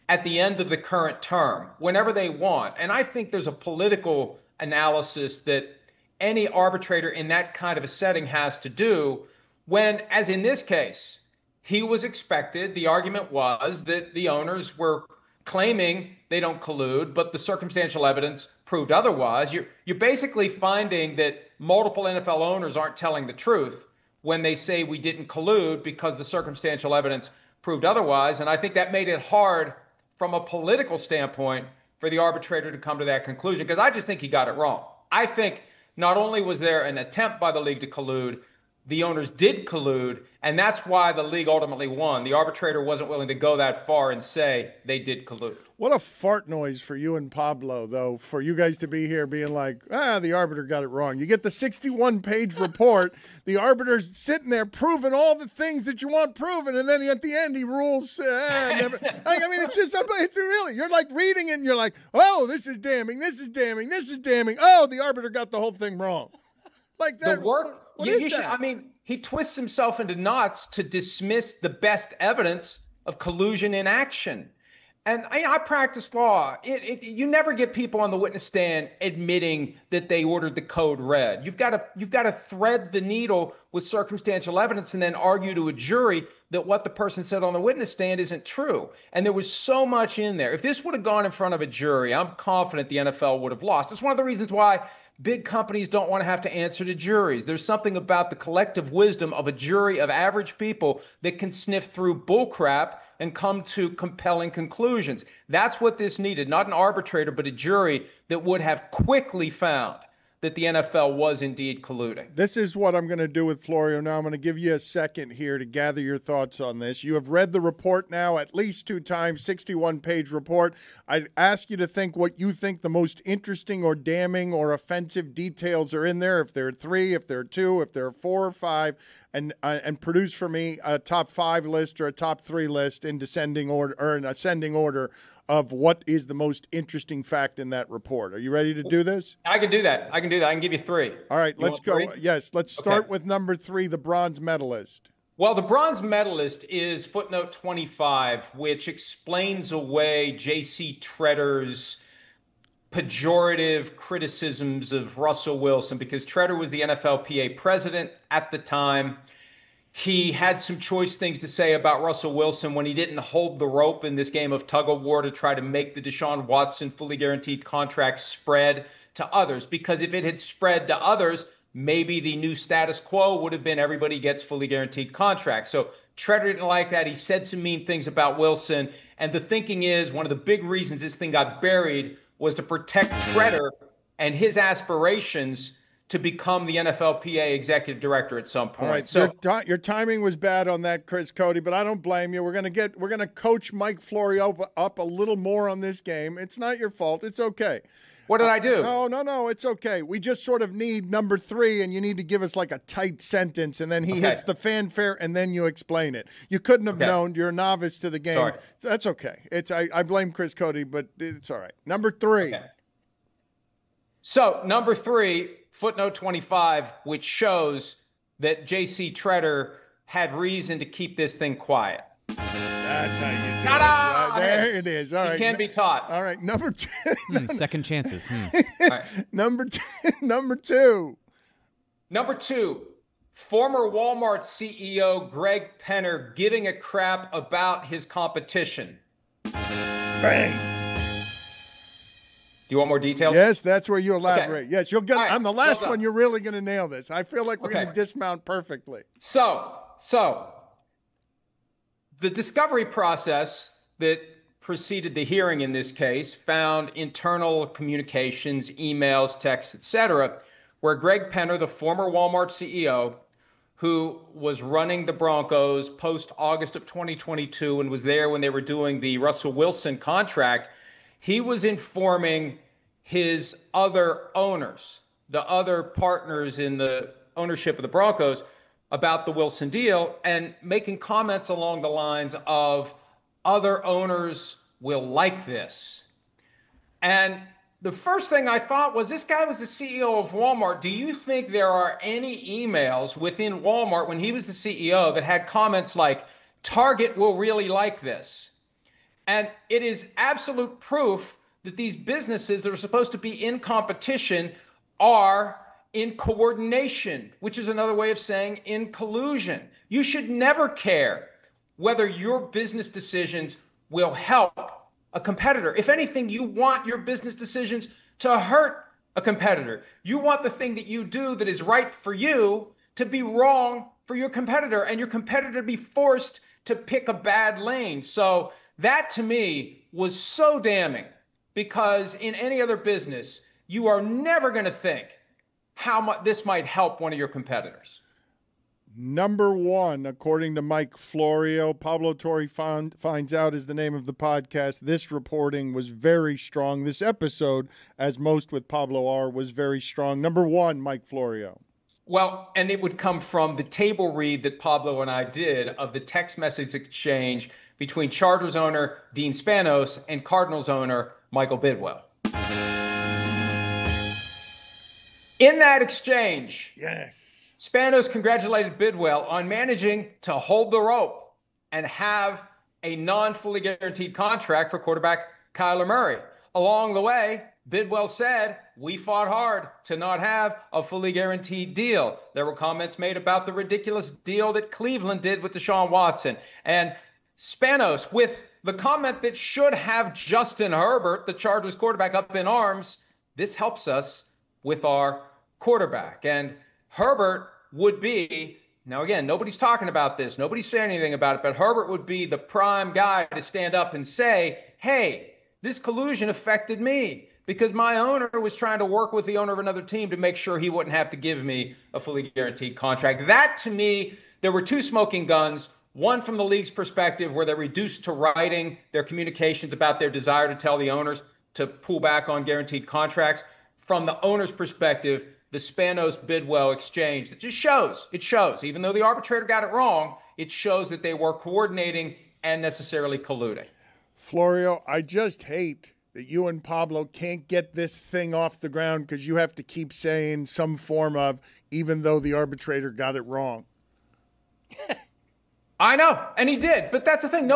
at the end of the current term, whenever they want. And I think there's a political analysis that any arbitrator in that kind of a setting has to do when, as in this case, he was expected. The argument was that the owners were claiming they don't collude, but the circumstantial evidence proved otherwise. You're basically finding that multiple NFL owners aren't telling the truth when they say we didn't collude because the circumstantial evidence proved otherwise. And I think that made it hard from a political standpoint for the arbitrator to come to that conclusion, because I just think he got it wrong. I think not only was there an attempt by the league to collude, the owners did collude, and that's why the league ultimately won. The arbitrator wasn't willing to go that far and say they did collude. What a fart noise for you and Pablo, though, for you guys to be here being like, the arbiter got it wrong. You get the 61-page report, the arbiter's sitting there proving all the things that you want proven, and then at the end he rules. It's just, it's really, you're like reading it and you're like, oh, this is damning, this is damning, this is damning. Oh, the arbiter got the whole thing wrong. Like that. What is that? He twists himself into knots to dismiss the best evidence of collusion in action. And I practice law. You never get people on the witness stand admitting that they ordered the code red. You've got to thread the needle with circumstantial evidence and then argue to a jury that what the person said on the witness stand isn't true. And there was so much in there. If this would have gone in front of a jury, I'm confident the NFL would have lost. It's one of the reasons why big companies don't want to have to answer to juries. There's something about the collective wisdom of a jury of average people that can sniff through bullcrap and come to compelling conclusions. That's what this needed, not an arbitrator, but a jury that would have quickly found that the NFL was indeed colluding. This is what I'm going to do with Florio now. I'm going to give you a second here to gather your thoughts on this. You have read the report now at least 2 times, 61-page report. I'd ask you to think what you think the most interesting or damning or offensive details are in there, if there are 3, if there are 2, if there are 4 or 5, and produce for me a top 5 list or a top 3 list in descending order or in ascending order of what is the most interesting fact in that report. Are you ready to do this? I can do that. I can give you 3. All right, let's go. 3? Yes, let's start with number 3, the bronze medalist. Well, the bronze medalist is footnote 25, which explains away J.C. Tretter's pejorative criticisms of Russell Wilson, because Tretter was the NFLPA president at the time. He had some choice things to say about Russell Wilson when he didn't hold the rope in this game of tug-of-war to try to make the Deshaun Watson fully guaranteed contract spread to others. Because if it had spread to others, maybe the new status quo would have been everybody gets fully guaranteed contracts. So Tretter didn't like that. He said some mean things about Wilson. And the thinking is one of the big reasons this thing got buried was to protect Tretter and his aspirations to become the NFLPA executive director at some point. All right, so your timing was bad on that, Chris Cody, but I don't blame you. We're gonna coach Mike Florio up a little more on this game. It's not your fault. It's okay. What did I do? No, it's okay. We just sort of need number 3, and you need to give us like a tight sentence, and then he hits the fanfare, and then you explain it. You couldn't have known. You're a novice to the game. Sorry. That's okay. I blame Chris Cody, but it's all right. Number 3. Okay. So number 3, footnote 25, which shows that J.C. Treader had reason to keep this thing quiet. That's how you do it. There it is. All right. He can be taught. All right. Number 2. Second chances. All right. Number 2. Number 2, former Walmart CEO Greg Penner giving a crap about his competition. Bang. Do you want more details? Yes, that's where you elaborate. Okay. Yes, you'll get All right, on the last well one. You're really going to nail this. I feel like we're going to dismount perfectly. So the discovery process that preceded the hearing in this case found internal communications, emails, texts, etc., where Greg Penner, the former Walmart CEO, who was running the Broncos post-August of 2022 and was there when they were doing the Russell Wilson contract, he was informing his other owners, the other partners in the ownership of the Broncos, about the Wilson deal and making comments along the lines of other owners will like this. And the first thing I thought was, this guy was the CEO of Walmart. Do you think there are any emails within Walmart when he was the CEO that had comments like, Target will really like this? And it is absolute proof that these businesses that are supposed to be in competition are in coordination, which is another way of saying in collusion. You should never care whether your business decisions will help a competitor. If anything, you want your business decisions to hurt a competitor. You want the thing that you do that is right for you to be wrong for your competitor, and your competitor to be forced to pick a bad lane. So that to me was so damning, because in any other business, you are never going to think how much this might help one of your competitors. Number 1, according to Mike Florio, Pablo Torre finds out is the name of the podcast. This reporting was very strong. This episode, as most with Pablo are, was very strong. Number 1, Mike Florio. Well, and it would come from the table read that Pablo and I did of the text message exchange between Chargers owner Dean Spanos and Cardinals owner Michael Bidwell. In that exchange, yes, Spanos congratulated Bidwell on managing to hold the rope and have a non-fully guaranteed contract for quarterback Kyler Murray. Along the way, Bidwell said, we fought hard to not have a fully guaranteed deal. There were comments made about the ridiculous deal that Cleveland did with Deshaun Watson. And Spanos, with the comment that should have Justin Herbert, the Chargers quarterback, up in arms, this helps us with our quarterback. And Herbert would be, now again, nobody's talking about this, nobody's saying anything about it, but Herbert would be the prime guy to stand up and say, hey, this collusion affected me because my owner was trying to work with the owner of another team to make sure he wouldn't have to give me a fully guaranteed contract. That, to me, there were two smoking guns. One from the league's perspective, where they're reduced to writing their communications about their desire to tell the owners to pull back on guaranteed contracts. From the owner's perspective, the Spanos-Bidwell exchange, that just shows, even though the arbitrator got it wrong, it shows that they were coordinating and necessarily colluding. Florio, I just hate that you and Pablo can't get this thing off the ground because you have to keep saying some form of, even though the arbitrator got it wrong. I know, and he did, but that's the thing.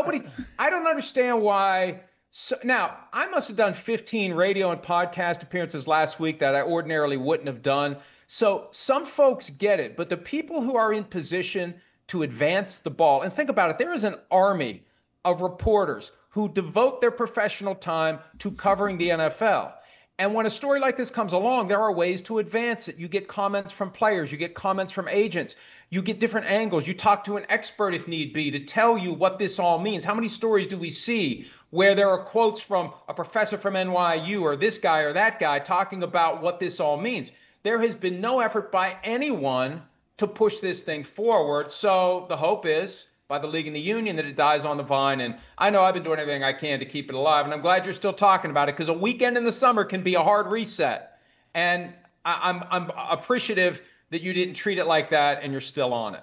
I don't understand why. So, now, I must have done 15 radio and podcast appearances last week that I ordinarily wouldn't have done. So some folks get it, but the people who are in position to advance the ball, and think about it, there is an army of reporters who devote their professional time to covering the NFL. And when a story like this comes along, there are ways to advance it. You get comments from players, you get comments from agents, you get different angles. You talk to an expert if need be to tell you what this all means. How many stories do we see where there are quotes from a professor from NYU or this guy or that guy talking about what this all means? there has been no effort by anyone to push this thing forward. So the hope is, by the league and the union, that it dies on the vine. And I know I've been doing everything I can to keep it alive, and I'm glad you're still talking about it, because a weekend in the summer can be a hard reset. And I'm appreciative that you didn't treat it like that and you're still on it.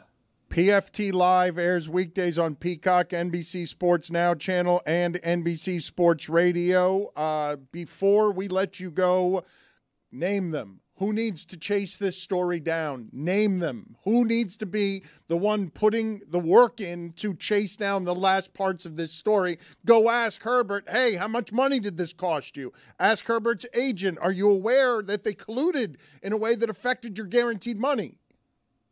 PFT Live airs weekdays on Peacock, NBC Sports Now channel, and NBC Sports Radio. Before we let you go, name them. Who needs to chase this story down? Name them. Who needs to be the one putting the work in to chase down the last parts of this story? Go ask Herbert, hey, how much money did this cost you? Ask Herbert's agent, are you aware that they colluded in a way that affected your guaranteed money?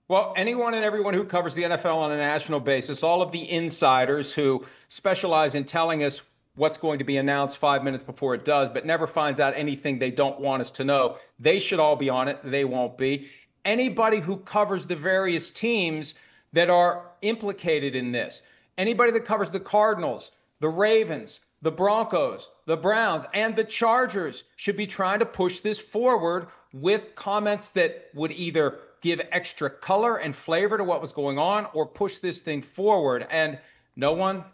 Well, anyone and everyone who covers the NFL on a national basis, all of the insiders who specialize in telling us what's going to be announced 5 minutes before it does, but never finds out anything they don't want us to know, they should all be on it. They won't be. Anybody who covers the various teams that are implicated in this, anybody that covers the Cardinals, the Ravens, the Broncos, the Browns, and the Chargers should be trying to push this forward with comments that would either give extra color and flavor to what was going on or push this thing forward. And no one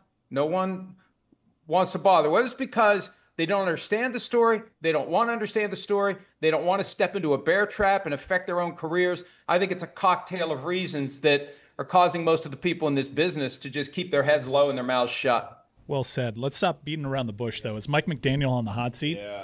wants to bother, whether it's because they don't understand the story, they don't want to understand the story, they don't want to step into a bear trap and affect their own careers. I think it's a cocktail of reasons that are causing most of the people in this business to just keep their heads low and their mouths shut. Well said. Let's stop beating around the bush, though. Is Mike McDaniel on the hot seat? Yeah.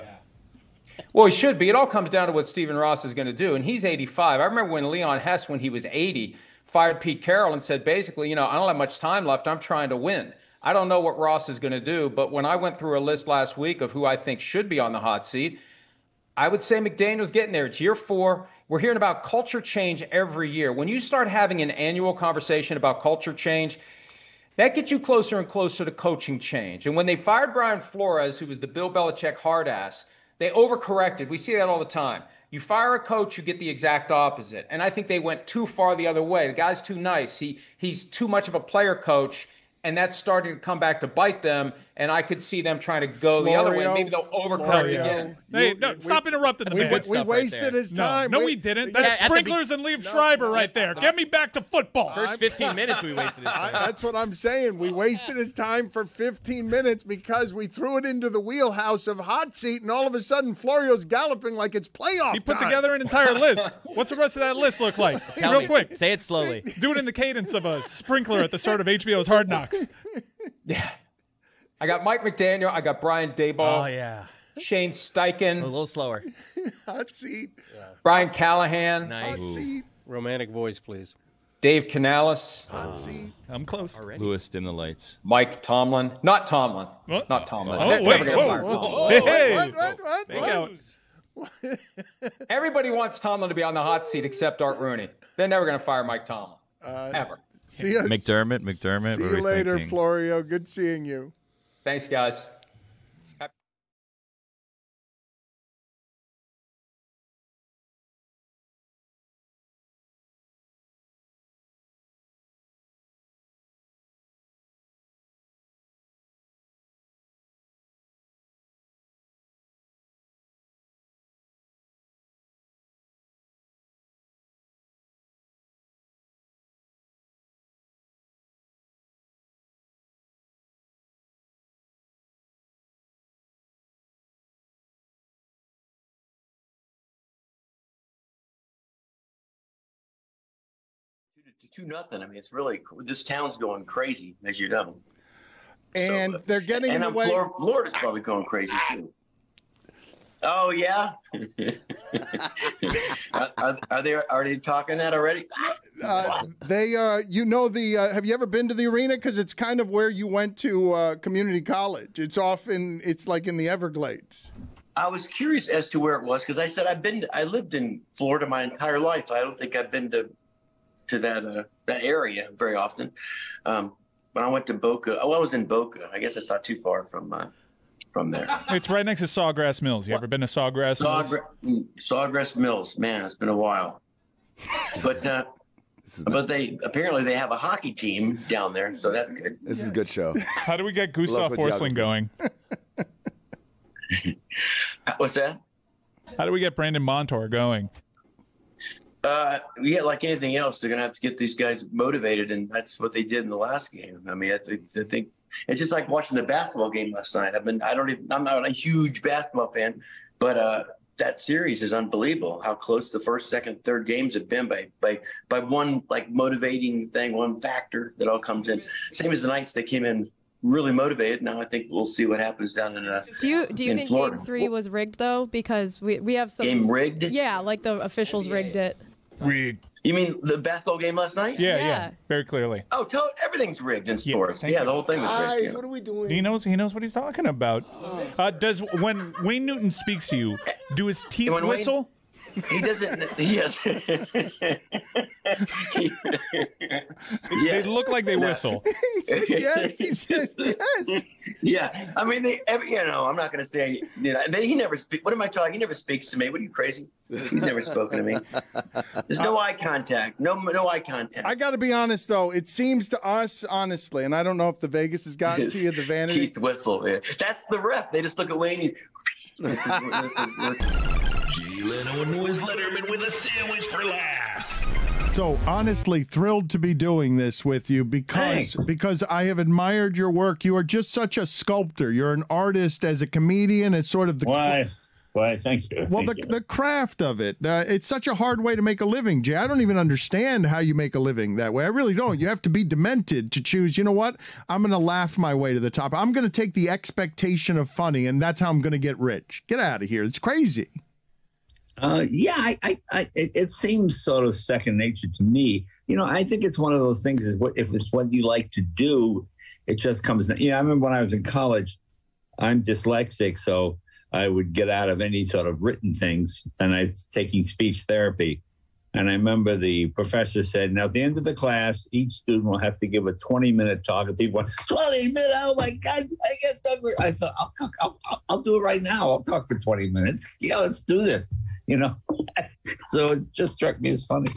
Well, he should be. It all comes down to what Stephen Ross is going to do, and he's 85. I remember when Leon Hess, when he was 80, fired Pete Carroll and said, basically, I don't have much time left. I'm trying to win. I don't know what Ross is going to do, but when I went through a list last week of who I think should be on the hot seat, I would say McDaniel's getting there. It's year 4. We're hearing about culture change every year. When you start having an annual conversation about culture change, that gets you closer and closer to coaching change. And when they fired Brian Flores, who was the Bill Belichick hard ass, they overcorrected. We see that all the time. You fire a coach, you get the exact opposite. And I think they went too far the other way. The guy's too nice. He's too much of a player coach. And that's starting to come back to bite them, and I could see them trying to go the other way. Maybe they'll overcorrect again. Hey, no, stop interrupting the man. We wasted his time. No, we didn't. That's sprinklers and Liev Schreiber right there. Get me back to football. First 15 minutes we wasted his time. That's what I'm saying. We wasted his time for 15 minutes because we threw it into the wheelhouse of hot seat, and all of a sudden Florio's galloping like it's playoff He put time. together an entire list. What's the rest of that list look like? Real quick. Say it slowly. Do it in the cadence of a sprinkler at the start of HBO's Hard Knocks. Yeah. I got Mike McDaniel. I got Brian Daboll. Oh, yeah. Shane Steichen. A little slower. Hot seat. Brian Callahan. Nice. Hot seat. Romantic voice, please. Dave Canales. Hot seat. I'm close. Already. Lewis, dim the lights. Mike Tomlin. Not Tomlin. What? Not Tomlin. Oh, Never wait. gonna Whoa. fire Whoa. Tomlin. Hey. What? Everybody wants Tomlin to be on the hot seat except Art Rooney. They're never going to fire Mike Tomlin. Ever. See you, McDermott. See what are you we later, thinking? Florio. Good seeing you. Thanks, guys. To 2-0. I mean, it's really this town's going crazy, as you know. And they're getting and away. Florida's probably going crazy too. Oh yeah. Are they talking that already? Have you ever been to the arena? Because it's kind of where you went to community college. It's like in the Everglades. I was curious as to where it was because I said I lived in Florida my entire life. I don't think I've been to that area very often. When I went to Boca, I was in Boca. I guess it's not too far from there. It's right next to Sawgrass Mills. You ever been to Sawgrass Mills? Sawgrass Mills, man, it's been a while. But they apparently have a hockey team down there, so that's good. This is a good show. How do we get Gustav Forsling going? What's that? How do we get Brandon Montour going? Yeah, like anything else, they're going to have to get these guys motivated, and that's what they did in the last game. I mean, I think it's just like watching the basketball game last night. I'm not a huge basketball fan, but that series is unbelievable. How close the first, second, third games have been by one like motivating thing, one factor that all comes in. Same as the Knights, they came in really motivated. Now I think we'll see what happens down in Do you think Florida. Game 3 was rigged though? Because we have some Game rigged. Yeah, like the officials rigged it. Rigged. You mean the basketball game last night? Yeah, very clearly. Oh, everything's rigged in sports. thank Yeah, you. the whole thing was rigged. Guys, Yeah. what are we doing? He knows what he's talking about. Does when Wayne Newton speaks to you, do his teeth When Wayne- whistle? He doesn't. Yes. They look like they whistle. He said yes. He said yes. Yeah, I mean, I'm not going to say, he never speaks. What am I talking? He never speaks to me. What are you, crazy? He's never spoken to me. There's no eye contact. No eye contact. I got to be honest, though. It seems to us, honestly, and I don't know if the Vegas has gotten to you, the vanity. Teeth whistle. Yeah. That's the ref. They just look at Wayne. Jay Leno and Noise Letterman with a sandwich for laughs. So honestly, thrilled to be doing this with you because I have admired your work. You are just such a sculptor. You're an artist as a comedian. It's sort of the Why? Thank you. well, Thank you. the craft of it. It's such a hard way to make a living, Jay. I don't even understand how you make a living that way. I really don't. You have to be demented to choose. You know what? I'm going to laugh my way to the top. I'm going to take the expectation of funny, and that's how I'm going to get rich. Get out of here. It's crazy. It seems sort of second nature to me. I think it's one of those things. If it's what you like to do, it just comes. I remember when I was in college, I'm dyslexic, so I would get out of any sort of written things, and I was taking speech therapy. And I remember the professor said, now at the end of the class, each student will have to give a 20-minute talk. And people went, 20 minutes? Oh, my God, I get done. I thought, I'll do it right now. I'll talk for 20 minutes. Yeah, let's do this. So it just struck me as funny.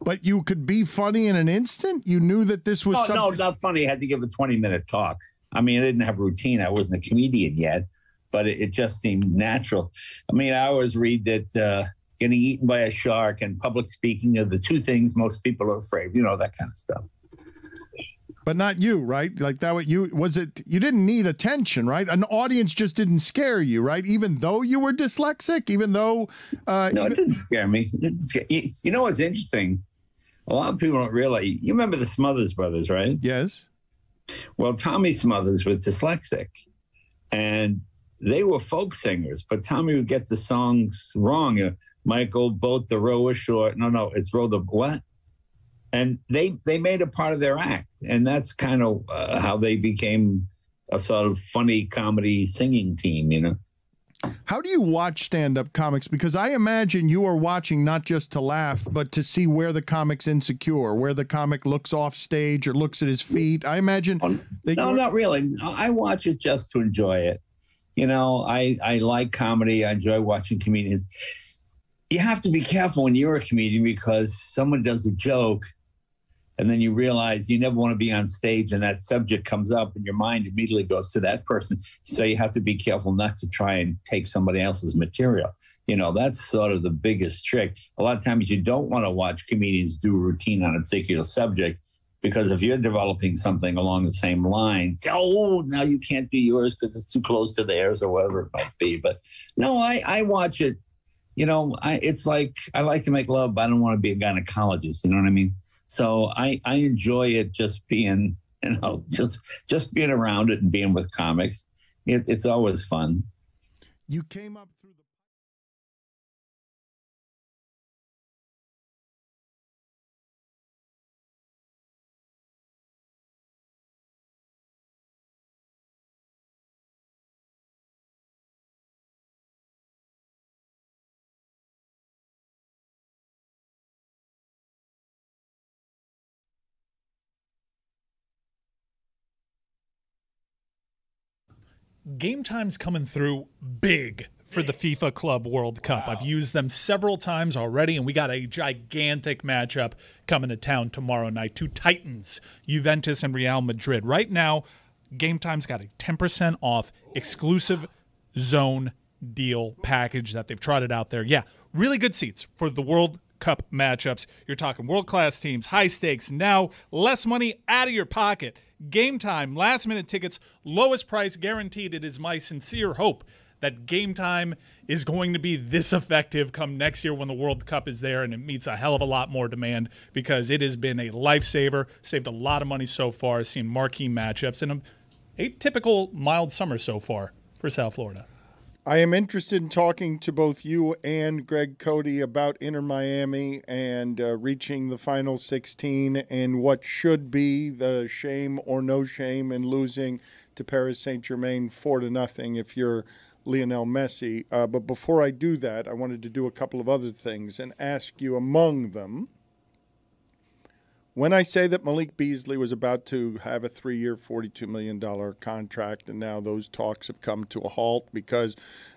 But you could be funny in an instant? You knew that this was something... No, not funny. I had to give a 20-minute talk. I mean, I didn't have routine. I wasn't a comedian yet, but it just seemed natural. I mean, I always read that getting eaten by a shark and public speaking are the two things most people are afraid, that kind of stuff. But not you, right? Like that, you didn't need attention, right? An audience just didn't scare you, right? Even though you were dyslexic, even though... No, it didn't scare me. You know what's interesting? A lot of people don't realize, you remember the Smothers Brothers, right? Yes. Well, Tommy Smothers was dyslexic, and they were folk singers, but Tommy would get the songs wrong. Michael, boat the row ashore. No, it's row the what? And they made it part of their act. And that's kind of how they became a sort of funny comedy singing team, How do you watch stand-up comics? Because I imagine you are watching not just to laugh, but to see where the comic's insecure, where the comic looks off stage or looks at his feet. I imagine... No, not really. I watch it just to enjoy it. I like comedy. I enjoy watching comedians. You have to be careful when you're a comedian because someone does a joke and then you realize you never want to be on stage and that subject comes up and your mind immediately goes to that person. So you have to be careful not to try and take somebody else's material. That's sort of the biggest trick. A lot of times you don't want to watch comedians do routine on a particular subject because if you're developing something along the same line, now you can't do yours because it's too close to theirs or whatever it might be. But no, I watch it. It's like I like to make love, but I don't want to be a gynecologist. You know what I mean? So I enjoy it just being, just being around it and being with comics. It's always fun. You came up through the... Game Time's coming through big for the FIFA Club World Cup. I've used them several times already, and we got a gigantic matchup coming to town tomorrow night. Two Titans, Juventus and Real Madrid. Right now, Game Time's got a 10% off exclusive zone deal package that they've trotted out there. Yeah, really good seats for the World Cup matchups. You're talking world-class teams, high stakes, now less money out of your pocket. Game Time, last-minute tickets, lowest price guaranteed. It is my sincere hope that Game Time is going to be this effective come next year when the World Cup is there and it meets a hell of a lot more demand, because it has been a lifesaver, saved a lot of money so far, seen marquee matchups, and a typical mild summer so far for South Florida. I am interested in talking to both you and Greg Cody about Inter Miami and reaching the final 16 and what should be the shame or no shame in losing to Paris Saint-Germain 4-0 if you're Lionel Messi. But before I do that, I wanted to do a couple of other things and ask you, among them, when I say that Malik Beasley was about to have a 3-year, $42 million contract, and now those talks have come to a halt because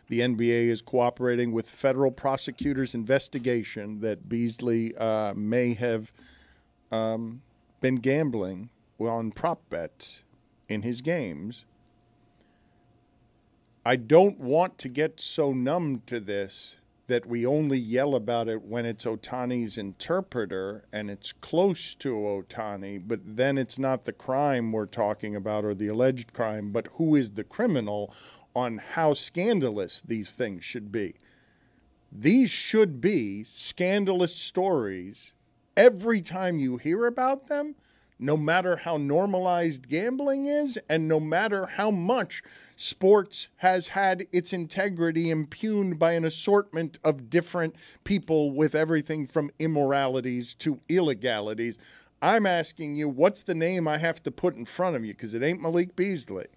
the NBA is cooperating with federal prosecutors' investigation that Beasley may have been gambling on prop bets in his games, I don't want to get so numb to this that we only yell about it when it's Ohtani's interpreter and it's close to Ohtani, but then it's not the crime we're talking about or the alleged crime, but who is the criminal on how scandalous these things should be. These should be scandalous stories every time you hear about them, no matter how normalized gambling is and no matter how much sports has had its integrity impugned by an assortment of different people with everything from immoralities to illegalities. I'm asking you, what's the name I have to put in front of you? Because it ain't Malik Beasley.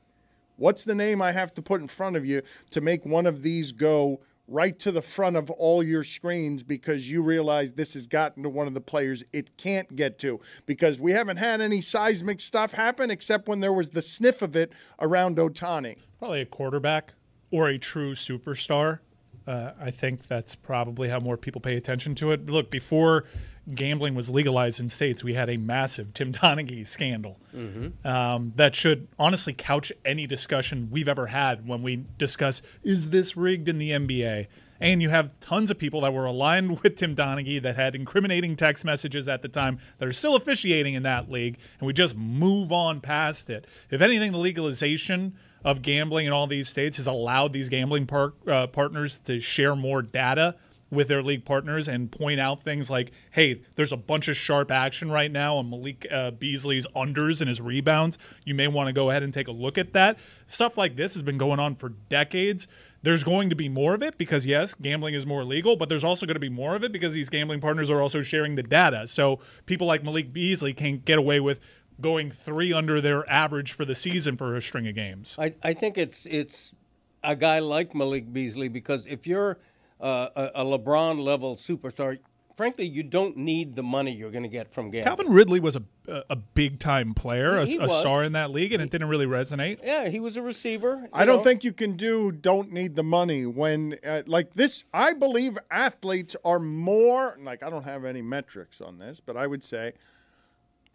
What's the name I have to put in front of you to make one of these go right to the front of all your screens because you realize this has gotten to one of the players it can't get to? Because we haven't had any seismic stuff happen except when there was the sniff of it around Ohtani. Probably a quarterback or a true superstar. I think that's probably how more people pay attention to it. Look, before gambling was legalized in states, we had a massive Tim Donaghy scandal that should honestly couch any discussion we've ever had when we discuss, is this rigged in the NBA? And you have tons of people that were aligned with Tim Donaghy that had incriminating text messages at the time that are still officiating in that league, and we just move on past it. If anything, the legalization of gambling in all these states has allowed these gambling partners to share more data with their league partners and point out things like, hey, there's a bunch of sharp action right now on Malik Beasley's unders and his rebounds. You may want to go ahead and take a look at that. Stuff like this has been going on for decades. There's going to be more of it because, yes, gambling is more legal, but there's also going to be more of it because these gambling partners are also sharing the data. So people like Malik Beasley can't get away with going 3 under their average for the season for a string of games. I think it's a guy like Malik Beasley because if you're a LeBron-level superstar, frankly, you don't need the money you're going to get from gambling. Calvin Ridley was a big-time player, a star in that league, and it didn't really resonate. Yeah, he was a receiver. I don't think you can don't need the money when, like this, I believe athletes are more, like I don't have any metrics on this, but I would say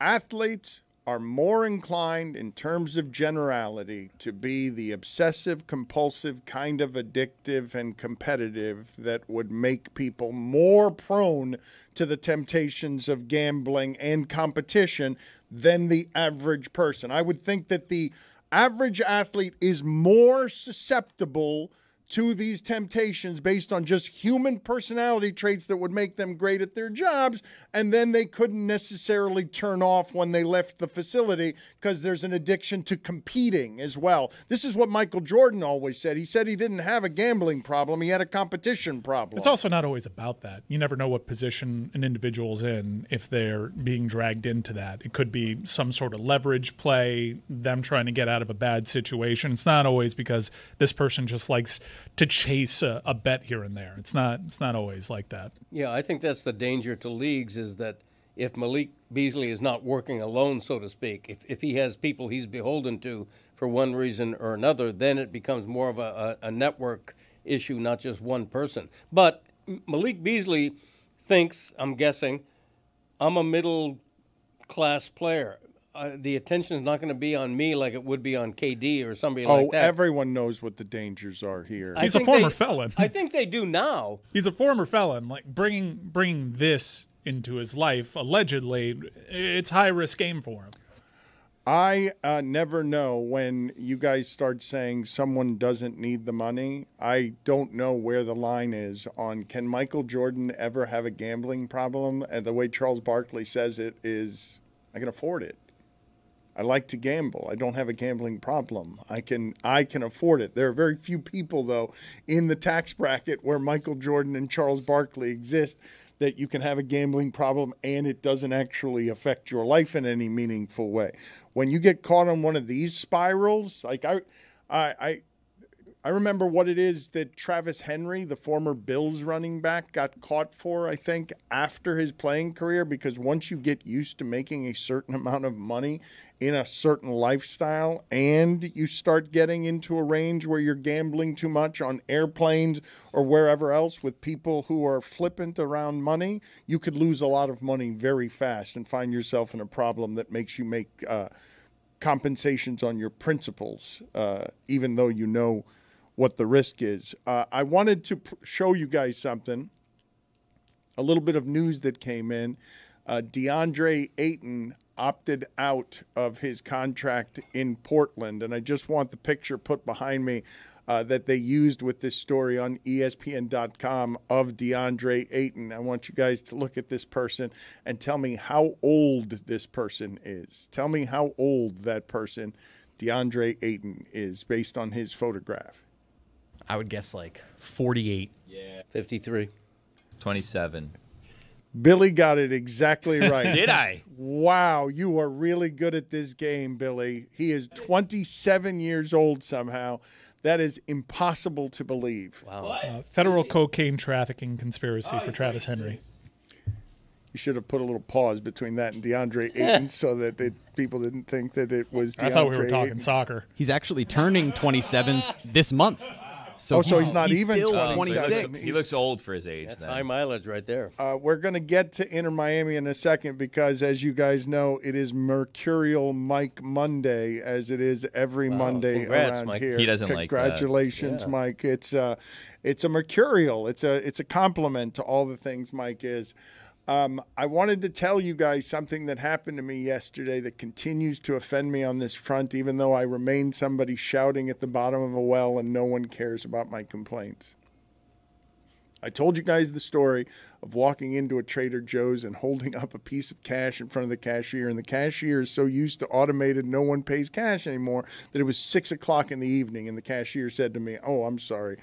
athletes are more inclined in terms of generality to be the obsessive, compulsive, kind of addictive and competitive that would make people more prone to the temptations of gambling and competition than the average person. I would think that the average athlete is more susceptible to these temptations based on just human personality traits that would make them great at their jobs, and then they couldn't necessarily turn off when they left the facility because there's an addiction to competing as well. This is what Michael Jordan always said. He said he didn't have a gambling problem. He had a competition problem. It's also not always about that. You never know what position an individual's in if they're being dragged into that. It could be some sort of leverage play, them trying to get out of a bad situation. It's not always because this person just likes to chase a bet here and there. It's not always like that. Yeah, I think that's the danger to leagues is that if Malik Beasley is not working alone, so to speak, if he has people he's beholden to for one reason or another, then it becomes more of a network issue, not just one person. But Malik Beasley thinks, I'm guessing, I'm a middle-class player. the attention is not going to be on me like it would be on KD or somebody like that. Everyone knows what the dangers are here. He's a former felon. I think they do now. He's a former felon. Like bringing this into his life, allegedly, it's high risk game for him. I never know when you guys start saying someone doesn't need the money. I don't know where the line is on can Michael Jordan ever have a gambling problem? And the way Charles Barkley says it is, I can afford it. I like to gamble. I don't have a gambling problem. I can afford it. There are very few people, though, in the tax bracket where Michael Jordan and Charles Barkley exist that you can have a gambling problem and it doesn't actually affect your life in any meaningful way. When you get caught on one of these spirals, like I remember what it is that Travis Henry, the former Bills running back, got caught for, I think, after his playing career, because once you get used to making a certain amount of money in a certain lifestyle and you start getting into a range where you're gambling too much on airplanes or wherever else with people who are flippant around money, you could lose a lot of money very fast and find yourself in a problem that makes you make compensations on your principles, even though you know what the risk is. I wanted to show you guys something, a little bit of news that came in. DeAndre Ayton opted out of his contract in Portland, and I just want the picture put behind me that they used with this story on ESPN.com of DeAndre Ayton. I want you guys to look at this person and tell me how old this person is. Tell me how old that person, DeAndre Ayton, is based on his photograph. I would guess like 48. Yeah. 53. 27. Billy got it exactly right. Did I? Wow, you are really good at this game, Billy. He is 27 years old somehow. That is impossible to believe. Wow. Federal cocaine trafficking conspiracy for Travis Henry. You should have put a little pause between that and DeAndre Ayton so that people didn't think that it was DeAndre I thought we were talking Ayton. soccer. He's actually turning 27 this month. So he's not even still 26. He looks old for his age. That's then. high mileage right there. We're going to get to Inter Miami in a second because, as you guys know, it is Mercurial Mike Monday, as it is every Monday Congrats, around Mike. here. He doesn't like that. Congratulations, Yeah. Mike. It's a Mercurial. It's a compliment to all the things Mike is. I wanted to tell you guys something that happened to me yesterday that continues to offend me on this front, even though I remain somebody shouting at the bottom of a well and no one cares about my complaints. I told you guys the story of walking into a Trader Joe's and holding up a piece of cash in front of the cashier, and the cashier is so used to automated no one pays cash anymore that it was 6 o'clock in the evening, and the cashier said to me, "Oh, I'm sorry.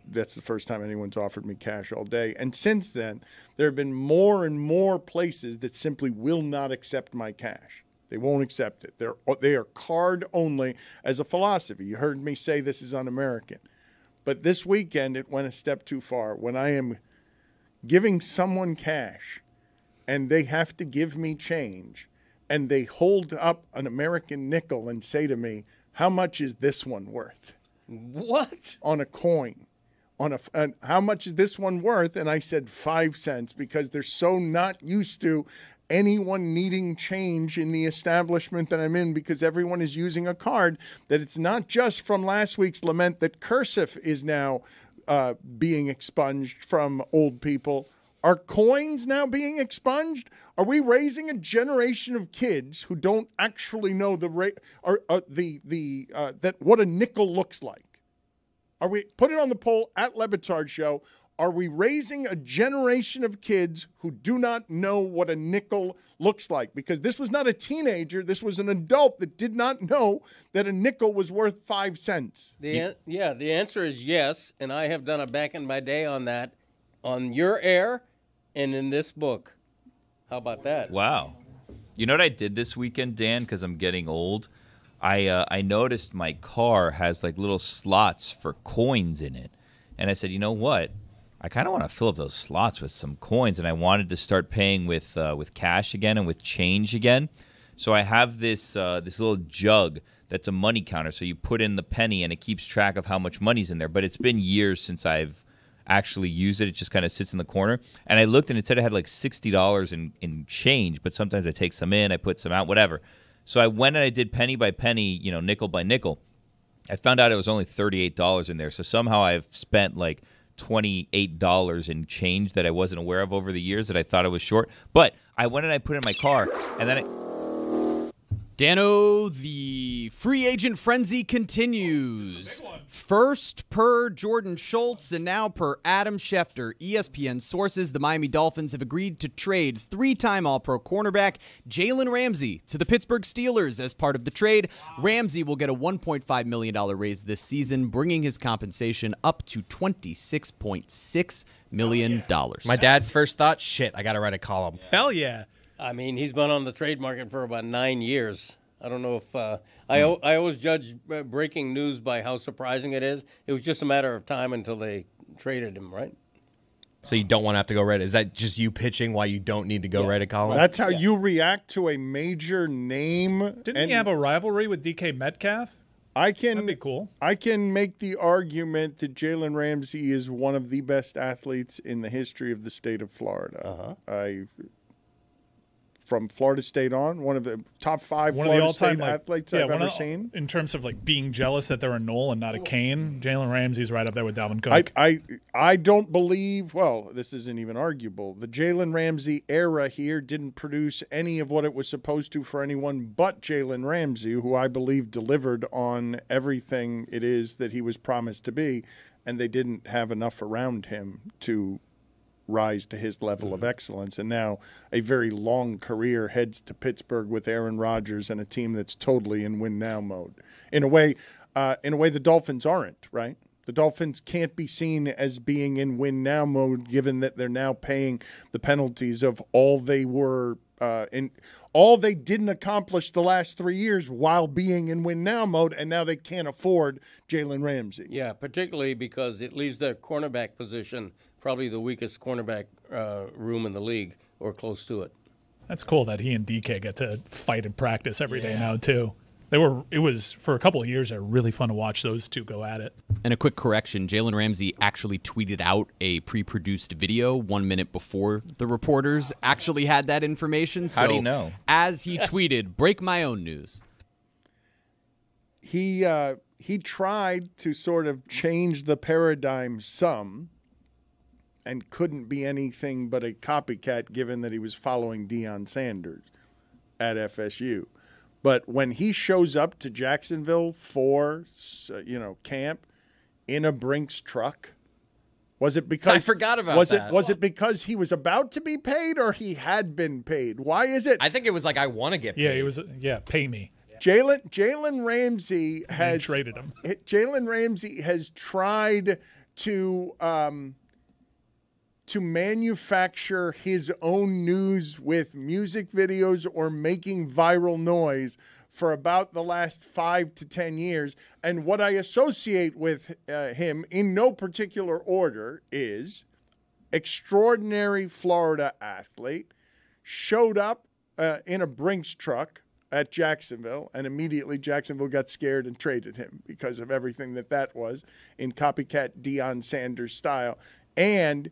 That's the first time anyone's offered me cash all day." And since then, there have been more and more places that simply will not accept my cash. They won't accept it. They are card only as a philosophy. You heard me say this is un-American. But this weekend, it went a step too far. When I am giving someone cash and they have to give me change and they hold up an American nickel and say to me, "How much is this one worth?" What? On a coin. And how much is this one worth? And I said 5 cents because they're so not used to anyone needing change in the establishment that I'm in because everyone is using a card, that it's not just from last week's lament that cursive is now being expunged from old people. Are coins now being expunged? Are we raising a generation of kids who don't actually know that what a nickel looks like? Are we put it on the poll at Le Batard Show? Are we raising a generation of kids who do not know what a nickel looks like? Because this was not a teenager. This was an adult that did not know that a nickel was worth 5 cents. The answer is yes, and I have done a back in my day on that, on your air and in this book. How about that? Wow. You know what I did this weekend, Dan, because I'm getting old? I noticed my car has like little slots for coins in it. And I said, you know what? I kind of want to fill up those slots with some coins, and I wanted to start paying with cash again and with change again. So I have this little jug that's a money counter. So you put in the penny, and it keeps track of how much money's in there. But it's been years since I've actually used it. It just kind of sits in the corner. And I looked, and it said I had like $60 in change, but sometimes I take some in, I put some out, whatever. So I went and I did penny by penny, nickel by nickel. I found out it was only $38 in there. So somehow I've spent like $28 in change that I wasn't aware of over the years that I thought I was short. But I went and I put it in my car, and then Dano, the free agent frenzy continues. First per Jordan Schultz and now per Adam Schefter. ESPN sources the Miami Dolphins have agreed to trade three-time All-Pro cornerback Jalen Ramsey to the Pittsburgh Steelers as part of the trade. Ramsey will get a $1.5 million raise this season, bringing his compensation up to $26.6 million. My dad's first thought, shit, I got to write a column. Hell yeah. I mean, he's been on the trade market for about 9 years. I don't know if I always judge breaking news by how surprising it is. It was just a matter of time until they traded him, right? So you don't want to have to go write it. Is that just you pitching why you don't need to go write a column? That's how you react to a major name. Didn't he have a rivalry with DK Metcalf? That'd be cool. I can make the argument that Jalen Ramsey is one of the best athletes in the history of the state of Florida. From Florida State on, one of the top 5 Florida State athletes I've ever seen. In terms of like being jealous that they're a Knoll and not a Kane, Jalen Ramsey's right up there with Dalvin Cook. I don't believe, well, this isn't even arguable. The Jalen Ramsey era here didn't produce any of what it was supposed to for anyone but Jalen Ramsey, who I believe delivered on everything it is that he was promised to be, and they didn't have enough around him to rise to his level of excellence. And now a very long career heads to Pittsburgh with Aaron Rodgers and a team that's totally in win now mode. In a way the Dolphins aren't, right? The Dolphins can't be seen as being in win now mode, given that they're now paying the penalties of all they were all they didn't accomplish the last 3 years while being in win now mode, and now they can't afford Jalen Ramsey. Yeah, particularly because it leaves their cornerback position probably the weakest cornerback room in the league, or close to it. That's cool that he and DK get to fight in practice every day now too. It was for a couple of years really fun to watch those two go at it. And a quick correction, Jalen Ramsey actually tweeted out a pre-produced video 1 minute before the reporters actually had that information. How do you know? As he tweeted, break my own news. He tried to sort of change the paradigm some, and couldn't be anything but a copycat given that he was following Deion Sanders at FSU. But when he shows up to Jacksonville for, camp in a Brinks truck, was it because I forgot about that. Was it because he was about to be paid or he had been paid? Why is it? I think it was like, I want to get paid. Yeah, he was. Yeah, pay me. Jalen Ramsey has traded him. Jalen Ramsey has tried to manufacture his own news with music videos or making viral noise for about the last 5 to 10 years. And what I associate with him in no particular order is extraordinary Florida athlete, showed up in a Brinks truck at Jacksonville, and immediately Jacksonville got scared and traded him because of everything that was in copycat Deion Sanders style, and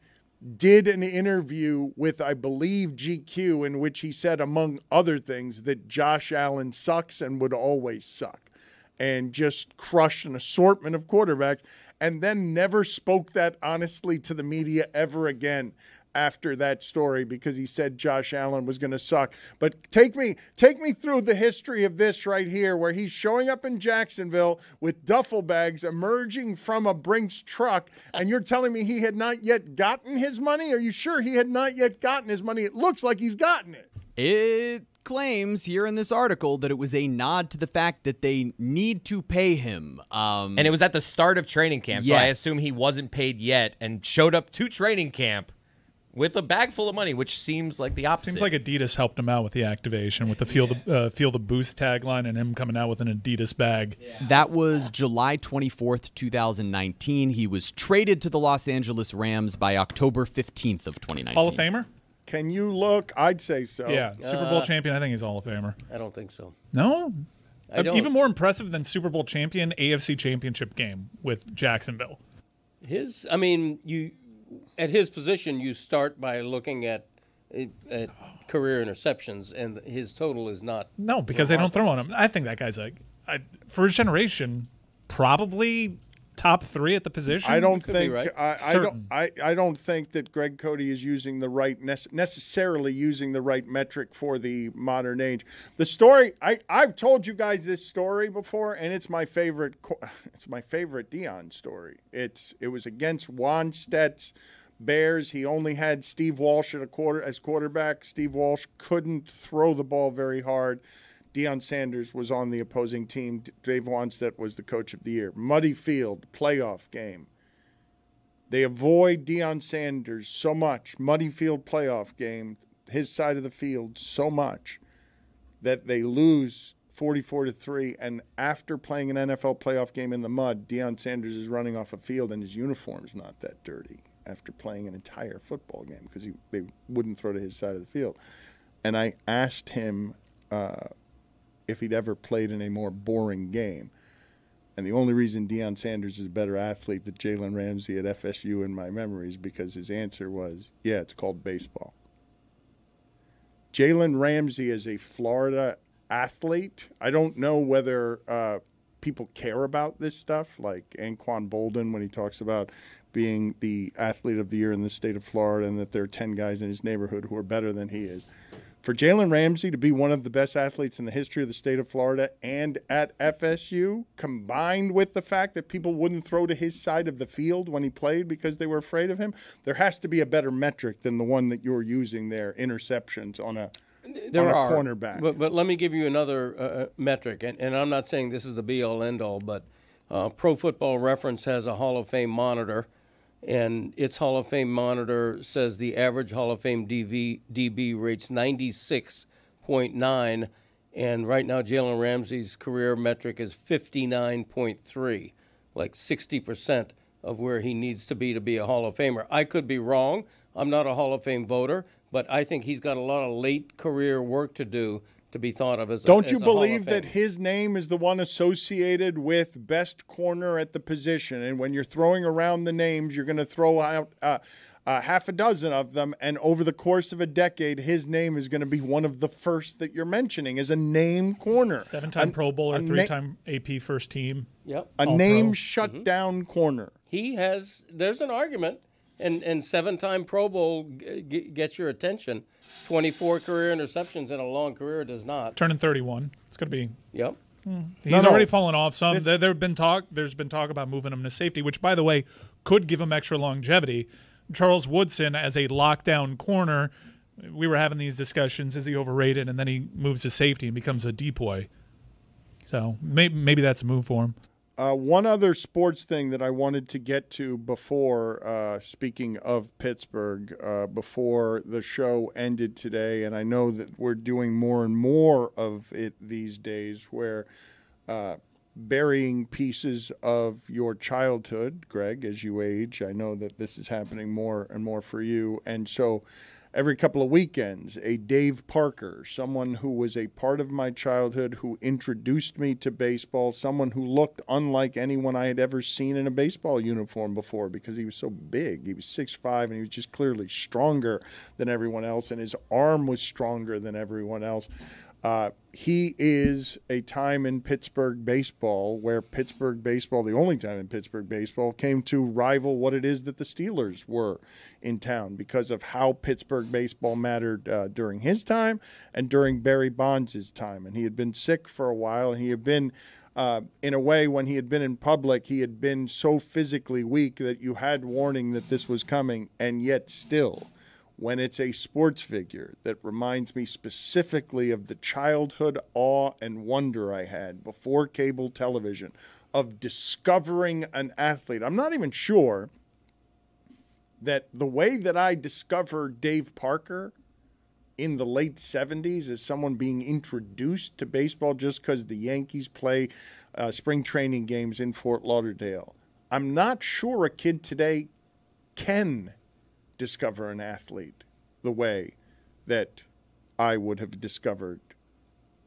did an interview with, I believe, GQ, in which he said, among other things, that Josh Allen sucks and would always suck, and just crushed an assortment of quarterbacks, and then never spoke that honestly to the media ever again after that story, because he said Josh Allen was going to suck. But take me through the history of this right here, where he's showing up in Jacksonville with duffel bags emerging from a Brinks truck, and you're telling me he had not yet gotten his money? Are you sure he had not yet gotten his money? It looks like he's gotten it. It claims here in this article that it was a nod to the fact that they need to pay him. And it was at the start of training camp, so I assume he wasn't paid yet and showed up to training camp with a bag full of money, which seems like the opposite. Seems like Adidas helped him out with the activation, with the Feel the Boost tagline, and him coming out with an Adidas bag. Yeah. That was July 24th, 2019. He was traded to the Los Angeles Rams by October 15th of 2019. Hall of Famer? Can you look? I'd say so. Yeah, Super Bowl champion. I think he's Hall of Famer. I don't think so. No? I don't. Even more impressive than Super Bowl champion, AFC championship game with Jacksonville. At his position, you start by looking at at career interceptions, and his total is not. No, because they don't throw on him. I think that guy's for his generation, probably top 3 at the position. I don't think right. I don't think that Greg Cody is using the right necessarily using the right metric for the modern age. The story I've told you guys this story before, and it's my favorite. It's my favorite Deion story. It was against Wannstedt's Bears. He only had Steve Walsh as quarterback. Steve Walsh couldn't throw the ball very hard. Deion Sanders was on the opposing team. Dave Wannstedt was the coach of the year. Muddy field, playoff game. They avoid Deion Sanders so much, muddy field playoff game, his side of the field so much, that they lose 44-3. And after playing an NFL playoff game in the mud, Deion Sanders is running off a field and his uniform's not that dirty after playing an entire football game because they wouldn't throw to his side of the field. And I asked him if he'd ever played in a more boring game. And the only reason Deion Sanders is a better athlete than Jalen Ramsey at FSU in my memory is because his answer was, yeah, it's called baseball. Jalen Ramsey is a Florida athlete. I don't know whether people care about this stuff, like Anquan Bolden when he talks about being the athlete of the year in the state of Florida and that there are 10 guys in his neighborhood who are better than he is. For Jalen Ramsey to be one of the best athletes in the history of the state of Florida and at FSU, combined with the fact that people wouldn't throw to his side of the field when he played because they were afraid of him, there has to be a better metric than the one that you're using there, interceptions on a cornerback. But let me give you another metric, and I'm not saying this is the be-all, end-all, but Pro Football Reference has a Hall of Fame monitor, and its Hall of Fame monitor says the average Hall of Fame DB rates 96.9, and right now Jalen Ramsey's career metric is 59.3, like 60% of where he needs to be a Hall of Famer. I could be wrong. I'm not a Hall of Fame voter, but I think he's got a lot of late career work to do to be thought of as Don't you as a Hall of believe Fame. that his name is the one associated with best corner at the position? And when you're throwing around the names, you're going to throw out half a dozen of them. And over the course of a decade, his name is going to be one of the first that you're mentioning as a name corner. 7-time Pro Bowler, 3-time AP first team. Yep. A name shutdown corner. He has, there's an argument, and 7-time Pro Bowl gets your attention. 24 career interceptions in a long career does not. Turning 31. It's going to be. Yep. He's already fallen off some. There's been talk about moving him to safety, which, by the way, could give him extra longevity. Charles Woodson as a lockdown corner, we were having these discussions. Is he overrated? And then he moves to safety and becomes a depoy. So maybe that's a move for him. One other sports thing that I wanted to get to before, speaking of Pittsburgh, before the show ended today, and I know that we're doing more and more of it these days, where burying pieces of your childhood, Greg, as you age. I know that this is happening more and more for you. And so every couple of weekends, a Dave Parker, someone who was a part of my childhood, who introduced me to baseball, someone who looked unlike anyone I had ever seen in a baseball uniform before because he was so big. He was 6'5", and he was just clearly stronger than everyone else, and his arm was stronger than everyone else. He is a time in Pittsburgh baseball where Pittsburgh baseball, the only time in Pittsburgh baseball, came to rival what it is that the Steelers were in town because of how Pittsburgh baseball mattered during his time and during Barry Bonds' time. And he had been sick for a while, and he had been, in a way, when he had been in public, he had been so physically weak that you had warning that this was coming, and yet still, when it's a sports figure that reminds me specifically of the childhood awe and wonder I had before cable television of discovering an athlete. I'm not even sure that the way that I discovered Dave Parker in the late 70s as someone being introduced to baseball just because the Yankees play spring training games in Fort Lauderdale. I'm not sure a kid today can discover an athlete the way that I would have discovered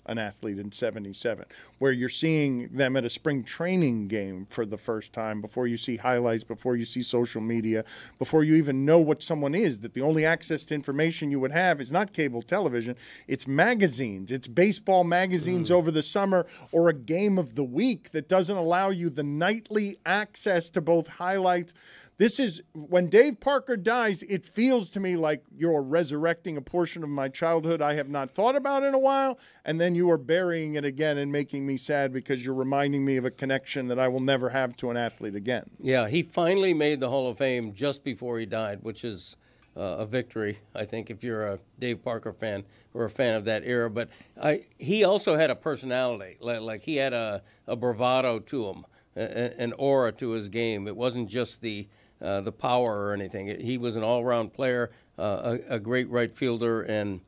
an athlete in 77, where you're seeing them at a spring training game for the first time, before you see highlights, before you see social media, before you even know what someone is, that the only access to information you would have is not cable television, it's magazines, it's baseball magazines over the summer, or a game of the week that doesn't allow you the nightly access to both highlights. This is, when Dave Parker dies, it feels to me like you're resurrecting a portion of my childhood I have not thought about in a while, and then you are burying it again and making me sad because you're reminding me of a connection that I will never have to an athlete again. Yeah, he finally made the Hall of Fame just before he died, which is a victory, I think, if you're a Dave Parker fan or a fan of that era. But he also had a personality. Like he had a bravado to him, an aura to his game. It wasn't just the power or anything. He was an all-around player, a great right fielder, and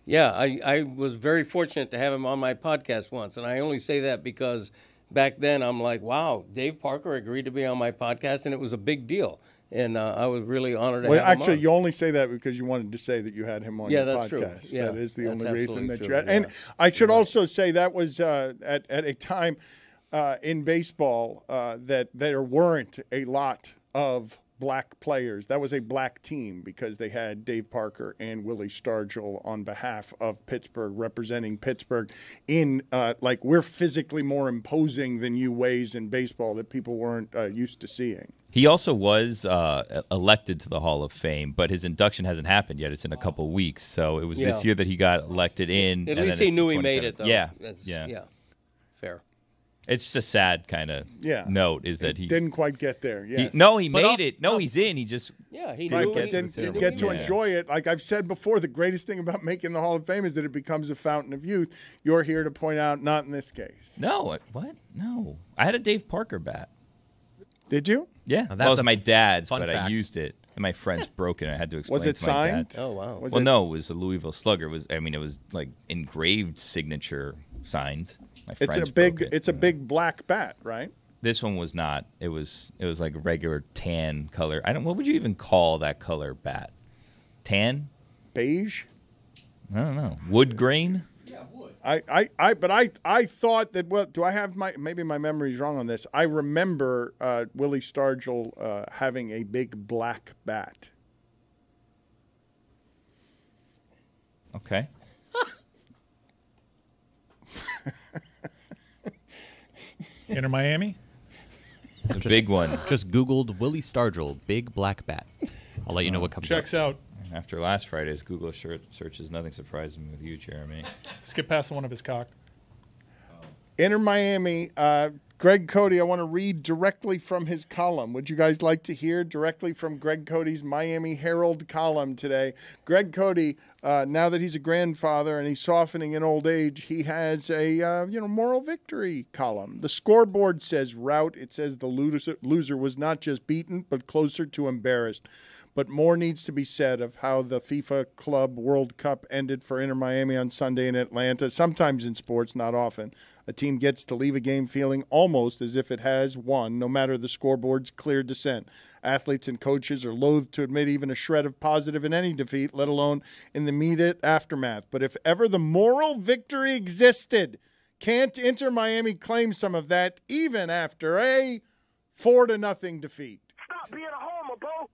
yeah, I was very fortunate to have him on my podcast once, and I only say that because back then I'm like, wow, Dave Parker agreed to be on my podcast, and it was a big deal, and I was really honored to have him on. Actually, you only say that because you wanted to say that you had him on your that's podcast. True. Yeah, that is the only reason that true. you had. And I should also say that was at a time in baseball that there weren't a lot of black players. That was a black team because they had Dave Parker and Willie Stargell on behalf of Pittsburgh, representing Pittsburgh in like we're physically more imposing than you ways in baseball that people weren't used to seeing. He also was elected to the Hall of Fame, but his induction hasn't happened yet. It's in a couple weeks, so it was this year that he got elected in. At least he knew he made it, though. Yeah, yeah, fair. It's just a sad kind of note is that he didn't quite get there. Yes. He made it. No, he's in. He just he didn't get to enjoy it. Like I've said before, the greatest thing about making the Hall of Fame is that it becomes a fountain of youth. You're here to point out, not in this case. No, what? No, I had a Dave Parker bat. Did you? Yeah, that was my dad's, but I used it. And my friends broke it. I had to explain. Was it to my signed? dad. Oh wow. No, it was a Louisville Slugger. It was like engraved signature signed. It's a big black bat, right? This one was not. It was like a regular tan color. What would you even call that color bat? Tan? Beige? I don't know. Wood grain? Yeah, wood. I thought that, well, do I have maybe my memory's wrong on this. I remember Willie Stargell having a big black bat. Okay. Inter Miami? Big one. Just Googled Willie Stargell, big black bat. I'll let you know what comes up. Checks out. After last Friday's Google searches, nothing surprised me with you, Jeremy. Skip past the one of his cock. Inter Miami, Greg Cody, I want to read directly from his column. Would you guys like to hear directly from Greg Cody's Miami Herald column today? Greg Cody, now that he's a grandfather and he's softening in old age, he has a moral victory column. The scoreboard says rout. It says the loser was not just beaten, but closer to embarrassed. But more needs to be said of how the FIFA Club World Cup ended for Inter Miami on Sunday in Atlanta. Sometimes in sports, not often, a team gets to leave a game feeling almost as if it has won, no matter the scoreboard's clear descent. Athletes and coaches are loath to admit even a shred of positive in any defeat, let alone in the immediate aftermath. But if ever the moral victory existed, can't Inter Miami claim some of that even after a 4-0 defeat? Stop being a homer, bro.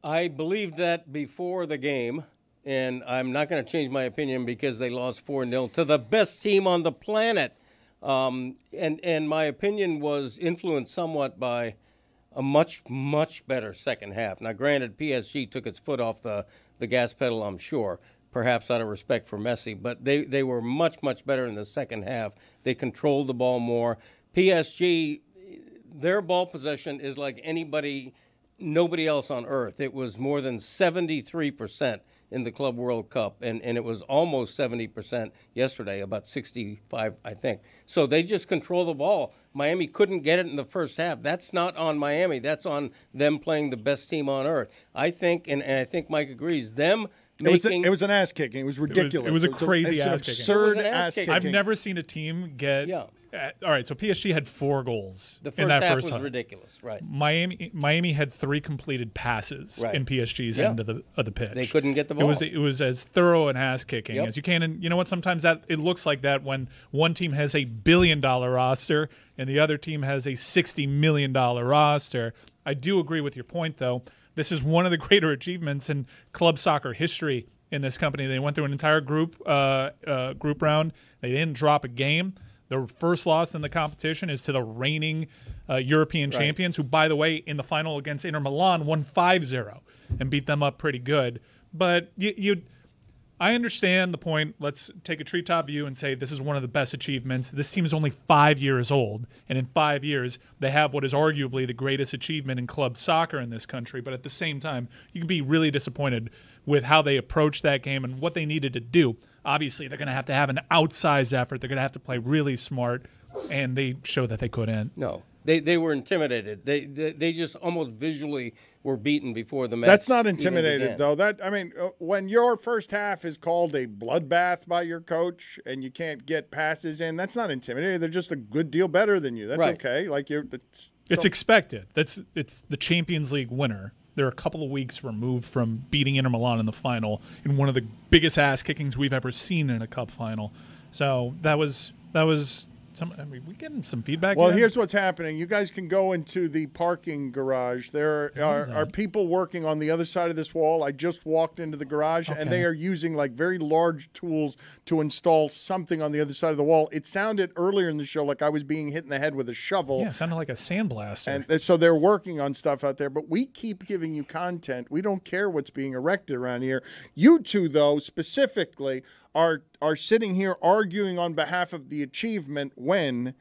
I believed that before the game, and I'm not going to change my opinion because they lost 4-0 to the best team on the planet. And my opinion was influenced somewhat by a much, much better second half. Now, granted, PSG took its foot off the gas pedal, I'm sure, perhaps out of respect for Messi, but they were much, much better in the second half. They controlled the ball more. PSG, their ball possession is like nobody else on earth. It was more than 73% in the Club World Cup, and it was almost 70% yesterday, about 65, I think. So they just control the ball. Miami couldn't get it in the first half. That's not on Miami. That's on them playing the best team on earth. I think, and I think Mike agrees, them making... It was an ass-kicking. It was ridiculous. It was a crazy ass-kicking. Absurd ass-kicking. I've never seen a team get all right, so PSG had 4 goals The in first that half first was half. ridiculous, right? Miami had 3 completed passes Right. in PSG's Yeah. end of the pitch. They couldn't get the ball. It was as thorough an ass kicking Yep. as you can. And you know what? Sometimes that it looks like that when one team has a $1 billion roster and the other team has a $60 million roster. I do agree with your point, though. This is one of the greater achievements in club soccer history in this company. They went through an entire group round. They didn't drop a game. Their first loss in the competition is to the reigning European champions, who, by the way, in the final against Inter Milan, won 5-0 and beat them up pretty good. But I understand the point. Let's take a treetop view and say this is one of the best achievements. This team is only 5 years old, and in 5 years, they have what is arguably the greatest achievement in club soccer in this country. But at the same time, you can be really disappointed with how they approached that game and what they needed to do. Obviously, they're going to have an outsized effort. They're going to have to play really smart, and they showed that they couldn't. No, they were intimidated. They just almost visually were beaten before the match. That's not even intimidated, began. though. When your first half is called a bloodbath by your coach and you can't get passes in, that's not intimidating. They're just a good deal better than you. That's Right. okay. It's expected. It's the Champions League winner. They're a couple of weeks removed from beating Inter Milan in the final in one of the biggest ass kickings we've ever seen in a cup final. So that was some. I mean, we getting some feedback. Well, here? here's what's happening. You guys can go into the parking garage. There are people working on the other side of this wall. I just walked into the garage, and they are using like very large tools to install something on the other side of the wall. It sounded earlier in the show like I was being hit in the head with a shovel. Yeah, it sounded like a sandblaster. And so they're working on stuff out there, but we keep giving you content. We don't care what's being erected around here. You two, though, specifically, are sitting here arguing on behalf of the achievement when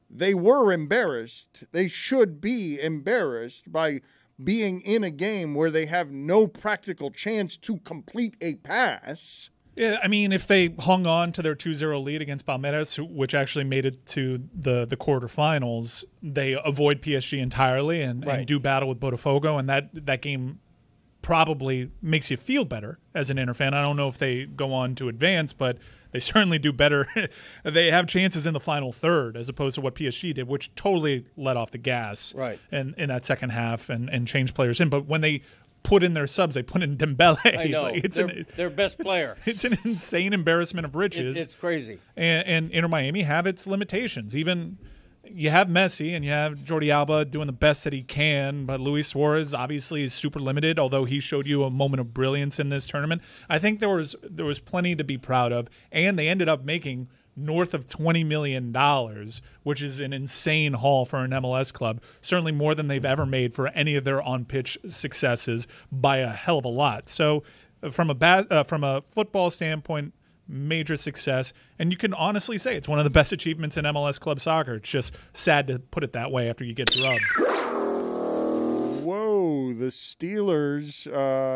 they were embarrassed. They should be embarrassed by being in a game where they have no practical chance to complete a pass. Yeah, I mean, if they hung on to their 2-0 lead against Palmeiras, which actually made it to the quarterfinals, they avoid PSG entirely and do battle with Botafogo, and that game probably makes you feel better as an Inter fan. I don't know if they go on to advance, but they certainly do better. They have chances in the final third as opposed to what PSG did, which totally let off the gas in that second half and changed players in. But when they put in their subs, they put in Dembele. I know. Like, their best player. It's an insane embarrassment of riches. It's crazy. And Inter Miami have its limitations. Even you have Messi and you have Jordi Alba doing the best that he can, but Luis Suarez obviously is super limited, although he showed you a moment of brilliance in this tournament. I think there was plenty to be proud of, and they ended up making north of $20 million, which is an insane haul for an MLS club, certainly more than they've ever made for any of their on-pitch successes by a hell of a lot. So from a football standpoint, major success, and you can honestly say it's one of the best achievements in MLS club soccer. It's just sad to put it that way after you get drubbed. Whoa, the Steelers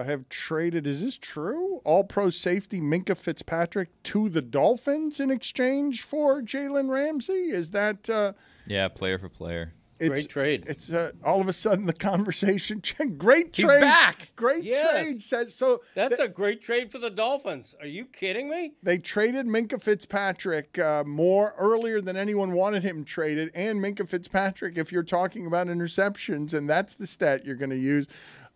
have traded, is this true? All-pro safety Minkah Fitzpatrick to the Dolphins in exchange for Jalen Ramsey? Is that... yeah, player for player. Great trade. It's all of a sudden the conversation. Great trade. He's back. Great trade. Says so. That's a great trade for the Dolphins. Are you kidding me? They traded Minkah Fitzpatrick more earlier than anyone wanted him traded, and Minkah Fitzpatrick, if you're talking about interceptions, and that's the stat you're going to use.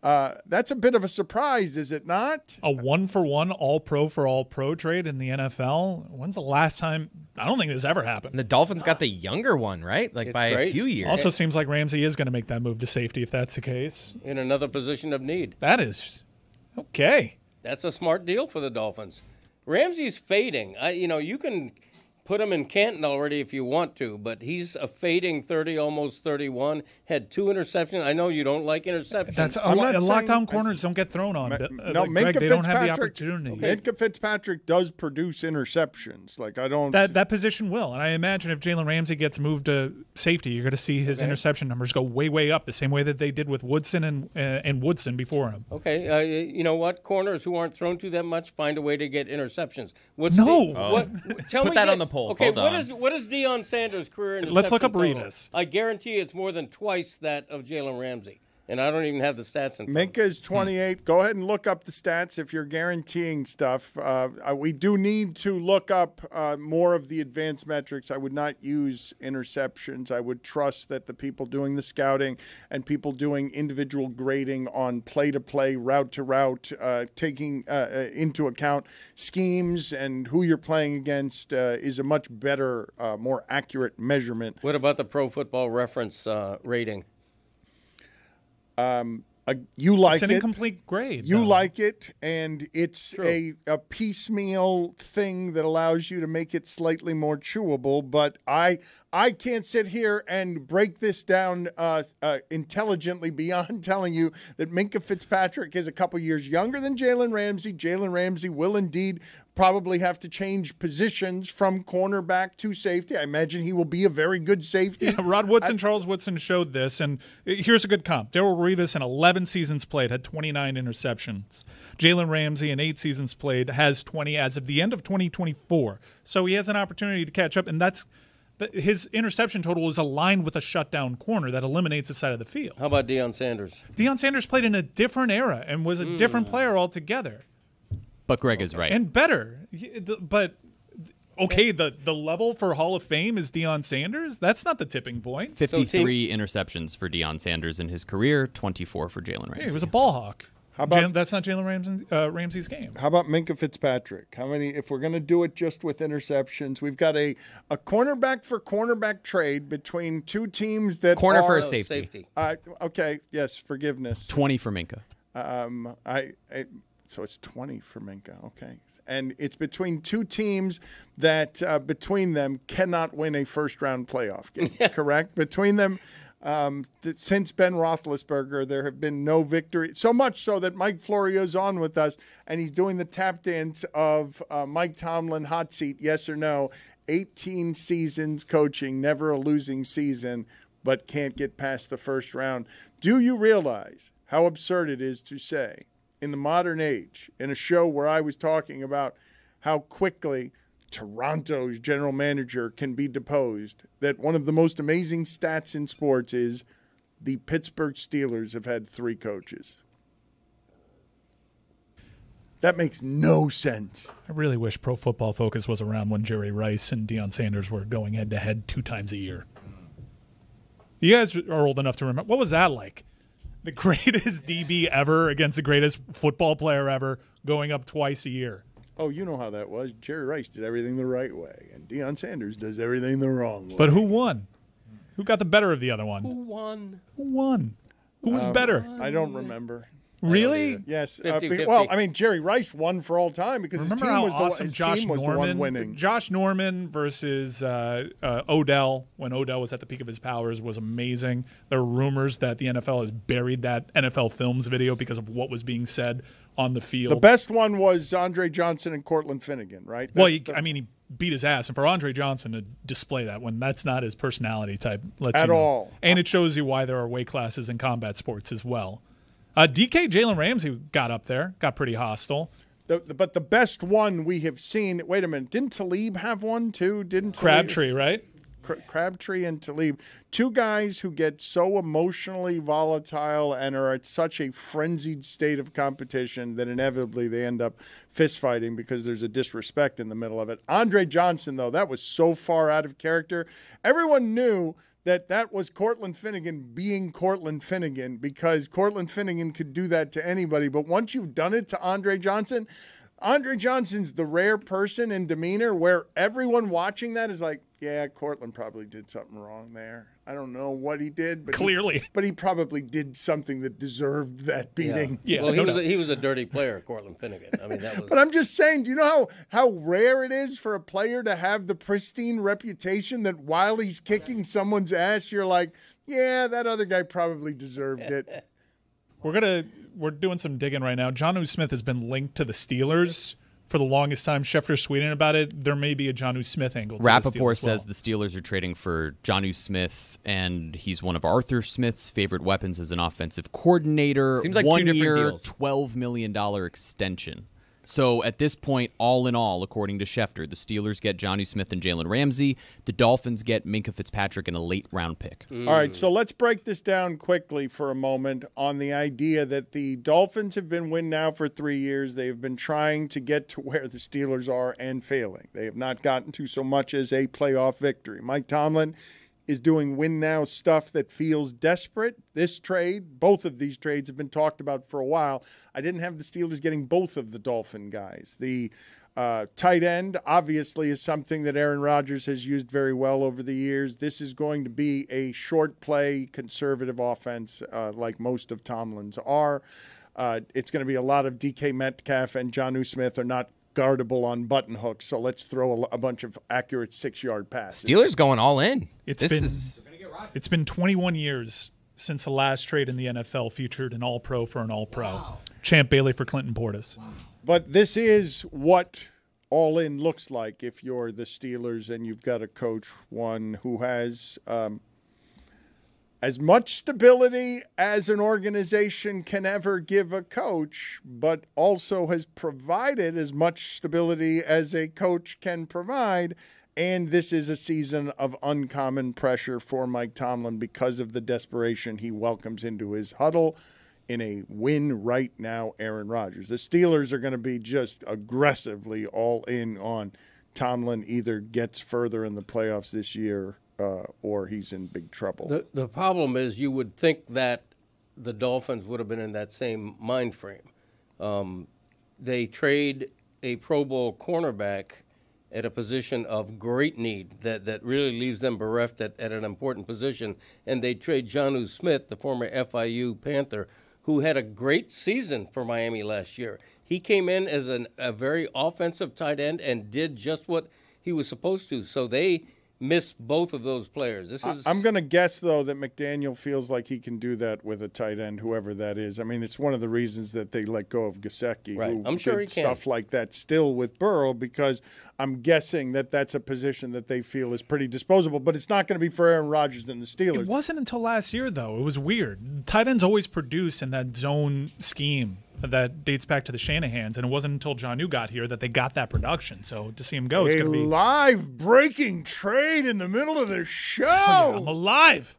That's a bit of a surprise, is it not? A 1-for-1 all-pro for all-pro trade in the NFL? When's the last time? I don't think this ever happened. The Dolphins got the younger one, right? Like by a few years. Also seems like Ramsey is going to make that move to safety if that's the case. In another position of need. That is okay. That's a smart deal for the Dolphins. Ramsey's fading. You can put him in Canton already if you want to, but he's a fading 30, almost 31, had 2 interceptions. I know you don't like interceptions. That's lockdown corners don't get thrown on. No, Greg, they don't have the opportunity. Minkah Fitzpatrick does produce interceptions. Like I don't. That position will, and I imagine if Jalen Ramsey gets moved to safety, you're going to see his interception numbers go way up, the same way that they did with Woodson and Woodson before him. Okay, you know what? Corners who aren't thrown to that much find a way to get interceptions. Tell Put me that on the poll. Okay, Hold on. what is Deion Sanders' career interception Let's look up total? Reedus. I guarantee it's more than twice that of Jalen Ramsey. And I don't even have the stats in front. Minka is 28. Go ahead and look up the stats if you're guaranteeing stuff. We do need to look up more of the advanced metrics. I would not use interceptions. I would trust that the people doing the scouting and people doing individual grading on play-to-play, route-to-route, taking into account schemes and who you're playing against is a much better, more accurate measurement. What about the Pro Football Reference rating? You like it's an it. incomplete grade. You though. like it, and it's a piecemeal thing that allows you to make it slightly more chewable. But I can't sit here and break this down intelligently beyond telling you that Minkah Fitzpatrick is a couple years younger than Jalen Ramsey. Jalen Ramsey will indeed probably have to change positions from cornerback to safety. I imagine he will be a very good safety. Yeah, Rod Woodson, Charles Woodson showed this, and here's a good comp. Darrell Revis in 11 seasons played had 29 interceptions. Jalen Ramsey in 8 seasons played has 20 as of the end of 2024. So he has an opportunity to catch up, and his interception total is aligned with a shutdown corner that eliminates the side of the field. How about Deion Sanders? Deion Sanders played in a different era and was a different player altogether. But Greg is right. And better. But, okay, the level for Hall of Fame is Deion Sanders? That's not the tipping point. 53 interceptions for Deion Sanders in his career, 24 for Jalen Ramsey. Yeah, he was a ball hawk. How about that's not Jalen Ramsey's game. How about Minkah Fitzpatrick? How many? If we're going to do it just with interceptions, we've got a cornerback for cornerback trade between two teams that corner for a safety. Okay, yes, forgiveness. 20 for Minkah. So it's 20 for Minkah. Okay, and it's between two teams that between them cannot win a first-round playoff game. Correct? Between them. Since Ben Roethlisberger, there have been no victory. So much so that Mike Florio's on with us, and he's doing the tap dance of Mike Tomlin hot seat, yes or no. 18 seasons coaching, never a losing season, but can't get past the first round. Do you realize how absurd it is to say, in the modern age, in a show where I was talking about how quickly Toronto's general manager can be deposed, that one of the most amazing stats in sports is the Pittsburgh Steelers have had 3 coaches. That makes no sense. I really wish Pro Football Focus was around when Jerry Rice and Deion Sanders were going head-to-head 2 times a year. You guys are old enough to remember. What was that like? The greatest DB ever against the greatest football player ever going up twice a year. Oh, you know how that was. Jerry Rice did everything the right way, and Deion Sanders does everything the wrong way. But who won? Who got the better of the other one? Who won? Who was better? I don't remember. Really? Yes. 50-50. Well, I mean, Jerry Rice won for all time because Remember his how team was, awesome his Josh team was Norman, the one winning. Josh Norman versus Odell, when Odell was at the peak of his powers, was amazing. There are rumors that the NFL has buried that NFL Films video because of what was being said on the field. The best one was Andre Johnson and Cortland Finnegan, right? He beat his ass. And for Andre Johnson to display that when that's not his personality type. At all. And it shows you why there are weight classes in combat sports as well. DK Jalen Ramsey got up there, got pretty hostile. But the best one we have seen, wait a minute, didn't Talib have one too? Didn't Talib? Crabtree, right? Crabtree and Talib, 2 guys who get so emotionally volatile and are at such a frenzied state of competition that inevitably they end up fist fighting because there's a disrespect in the middle of it. Andre Johnson, though, that was so far out of character. Everyone knew that was Cortland Finnegan being Cortland Finnegan because Cortland Finnegan could do that to anybody. But once you've done it to Andre Johnson, Andre Johnson's the rare person in demeanor where everyone watching that is like, yeah, Cortland probably did something wrong there. I don't know what he did, but he probably did something that deserved that beating. Yeah. Well, he was a dirty player, Cortland Finnegan. I mean, that was. But I'm just saying, do you know how rare it is for a player to have the pristine reputation that while he's kicking someone's ass, you're like, yeah, that other guy probably deserved it. We're doing some digging right now. Jonnu Smith has been linked to the Steelers for the longest time. Schefter's tweeting about it. There may be a Jonnu Smith angle. Rappaport says the Steelers are trading for Jonnu Smith, and he's one of Arthur Smith's favorite weapons as an offensive coordinator. Seems like 1 2 different year, deals. $12 million extension. So at this point, all in all, according to Schefter, the Steelers get Jonnu Smith and Jalen Ramsey. The Dolphins get Minkah Fitzpatrick and a late-round pick. All right, so let's break this down quickly for a moment on the idea that the Dolphins have been win now for 3 years. They have been trying to get to where the Steelers are and failing. They have not gotten to so much as a playoff victory. Mike Tomlin is doing win-now stuff that feels desperate. This trade, both of these trades have been talked about for a while. I didn't have the Steelers getting both of the Dolphin guys. The tight end, obviously, is something that Aaron Rodgers has used very well over the years. This is going to be a short play, conservative offense like most of Tomlin's are. It's going to be a lot of DK Metcalf and Jonnu Smith are not guardable on button hooks, so let's throw a bunch of accurate 6-yard passes. Steelers going all in. It's been 21 years since the last trade in the NFL featured an All-Pro for an All-Pro. Wow. Champ Bailey for Clinton Portis. But this is what all in looks like if you're the Steelers and you've got a coach, one who has as much stability as an organization can ever give a coach, but also has provided as much stability as a coach can provide. And this is a season of uncommon pressure for Mike Tomlin because of the desperation he welcomes into his huddle in a win right now Aaron Rodgers. The Steelers are going to be just aggressively all in on Tomlin either gets further in the playoffs this year or he's in big trouble. The problem is you would think that the Dolphins would have been in that same mind frame. They trade a Pro Bowl cornerback at a position of great need that really leaves them bereft at an important position, and they trade Jonnu Smith, the former FIU Panther, who had a great season for Miami last year. He came in as a very offensive tight end and did just what he was supposed to. So they missed both of those players. I'm going to guess, though, that McDaniel feels like he can do that with a tight end, whoever that is. I mean, it's one of the reasons that they let go of Gesicki, right. who I'm sure did he can. stuff like that still with Burrow, because I'm guessing that that's a position that they feel is pretty disposable. But it's not going to be for Aaron Rodgers and the Steelers. It wasn't until last year, though. It was weird. Tight ends always produce in that zone scheme that dates back to the Shanahans, and it wasn't until Jonnu got here that they got that production. So to see him go, it's going to be live breaking trade in the middle of the show. Oh, yeah, I'm alive.